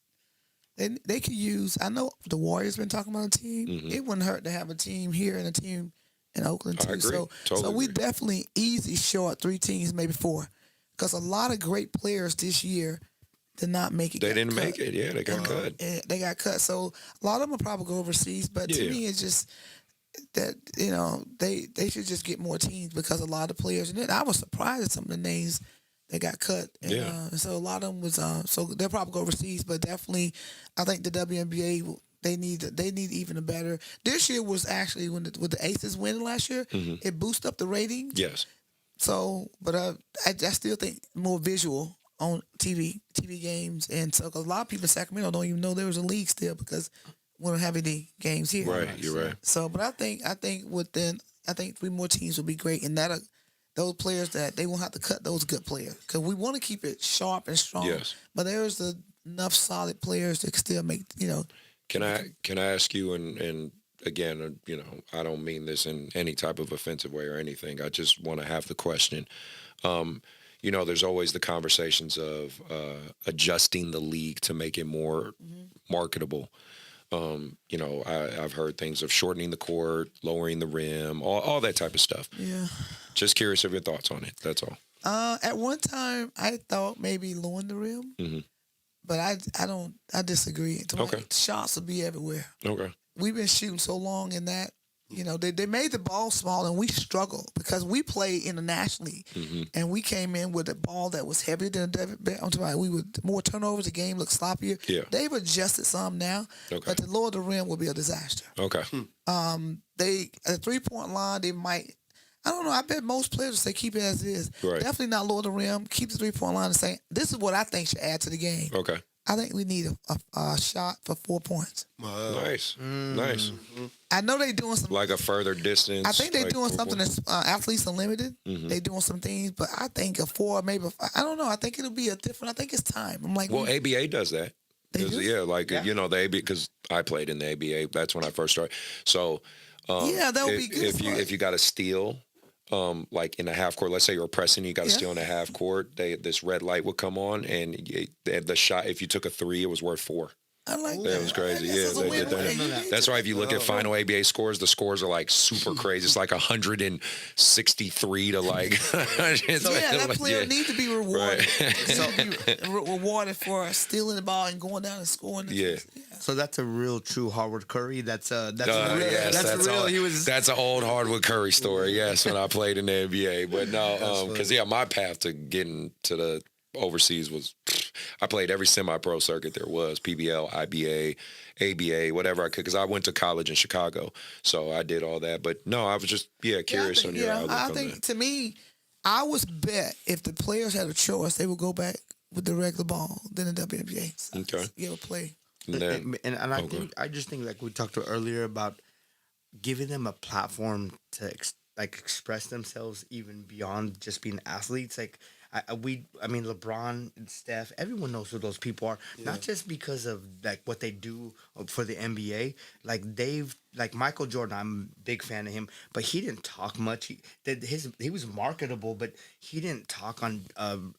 they could use. I know the Warriors been talking about a team. Mm-hmm. It wouldn't hurt to have a team here and a team in Oakland too. I agree. So Totally we agree. definitely easy short 3 teams, maybe 4, because a lot of great players this year did not make it. They didn't make it. Yeah, they got cut. And they got cut. So a lot of them will probably go overseas. But to me, it's just that they should just get more teams because a lot of players. And then I was surprised at some of the names that got cut. And, so a lot of them was so they'll probably go overseas. But definitely, I think the WNBA. They need even a better. This year was actually with the Aces winning last year, it boosted up the ratings. Yes. So, but I still think more visual on TV games, and so 'cause a lot of people in Sacramento don't even know there was a league still because we don't have any games here. Right. You're right. So, but I think 3 more teams will be great, and that those players that they won't have to cut those good players because we want to keep it sharp and strong. Yes. But there's enough solid players that can still make Can I ask you, and again, I don't mean this in any type of offensive way or anything. I just want to have the question. There's always the conversations of adjusting the league to make it more marketable. I've heard things of shortening the court, lowering the rim, all that type of stuff. Yeah. Just curious of your thoughts on it. That's all. At one time, I thought maybe lowering the rim. Mm-hmm. But I disagree. Okay. Shots will be everywhere. Okay. We've been shooting so long in that, they made the ball small and we struggled because we play internationally and we came in with a ball that was heavier than we would more turnovers, the game looked sloppier. Yeah. They've adjusted some now, but to lower the rim will be a disaster. Okay. They at the 3-point line, they might. I don't know. I bet most players say keep it as is. Right. Definitely not lower the rim. Keep the 3-point line and say, this is what I think should add to the game. Okay. I think we need a shot for 4 points. Wow. Nice. Nice. I know they're doing some. Like a further distance. I think they're like doing 4 something points. that's Athletes Unlimited. They're doing some things, but I think a 4, maybe I don't know. I think it'll be a different. I think it's time. I'm like, Well, ABA does that. They do? Yeah, the ABA, because I played in the ABA. That's when I first started. So, that would be good. If you got a steal, like in the half court, let's say you're pressing, you got to steal in the half court. This red light would come on, and the shot. If you took a 3, it was worth 4. I like That that. was crazy. This Yeah, is a they win-win. did that. That's why if you look at final ABA scores, the scores are like super crazy. It's like 163 to like. That player needs to be rewarded. Right. Rewarded for stealing the ball and going down and scoring. Yeah. So that's a real true Howard Curry. That's real. Yes, that's real. That's an old Hardwood Curry story. Yes, when I played in the NBA. But no, because my path to getting to the overseas was, I played every semi-pro circuit there was, PBL, IBA, ABA, whatever I could, because I went to college in Chicago, so I did all that. But no, I was just curious on your outlook I on think that. to me, I was bet if the players had a choice, they would go back with the regular ball than the WNBA. So Okay. give a play. And then, I just think like we talked to earlier about giving them a platform to express themselves even beyond just being athletes. Like I mean LeBron and Steph, everyone knows who those people are. Yeah. Not just because of like what they do for the NBA. Like Michael Jordan, I'm a big fan of him, but he didn't talk much. He was marketable, but he didn't talk on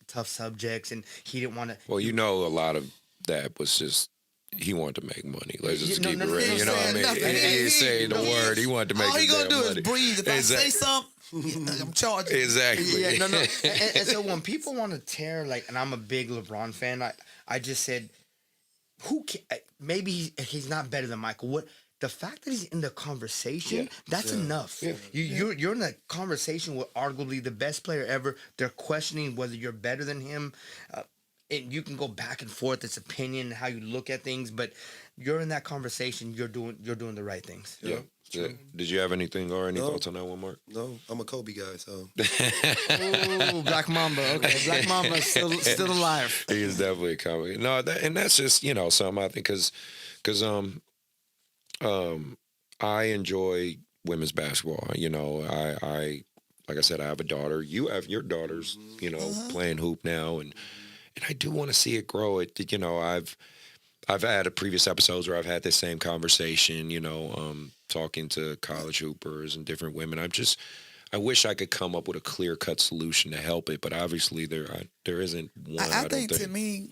tough subjects, and he didn't want to. well, a lot of that was just. He wanted to make money. Let's just keep it real. You know what I mean? He didn't say the word. He wanted to make all he gonna do money. is breathe. If I say something, I'm charging. Exactly. Yeah, no. and so when people want to tear, and I'm a big LeBron fan, I just said, maybe he's not better than Michael. What the fact that he's in the conversation, that's enough. Yeah. You're in a conversation with arguably the best player ever. They're questioning whether you're better than him. And you can go back and forth. It's opinion, how you look at things, but you're in that conversation. You're doing the right things. Yeah. Did you have anything or any thoughts on that one, Mark? No, I'm a Kobe guy, so. Ooh, Black Mamba. Okay, Black Mamba still alive. He is definitely a comedy. No, and that's just something I think because I enjoy women's basketball. I like I said, I have a daughter. You have your daughters. Playing hoop now, and I do want to see it grow. I've had a previous episodes where I've had this same conversation, talking to college hoopers and different women. I wish I could come up with a clear cut solution to help it, but obviously there isn't one. I don't think to me,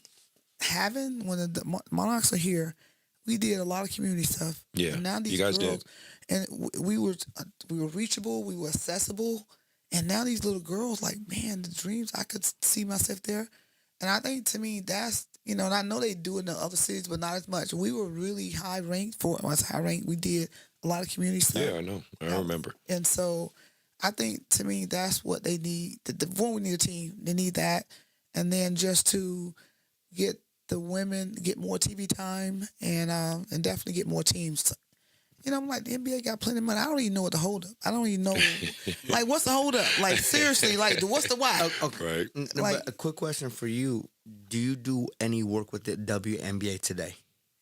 when the Monarchs are here, we did a lot of community stuff. Yeah, and now these you guys girls, did. and we were reachable, we were accessible, and now these little girls, like, man, the dreams, I could see myself there, and I think to me that's, and I know they do it in the other cities, but not as much. We were really high ranked we did a lot of community stuff. Yeah, I know. I remember. And so I think to me that's what they need. One, we need a team. They need that, and then just to get the women get more TV time and definitely get more teams. I'm like, the NBA got plenty of money. I don't even know what the hold up. I don't even know, like, what's the hold up? Like, seriously, like, what's the why? Okay. Right. But a quick question for you: do you do any work with the WNBA today?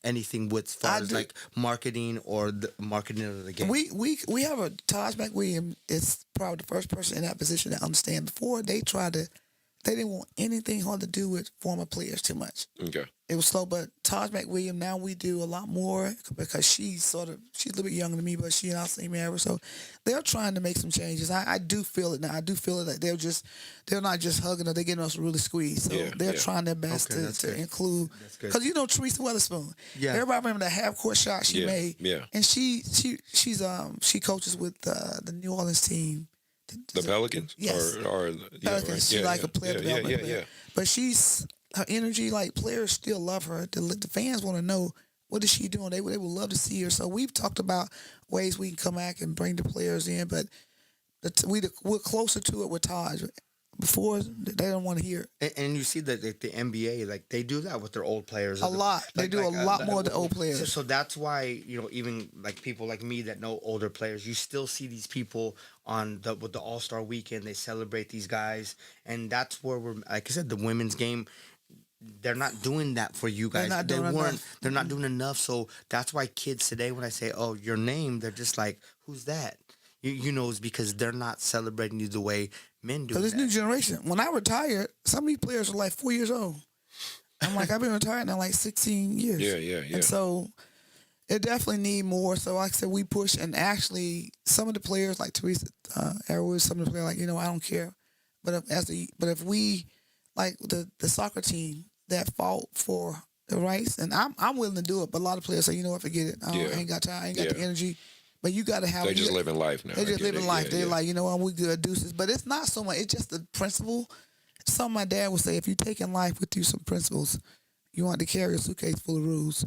Anything with as far as like marketing or the marketing of the game? We have a Taj McWilliams is probably the first person in that position to understand. Before they didn't want anything hard to do with former players too much. Okay. It was slow, but Taj McWilliams, now we do a lot more because she's a little bit younger than me, but she and I same era. So they're trying to make some changes. I do feel it now. I do feel it that they're not just hugging her, they're getting us really squeezed. So they're trying their best to include. Because Teresa Weatherspoon. Yeah. Everybody remember that half court shot she made. Yeah. And she coaches with the New Orleans team. The Pelicans? Yes. Pelicans. Right. She's a player development player. But her energy, like, players still love her. The fans want to know, what is she doing? They would love to see her. So we've talked about ways we can come back and bring the players in, but we're closer to it with Taj. Before, they don't want to hear it. And you see that the NBA, like, they do that with their old players. A lot. They do a lot more with the old players. So that's why, even like people like me that know older players, you still see these people with the All-Star weekend. They celebrate these guys. And that's where we're, like I said, the women's game, they're not doing that for you guys. They're not doing enough. So that's why kids today, when I say, oh, your name, they're just like, who's that? It's because they're not celebrating you the way men do. Because this new generation. When I retired, some of these players were like 4 years old. I'm like, I've been retired now like 16 years. Yeah. And so it definitely need more. So like I said, we push, and actually some of the players like Teresa Airwood, some of the players like, I don't care. But if we, like the soccer team that fought for the rights, and I'm willing to do it, but a lot of players say, forget it. I ain't got time, I ain't got the energy. But you got to have. They just living life now. They just living life. They're like, we good, deuces. But it's not so much. It's just the principle. Something my dad would say: if you taking life with you, some principles, you want to carry a suitcase full of rules.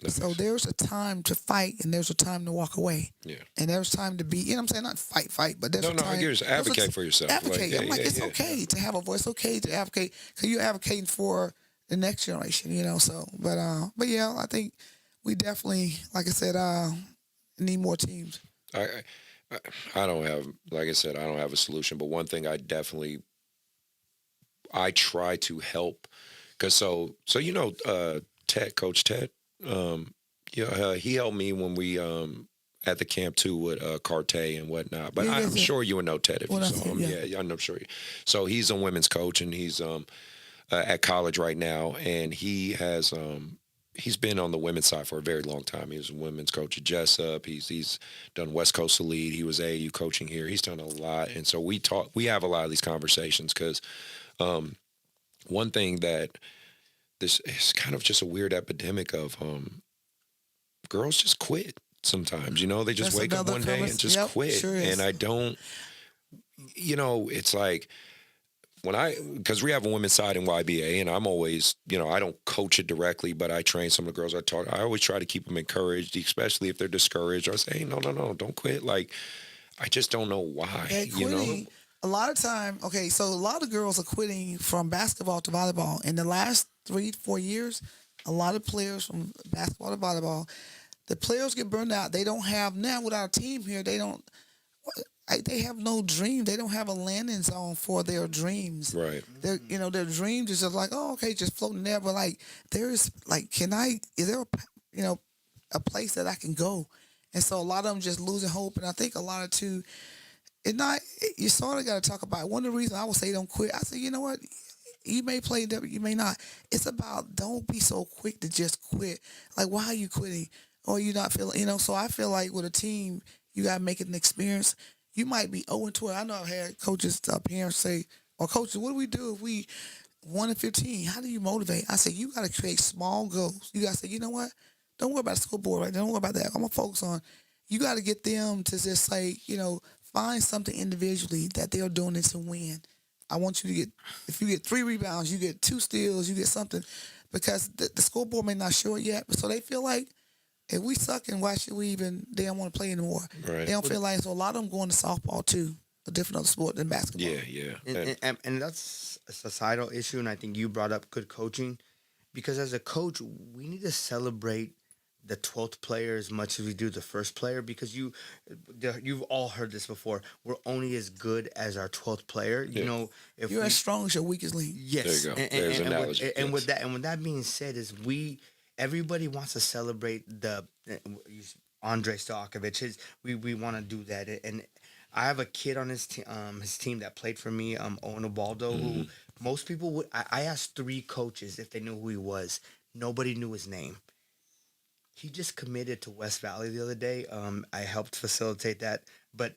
So there's a time to fight, and there's a time to walk away. Yeah. And there's time to be. I'm saying not fight, but there's a time. No, advocate for yourself. Advocate. I'm like, it's okay to have a voice. Okay to advocate because you're advocating for the next generation. So, but yeah, I think we definitely, like I said, need more teams. I don't have, like I said, I don't have a solution. But one thing I try to help, because Ted, Coach Ted, he helped me when we at the camp too with Cartier and whatnot. But I'm sure you would know Ted if you saw him. Yeah, I'm sure. So he's a women's coach, and he's at college right now, and he has he's been on the women's side for a very long time. He was a women's coach at Jessup. He's done West Coast Elite. He was AAU coaching here. He's done a lot. And so we have a lot of these conversations because one thing that this is kind of just a weird epidemic of girls just quit sometimes. They just wake up one day and just quit. Sure is. And I don't, it's like, because we have a women's side in YBA, and I'm always, I don't coach it directly, but I train some of the girls I talk. I always try to keep them encouraged, especially if they're discouraged. I say, hey, no, don't quit. Like, I just don't know why. Quitting, a lot of time, so a lot of girls are quitting from basketball to volleyball. In the last 3-4 years, a lot of players from basketball to volleyball, the players get burned out. They don't have, now without a team here, they have no dream. They don't have a landing zone for their dreams. Right. Their dreams is just like, just floating there. But like, is there a place that I can go? And so a lot of them just losing hope. And I think a lot of too, you sort of got to talk about it. One of the reasons I would say don't quit, I say, you know what? You may play, you may not. It's about don't be so quick to just quit. Like, why are you quitting? Or you not feeling, So I feel like with a team, you got to make it an experience. You might be 0-12. I know I've had coaches, parents say, or coaches, what do we do if we 1-15? How do you motivate? I say, you got to create small goals. You got to say, you know what? Don't worry about the school board, right? Don't worry about that. I'm going to focus on, you got to get them to just say, find something individually that they're doing it to win. I want you to get, if you get 3 rebounds, you get 2 steals, you get something, because the school board may not show it yet, so they feel like, if we sucking, why should we even, they don't want to play anymore. Right. They don't feel like, so a lot of them going to softball too, a different other sport than basketball. Yeah. And that's a societal issue, and I think you brought up good coaching, because as a coach, we need to celebrate the 12th player as much as we do the first player, because you've all heard this before. We're only as good as our 12th player. Yeah. If You're as strong as your weakest link. Yes. There you go. There's an analogy. And with that being said, everybody wants to celebrate the Andre Stojakovic. We want to do that, and I have a kid on his team that played for me, Owen Ubaldo, who most people would. I asked 3 coaches if they knew who he was. Nobody knew his name. He just committed to West Valley the other day. I helped facilitate that, but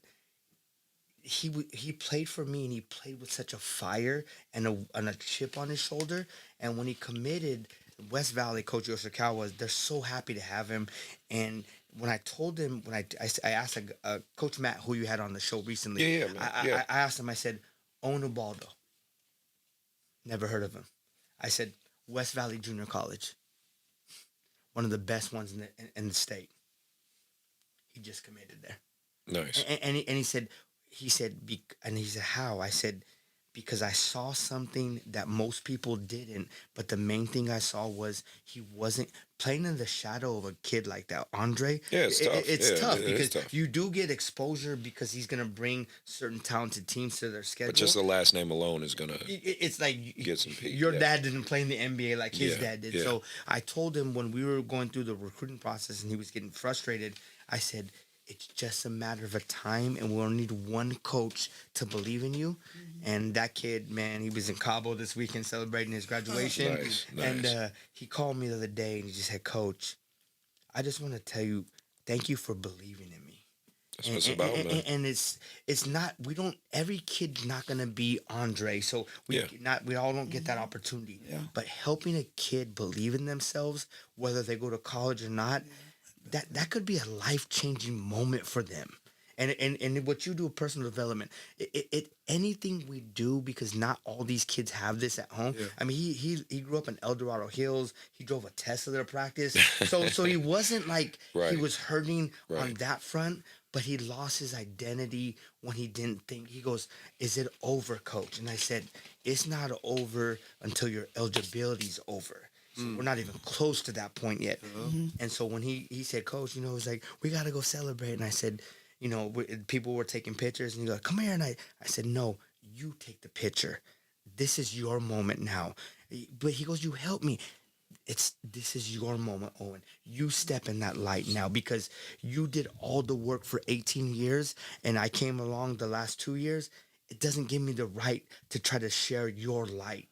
he played for me, and he played with such a fire and a chip on his shoulder. And when he committed, West Valley coach Yoshikawa, they're so happy to have him. And when I told him, I asked Coach Matt, who you had on the show recently, I asked him, I said, Owen Ubaldo. Never heard of him. I said, West Valley Junior College. One of the best ones in the state. He just committed there. Nice. And he said, how? I said, because I saw something that most people didn't, but the main thing I saw was he wasn't playing in the shadow of a kid like that. Andre, yeah, it's tough. It's tough because tough. you do get exposure because he's going to bring certain talented teams to their schedule. But just the last name alone is going to it's like get some peak. Your dad didn't play in the NBA like his dad did. Yeah. So I told him when we were going through the recruiting process and he was getting frustrated, I said, it's just a matter of a time, and we'll need one coach to believe in you. And that kid, man, he was in Cabo this weekend celebrating his graduation. Nice. And he called me the other day, and he just said, Coach, I just want to tell you, thank you for believing in me. That's what it's about, man. And it's not, every kid's not going to be Andre. So we all don't get that opportunity. Yeah. But helping a kid believe in themselves, whether they go to college or not, that could be a life-changing moment for them. And what you do with personal development, anything we do, because not all these kids have this at home. Yeah. I mean, he grew up in El Dorado Hills. He drove a Tesla to practice. So he wasn't like he was hurting on that front, but he lost his identity when he didn't think. He goes, is it over, Coach? And I said, it's not over until your eligibility's over. So we're not even close to that point yet. And so when he said, Coach, it was like, we got to go celebrate. And I said, people were taking pictures. And he goes, come here. And I said, no, you take the picture. This is your moment now. But he goes, you help me. This is your moment, Owen. You step in that light now, because you did all the work for 18 years. And I came along the last 2 years. It doesn't give me the right to try to share your light.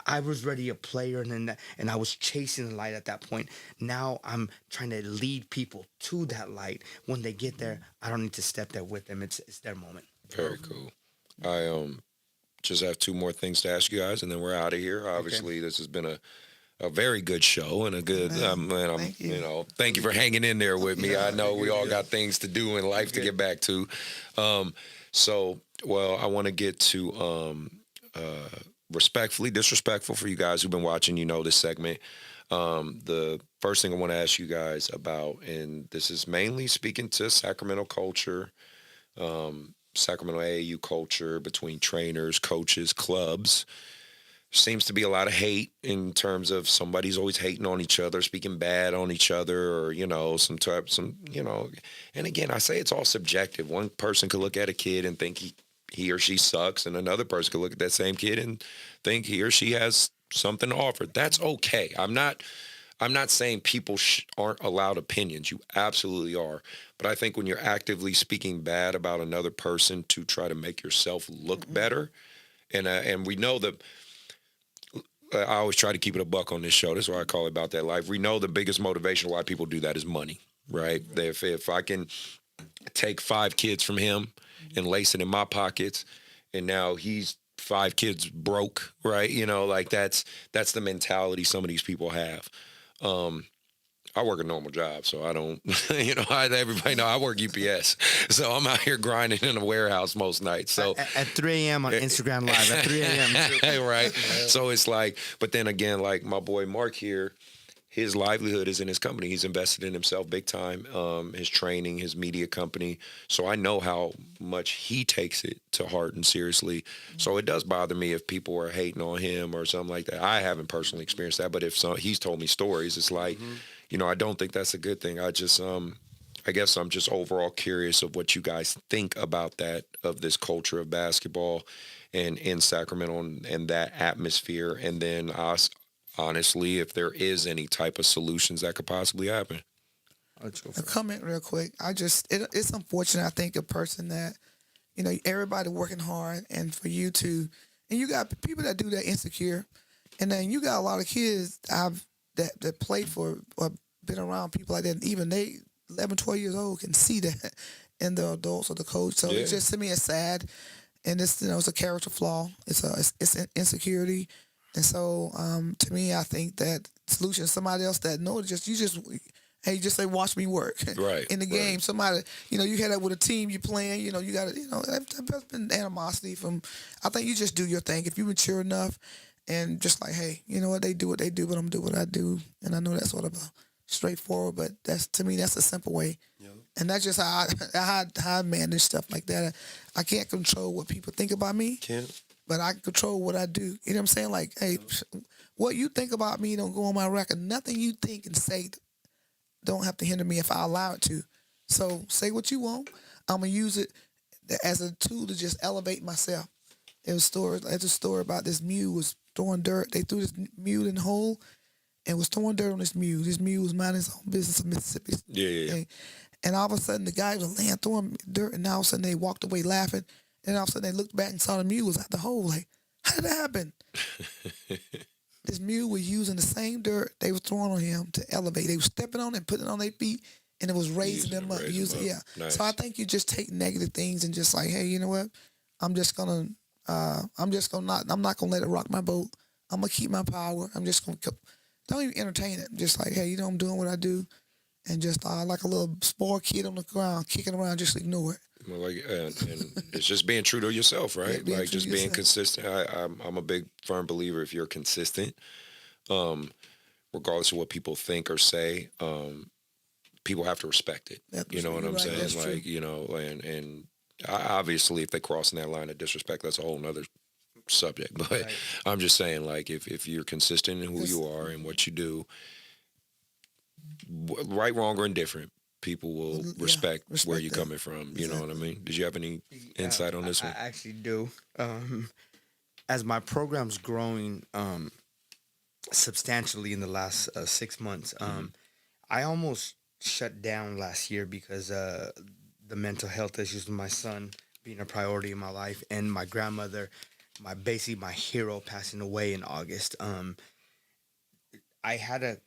I was already a player, and I was chasing the light at that point. Now I'm trying to lead people to that light. When they get there, I don't need to step there with them. It's their moment. Very cool. I just have 2 more things to ask you guys, and then we're out of here. Obviously, This has been a very good show and a good thank you for hanging in there with me. I know we all got things to do in life to get back to. I want to get to disrespectful for you guys who've been watching, this segment. The first thing I want to ask you guys about, and this is mainly speaking to Sacramento culture, Sacramento AAU culture between trainers, coaches, clubs. Seems to be a lot of hate in terms of somebody's always hating on each other, speaking bad on each other, or, and again, I say it's all subjective. One person could look at a kid and think he or she sucks, and another person could look at that same kid and think he or she has something to offer. That's okay. I'm not saying people aren't allowed opinions. You absolutely are. But I think when you're actively speaking bad about another person to try to make yourself look better, and we know that I always try to keep it a buck on this show. That's why I call it About That Life. We know the biggest motivation why people do that is money, right? If I can take 5 kids from him and lace it in my pockets, and now he's 5 kids broke, right? You know, like that's the mentality some of these people have. I work a normal job, so I don't, everybody know I work UPS. So I'm out here grinding in a warehouse most nights. So at 3 a.m. on Instagram Live, at 3 a.m. right. So it's like, but then again, like my boy Mark here, his livelihood is in his company. He's invested in himself big time, his training, his media company. So I know how much he takes it to heart and seriously. So it does bother me if people are hating on him or something like that. I haven't personally experienced that, but if he's told me stories, it's like, I don't think that's a good thing. I just, I guess I'm just overall curious of what you guys think about that, of this culture of basketball and in Sacramento and that atmosphere. And then us, honestly, if there is any type of solutions that could possibly happen. A comment real quick. It's unfortunate. I think a person that, everybody working hard, and for you to, and you got people that do that insecure, and then you got a lot of kids that play for or been around people like that, and even they 11, 12 years old can see that in the adults or the coach. So it's just, to me, it's sad, and it's it's a character flaw. It's an insecurity. And so, to me, I think that solution is somebody else that just say, watch me work. Right. In the game, somebody, you had that with a team you playing, you got to, that's been animosity from, I think you just do your thing. If you mature enough and just like, hey, you know what, they do, but I'm doing what I do. And I know that's sort of a straightforward, but to me, that's a simple way. Yep. And that's just how I manage stuff like that. I can't control what people think about me. Can't. But I control what I do. You know what I'm saying? Like, hey, what you think about me don't go on my record. Nothing you think and say don't have to hinder me if I allow it to. So say what you want. I'm going to use it as a tool to just elevate myself. There's a story about this mule was throwing dirt. They threw this mule in the hole and was throwing dirt on this mule. This mule was minding his own business in Mississippi. Yeah. And all of a sudden, the guy was laying throwing dirt, and all of a sudden, they walked away laughing. And all of a sudden, they looked back and saw the mule was at the hole. Like, how did that happen? This mule was using the same dirt they were throwing on him to elevate. They were stepping on it and putting it on their feet, and it was raising them up. Yeah. Nice. So I think you just take negative things and just like, hey, you know what? I'm not gonna let it rock my boat. I'm gonna keep my power. I'm just gonna don't even entertain it. Just like, hey, I'm doing what I do, and just like a little spoiled kid on the ground kicking around, just ignore it. Well, and it's just being true to yourself, right? Yeah, like just being consistent. I'm a big firm believer. If you're consistent, regardless of what people think or say, people have to respect it. You know what I'm saying? That's like true. and obviously, if they're crossing that line of disrespect, that's a whole nother subject. But right. I'm just saying, like, if you're consistent in who you are and what you do, right, wrong, or indifferent, people will respect where you're coming from. You know what I mean? Did you have any insight on this one? I actually do. As my program's growing substantially in the last 6 months, I almost shut down last year because the mental health issues with my son being a priority in my life, and my grandmother, my hero, passing away in August. I had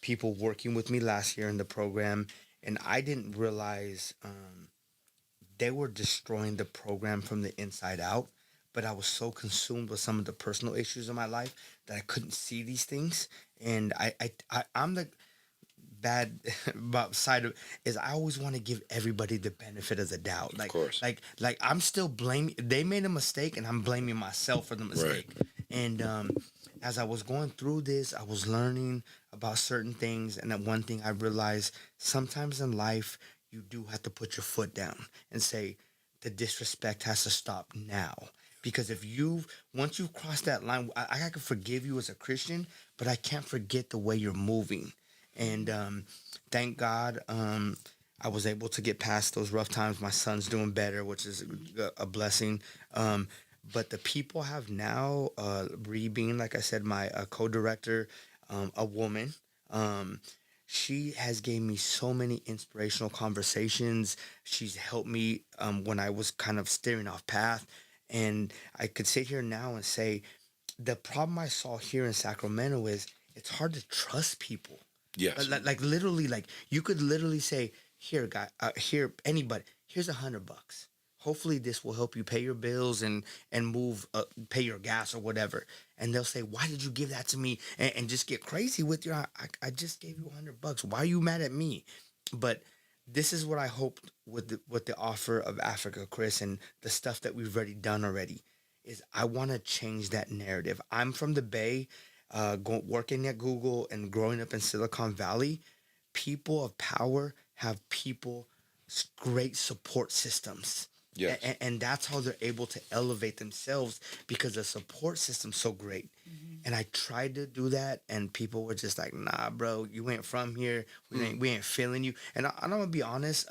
people working with me last year in the program, and I didn't realize they were destroying the program from the inside out. But I was so consumed with some of the personal issues in my life that I couldn't see these things. And I'm the bad side of is I always want to give everybody the benefit of the doubt. Like, of course. Like I'm still blaming. They made a mistake, and I'm blaming myself for the mistake. Right. And as I was going through this, I was learning about certain things, and then one thing I realized: sometimes in life, you do have to put your foot down and say, the disrespect has to stop now. Because once you've crossed that line, I can forgive you as a Christian, but I can't forget the way you're moving. And thank God I was able to get past those rough times. My son's doing better, which is a blessing. But the people have now, being, like I said, my co-director, a woman, she has gave me so many inspirational conversations. She's helped me when I was kind of steering off path. And I could sit here now and say, the problem I saw here in Sacramento is it's hard to trust people. Yes. Like literally, like you could literally say, here, guy, here, anybody, here's $100. Hopefully this will help you pay your bills and move, pay your gas or whatever. And they'll say, why did you give that to me? And just get crazy with your, I just gave you $100. Why are you mad at me? But this is what I hoped with the offer of Africa, Chris, and the stuff that we've already done already, is I want to change that narrative. I'm from the Bay, working at Google and growing up in Silicon Valley. People of power have great support systems. Yes. And that's how they're able to elevate themselves, because the support system's so great. Mm-hmm. And I tried to do that, and people were just like, nah, bro, you ain't from here. We ain't feeling you. And I'm going to be honest,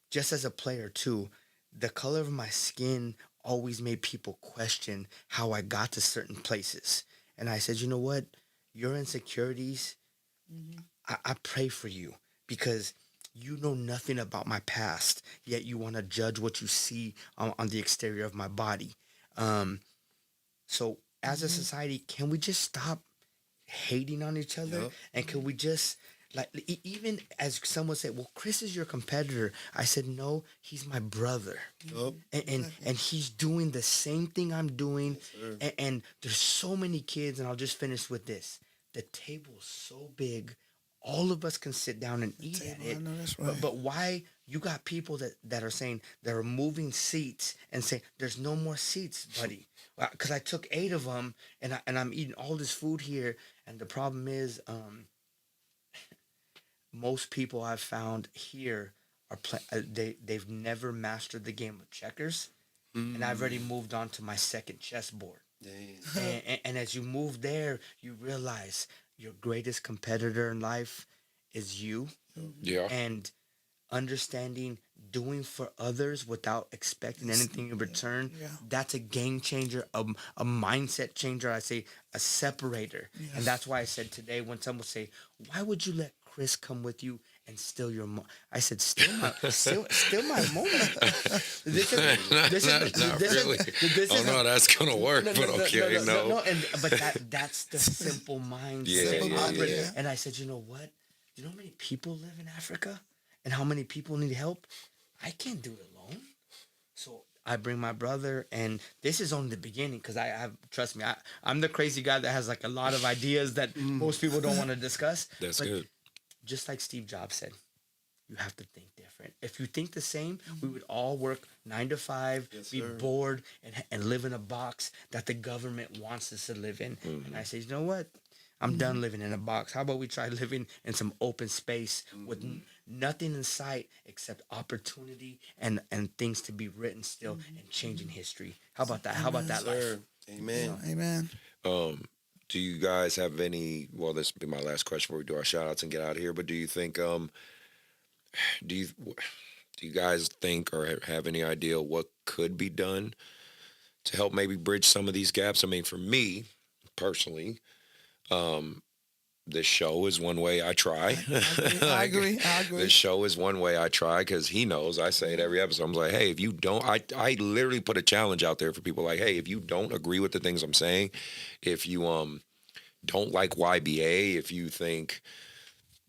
just as a player too, the color of my skin always made people question how I got to certain places. And I said, you know what? Your insecurities, I pray for you, because you know nothing about my past, yet you want to judge what you see on the exterior of my body. So as a society, can we just stop hating on each other? Yep. And can we just, like, even as someone said, well, Chris is your competitor. I said, no, he's my brother. Yep. And he's doing the same thing I'm doing. Yes, and there's so many kids, and I'll just finish with this. The table is so big. All of us can sit down and eat at it. I know that's right. But why you got people that are saying they're moving seats and saying there's no more seats, buddy? Because I took 8 of them and I'm eating all this food here. And the problem is, most people I've found here are they've never mastered the game of checkers, and I've already moved on to my second chessboard. And as you move there, you realize your greatest competitor in life is you. Yeah. And understanding doing for others without expecting anything in return, that's a game changer, a mindset changer. I say a separator. Yes. And that's why I said today, when someone say, why would you let Chris come with you and steal your moment? I said, steal my moment. No, that's gonna work, but okay, no. But that's the simple mindset. Yeah. And I said, you know what? You know how many people live in Africa, and how many people need help? I can't do it alone. So I bring my brother, and this is only the beginning, because trust me, I'm the crazy guy that has like a lot of ideas that most people don't want to discuss. That's good. Just like Steve Jobs said, you have to think different. If you think the same, we would all work 9 to 5, be bored, and live in a box that the government wants us to live in. And I say, you know what? I'm done living in a box. How about we try living in some open space with nothing in sight except opportunity and things to be written still and changing history? How about that? How about that life? Amen. Amen. Do you guys have any, well, this will be my last question before we do our shout outs and get out of here, but do you think, do you guys think or have any idea what could be done to help maybe bridge some of these gaps? I mean, for me personally, this show is one way I try. I agree. This show is one way I try, because he knows I say it every episode. I'm like, hey, if you don't, I literally put a challenge out there for people, like, hey, if you don't agree with the things I'm saying, if you don't like YBA, if you think,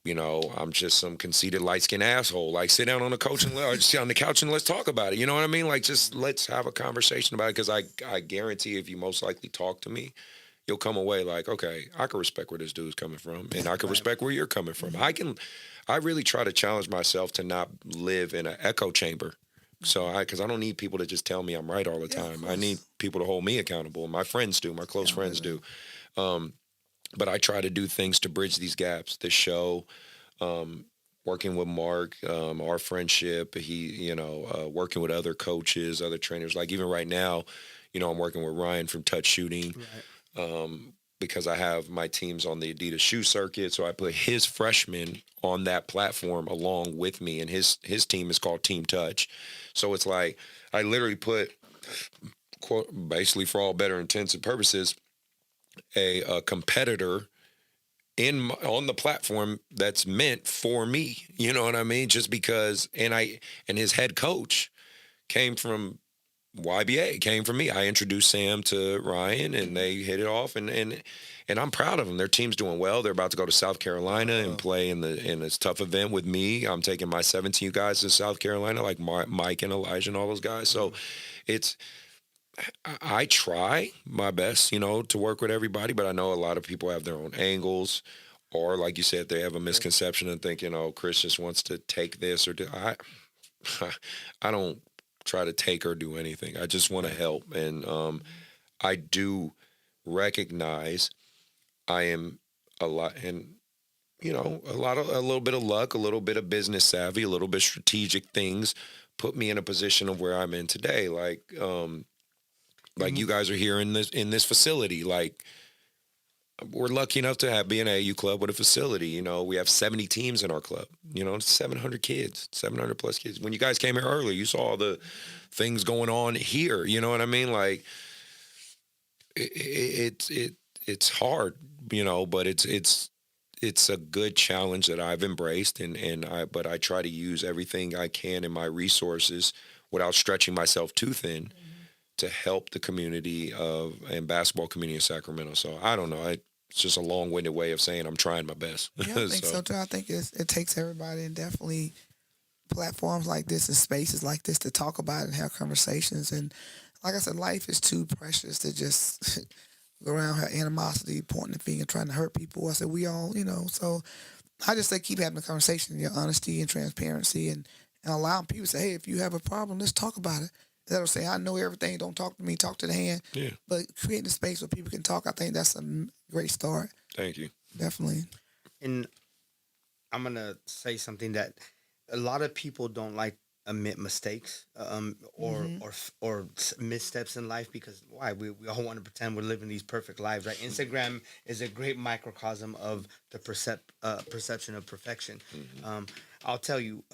you know, I'm just some conceited light-skinned asshole, like, sit down on the couch or sit on the couch and let's talk about it. You know what I mean? Like, just let's have a conversation about it, because I guarantee if you most likely talk to me, you'll come away like, okay, I can respect where this dude's coming from, and I can respect where you're coming from. I really try to challenge myself to not live in an echo chamber. So because I don't need people to just tell me I'm right all the time. I need people to hold me accountable. My friends do, my close friends do. But I try to do things to bridge these gaps. This show, working with Mark, our friendship, working with other coaches, other trainers. Like even right now, you know, I'm working with Ryan from Touch Shooting. Right. Because I have my teams on the Adidas shoe circuit, so I put his freshmen on that platform along with me, and his team is called Team Touch. So it's like I literally put, basically for all better intents and purposes, a competitor on the platform that's meant for me. You know what I mean? Just because, and his head coach came from YBA came from me. I introduced Sam to Ryan, and they hit it off, and I'm proud of them. Their team's doing well. They're about to go to South Carolina and play in this tough event with me. I'm taking my 17 guys to South Carolina, like Mike and Elijah and all those guys. So I try my best, to work with everybody, but I know a lot of people have their own angles, or like you said, they have a misconception and think, Chris just wants to take this or do. I don't try to take or do anything. I just want to help, and I do recognize I am a lot, and a little bit of luck, a little bit of business savvy, a little bit strategic things put me in a position of where I'm in today. Like you guys are here in this facility. Like, we're lucky enough to be an AU club with a facility. We have 70 teams in our club. 700 kids, 700 plus kids. When you guys came here earlier, you saw the things going on here. You know what I mean? Like, it's hard, but it's a good challenge that I've embraced, but I try to use everything I can in my resources without stretching myself too thin to help the community and basketball community in Sacramento. So I don't know. It's just a long-winded way of saying I'm trying my best. Yeah, I think so too. I think it takes everybody, and definitely platforms like this and spaces like this to talk about it and have conversations. And like I said, life is too precious to just go around have animosity, pointing the finger, trying to hurt people. I said we all, So I just say keep having the conversation, your honesty and transparency, and allowing people to say, hey, if you have a problem, let's talk about it. That'll say, I know everything. Don't talk to me. Talk to the hand. Yeah. But creating a space where people can talk, I think that's a great start. Thank you. Definitely. And I'm gonna say something that a lot of people don't like admit mistakes or missteps in life, because why? We all want to pretend we're living these perfect lives, right? Instagram is a great microcosm of the perception of perfection. I'll tell you,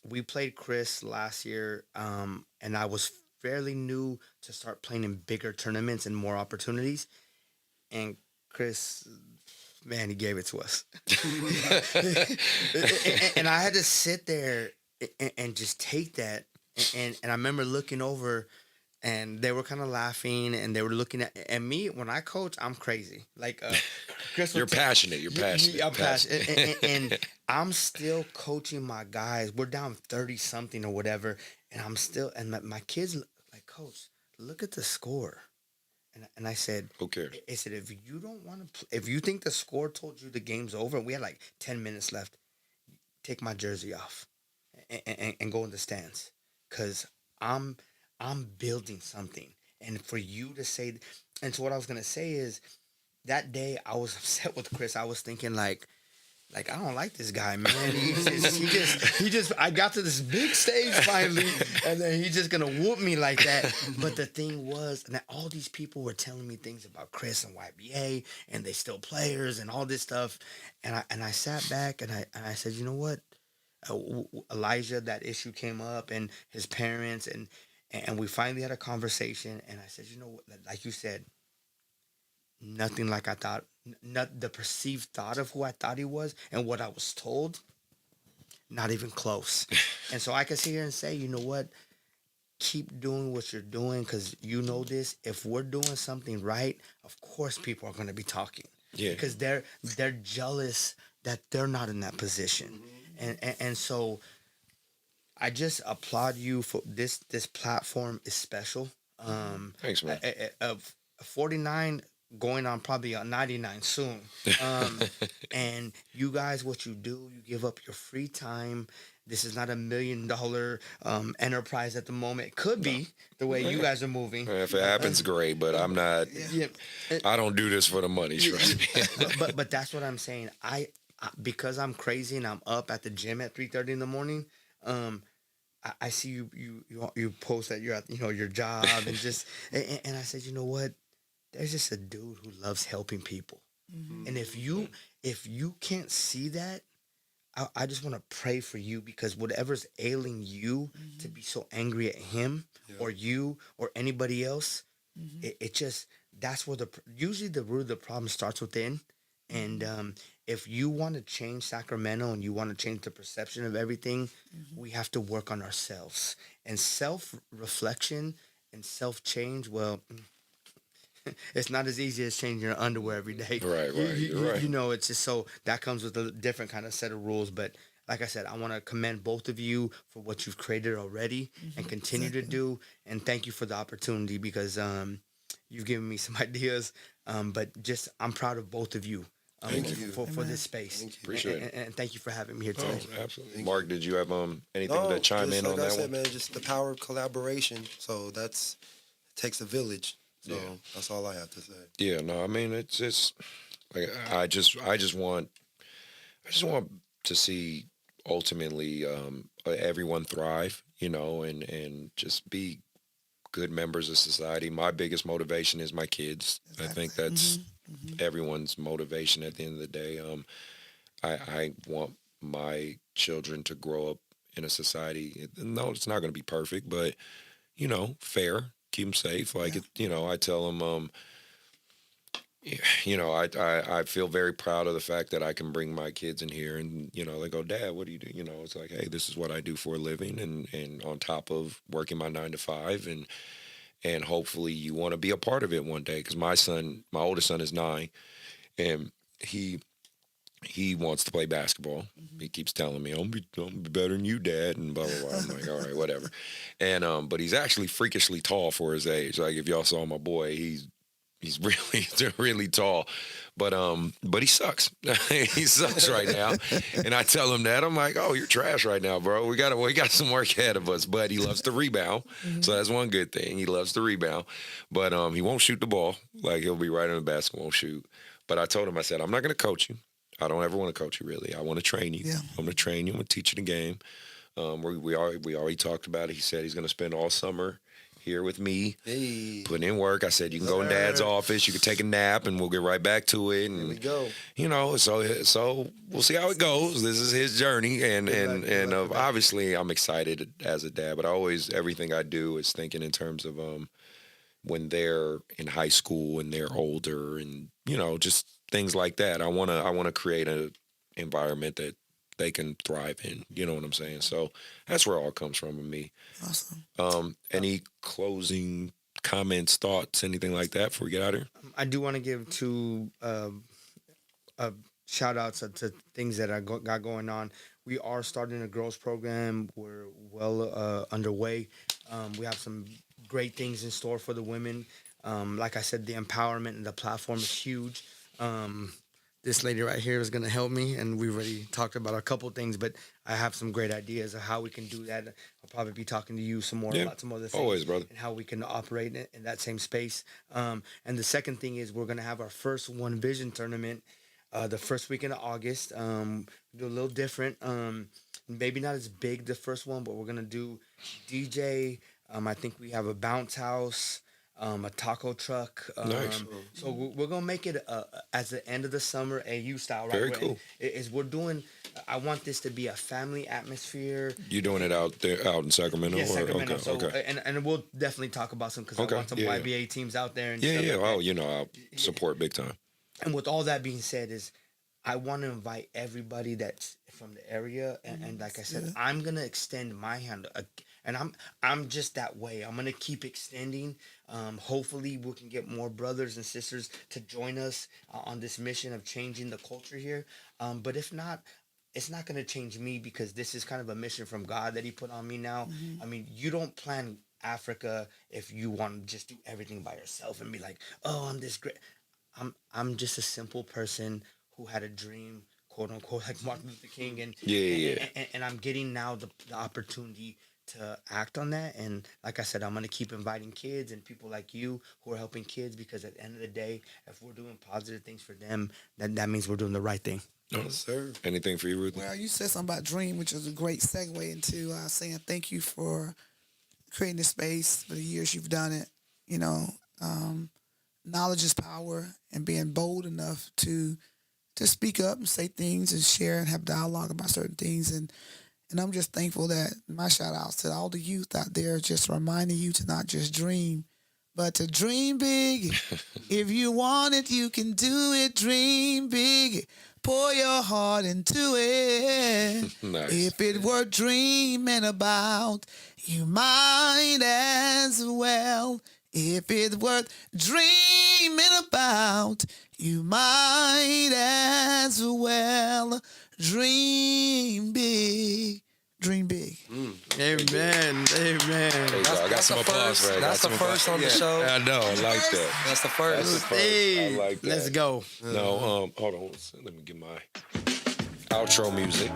we played Chris last year, and I was fairly new to start playing in bigger tournaments and more opportunities. And Chris, man, he gave it to us. and I had to sit there and just take that. And I remember looking over, and they were kind of laughing, and they were looking at me. When I coach, I'm crazy. Like Chris, You're passionate. You're passionate. I'm passionate, and I'm still coaching my guys. We're down 30-something or whatever, and I'm still. And my kids like, Coach, look at the score. And I said, who cares? I said, if you don't want to, if you think the score told you the game's over, and we had like 10 minutes left, take my jersey off and go in the stands, because I'm building something. And for you to say, and so what I was gonna say is, that day I was upset with Chris. I was thinking like I don't like this guy, man. He just I got to this big stage finally, and then he's just gonna whoop me like that. But the thing was, and all these people were telling me things about Chris and YBA, and they still players and all this stuff. And I sat back and I said, you know what? Elijah, that issue came up, and his parents, and we finally had a conversation. And I said, you know what? Like you said, nothing like I thought. Not the perceived thought of who I thought he was and what I was told. Not even close. And so I can sit here and say, you know what? Keep doing what you're doing, because you know this. If we're doing something right, of course people are going to be talking. Yeah. Because they're jealous that they're not in that position. And so I just applaud you for this platform is special. Thanks, man. 49 going on probably a 99 soon. And you guys, what you do, you give up your free time. This is not $1 million enterprise at the moment. It could be the way you guys are moving. If it happens, great, but I'm not. Yeah. I don't do this for the money. Trust me. but that's what I'm saying. I because I'm crazy and I'm up at the gym at 3:30 in the morning. I see you post that you're at your job and just and I said, you know what? There's just a dude who loves helping people. Mm-hmm. And if you can't see that, I just want to pray for you, because whatever's ailing you to be so angry at him or you or anybody else, it just, that's where usually the root of the problem starts within, And if you want to change Sacramento and you want to change the perception of everything, we have to work on ourselves. And self-reflection and self-change, well, it's not as easy as changing your underwear every day. Right, you're right. You know, it's just so that comes with a different kind of set of rules. But like I said, I want to commend both of you for what you've created already and continue to do. And thank you for the opportunity because you've given me some ideas. But just I'm proud of both of you. Thank you. For this space. Appreciate it. And thank you for having me here today. Oh, absolutely. Mark, did you have anything to chime in like on I that said, one? man, just the power of collaboration. So it takes a village. So that's all I have to say. Yeah, no, I mean it's just like I just want to see ultimately everyone thrive, you know, and just be good members of society. My biggest motivation is my kids. I think that's everyone's motivation at the end of the day. I want my children to grow up in a society. No, it's not going to be perfect, but you know, fair. Keep them safe. Like you know, I tell them, you know, I feel very proud of the fact that I can bring my kids in here, and you know, they go, "Dad, what do you do?" You know, it's like, hey, this is what I do for a living, and on top of working my 9 to 5, and hopefully you want to be a part of it one day. Because my oldest son is 9, and he wants to play basketball. He keeps telling me, I'm gonna be better than you, Dad, and blah, blah, blah. I'm like, all right, whatever. And but he's actually freakishly tall for his age. Like, if y'all saw my boy, he's really, really tall. But he sucks. He sucks right now. And I tell him that. I'm like, oh, you're trash right now, bro. We got some work ahead of us. But he loves to rebound. So that's one good thing. He loves to rebound. But he won't shoot the ball. Like, he'll be right in the basket, won't shoot. But I told him, I said, I'm not gonna coach you. I don't ever want to coach you, really. I want to train you. Yeah. I'm going to train you. I'm going to teach you the game. We already talked about it. He said he's going to spend all summer here with me, putting in work. I said, you can go in Dad's office. You can take a nap, and we'll get right back to it. And, Here we go. You know, so we'll see how it goes. This is his journey. And obviously, I'm excited as a dad. But everything I do is thinking in terms of when they're in high school and they're older and, you know, just things like that. I want to create an environment that they can thrive in. You know what I'm saying? So that's where it all comes from with me. Awesome. Any closing comments, thoughts, anything like that before we get out of here? I do want to give two shout outs to things that I got going on. We are starting a girls program. We're well underway. We have some great things in store for the women. Like I said, the empowerment and the platform is huge. This lady right here is going to help me, and we already talked about a couple things, but I have some great ideas of how we can do that. I'll probably be talking to you some more about some other things. Always, brother. And how we can operate in that same space. And the second thing is we're going to have our first One Vision tournament the first weekend of August. Do a little different. Maybe not as big the first one, but we're going to do DJ. I think we have a bounce house. A taco truck. Nice. So we're gonna make it as the end of the summer AU style. Right? Very cool. We're doing. I want this to be a family atmosphere. You doing it out there, out in Sacramento? Yeah, Sacramento. Okay, So, okay. And we'll definitely talk about some because I want some YBA teams out there. And Yeah. stuff like Oh, that. you know, I'll support big time. And with all that being said, is I want to invite everybody that's from the area, and like I said, I'm gonna extend my hand, and I'm just that way. I'm gonna keep extending. Hopefully, we can get more brothers and sisters to join us on this mission of changing the culture here. But if not, it's not gonna change me because this is kind of a mission from God that He put on me now. I mean, you don't plan Africa if you want to just do everything by yourself and be like, oh, I'm this great. I'm just a simple person who had a dream, quote unquote, like Martin Luther King, and I'm getting now the opportunity to act on that. And like I said, I'm gonna keep inviting kids and people like you who are helping kids because at the end of the day, if we're doing positive things for them, then that means we're doing the right thing. Yes, sir. Anything for you, Ruth? Well, you said something about dream, which is a great segue into saying thank you for creating this space for the years you've done it. You know, knowledge is power, and being bold enough to speak up and say things and share and have dialogue about certain things. And I'm just thankful that my shout outs to all the youth out there, just reminding you to not just dream, but to dream big. If you want it, you can do it. Dream big. Pour your heart into it. Nice. If it were dreaming about, you might as well. If it were dreaming about, you might as well. Dream big. Dream big. Amen. Amen. I got some applause, right? That's the first on the show. I know. I like that. That's the first. That's the first. Hey, I like that. let's go. No, hold on. Let me get my outro music.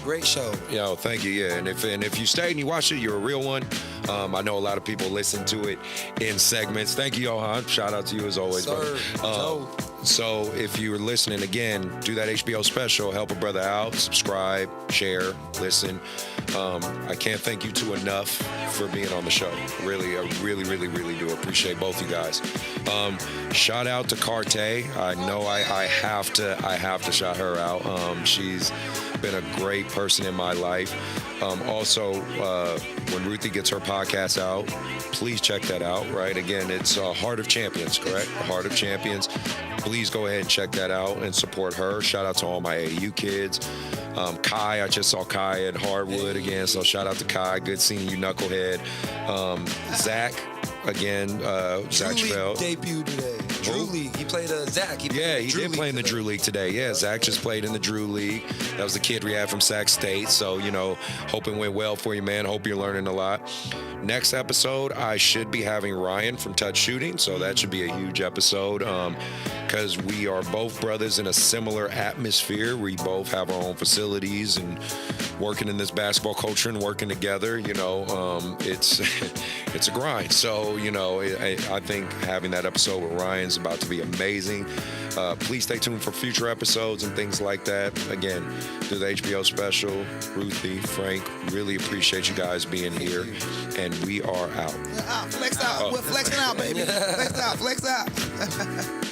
Great show. Yo, thank you. Yeah, and if you stayed and you watched it, you're a real one. I know a lot of people listen to it in segments. Thank you, Johan. Shout out to you as always, Sir, brother. So if you're listening again, do that HBO special. Help a brother out. Subscribe, share, listen. I can't thank you two enough for being on the show. Really, I really do appreciate both you guys. Shout out to Carté. I know I have to shout her out. She's been a great person in my life. Also, when Ruthie gets her podcast out, please check that out, right? Again, it's Heart of Champions, correct? Heart of Champions. Please go ahead and check that out and support her. Shout out to all my AAU kids. Kai, I just saw Kai at Hardwood again, so shout out to Kai. Good seeing you, Knucklehead. Zach, again, Zach Drew Schveld. League debuted today. Drew League. He played Zach. He did play in the Drew League today. Yeah, Zach just played in the Drew League. That was the kid we had from Sac State. So, hope it went well for you, man. Hope you're learning a lot. Next episode, I should be having Ryan from Touch Shooting. So that should be a huge episode because we are both brothers in a similar atmosphere. We both have our own facilities and working in this basketball culture and working together. It's it's a grind. So, I think having that episode with Ryan's about to be amazing. Please stay tuned for future episodes and things like that. Again, do the HBO special. Ruthie, Frank, really appreciate you guys being here. And we are out. Flex out. We're flexing out, baby. Flex out.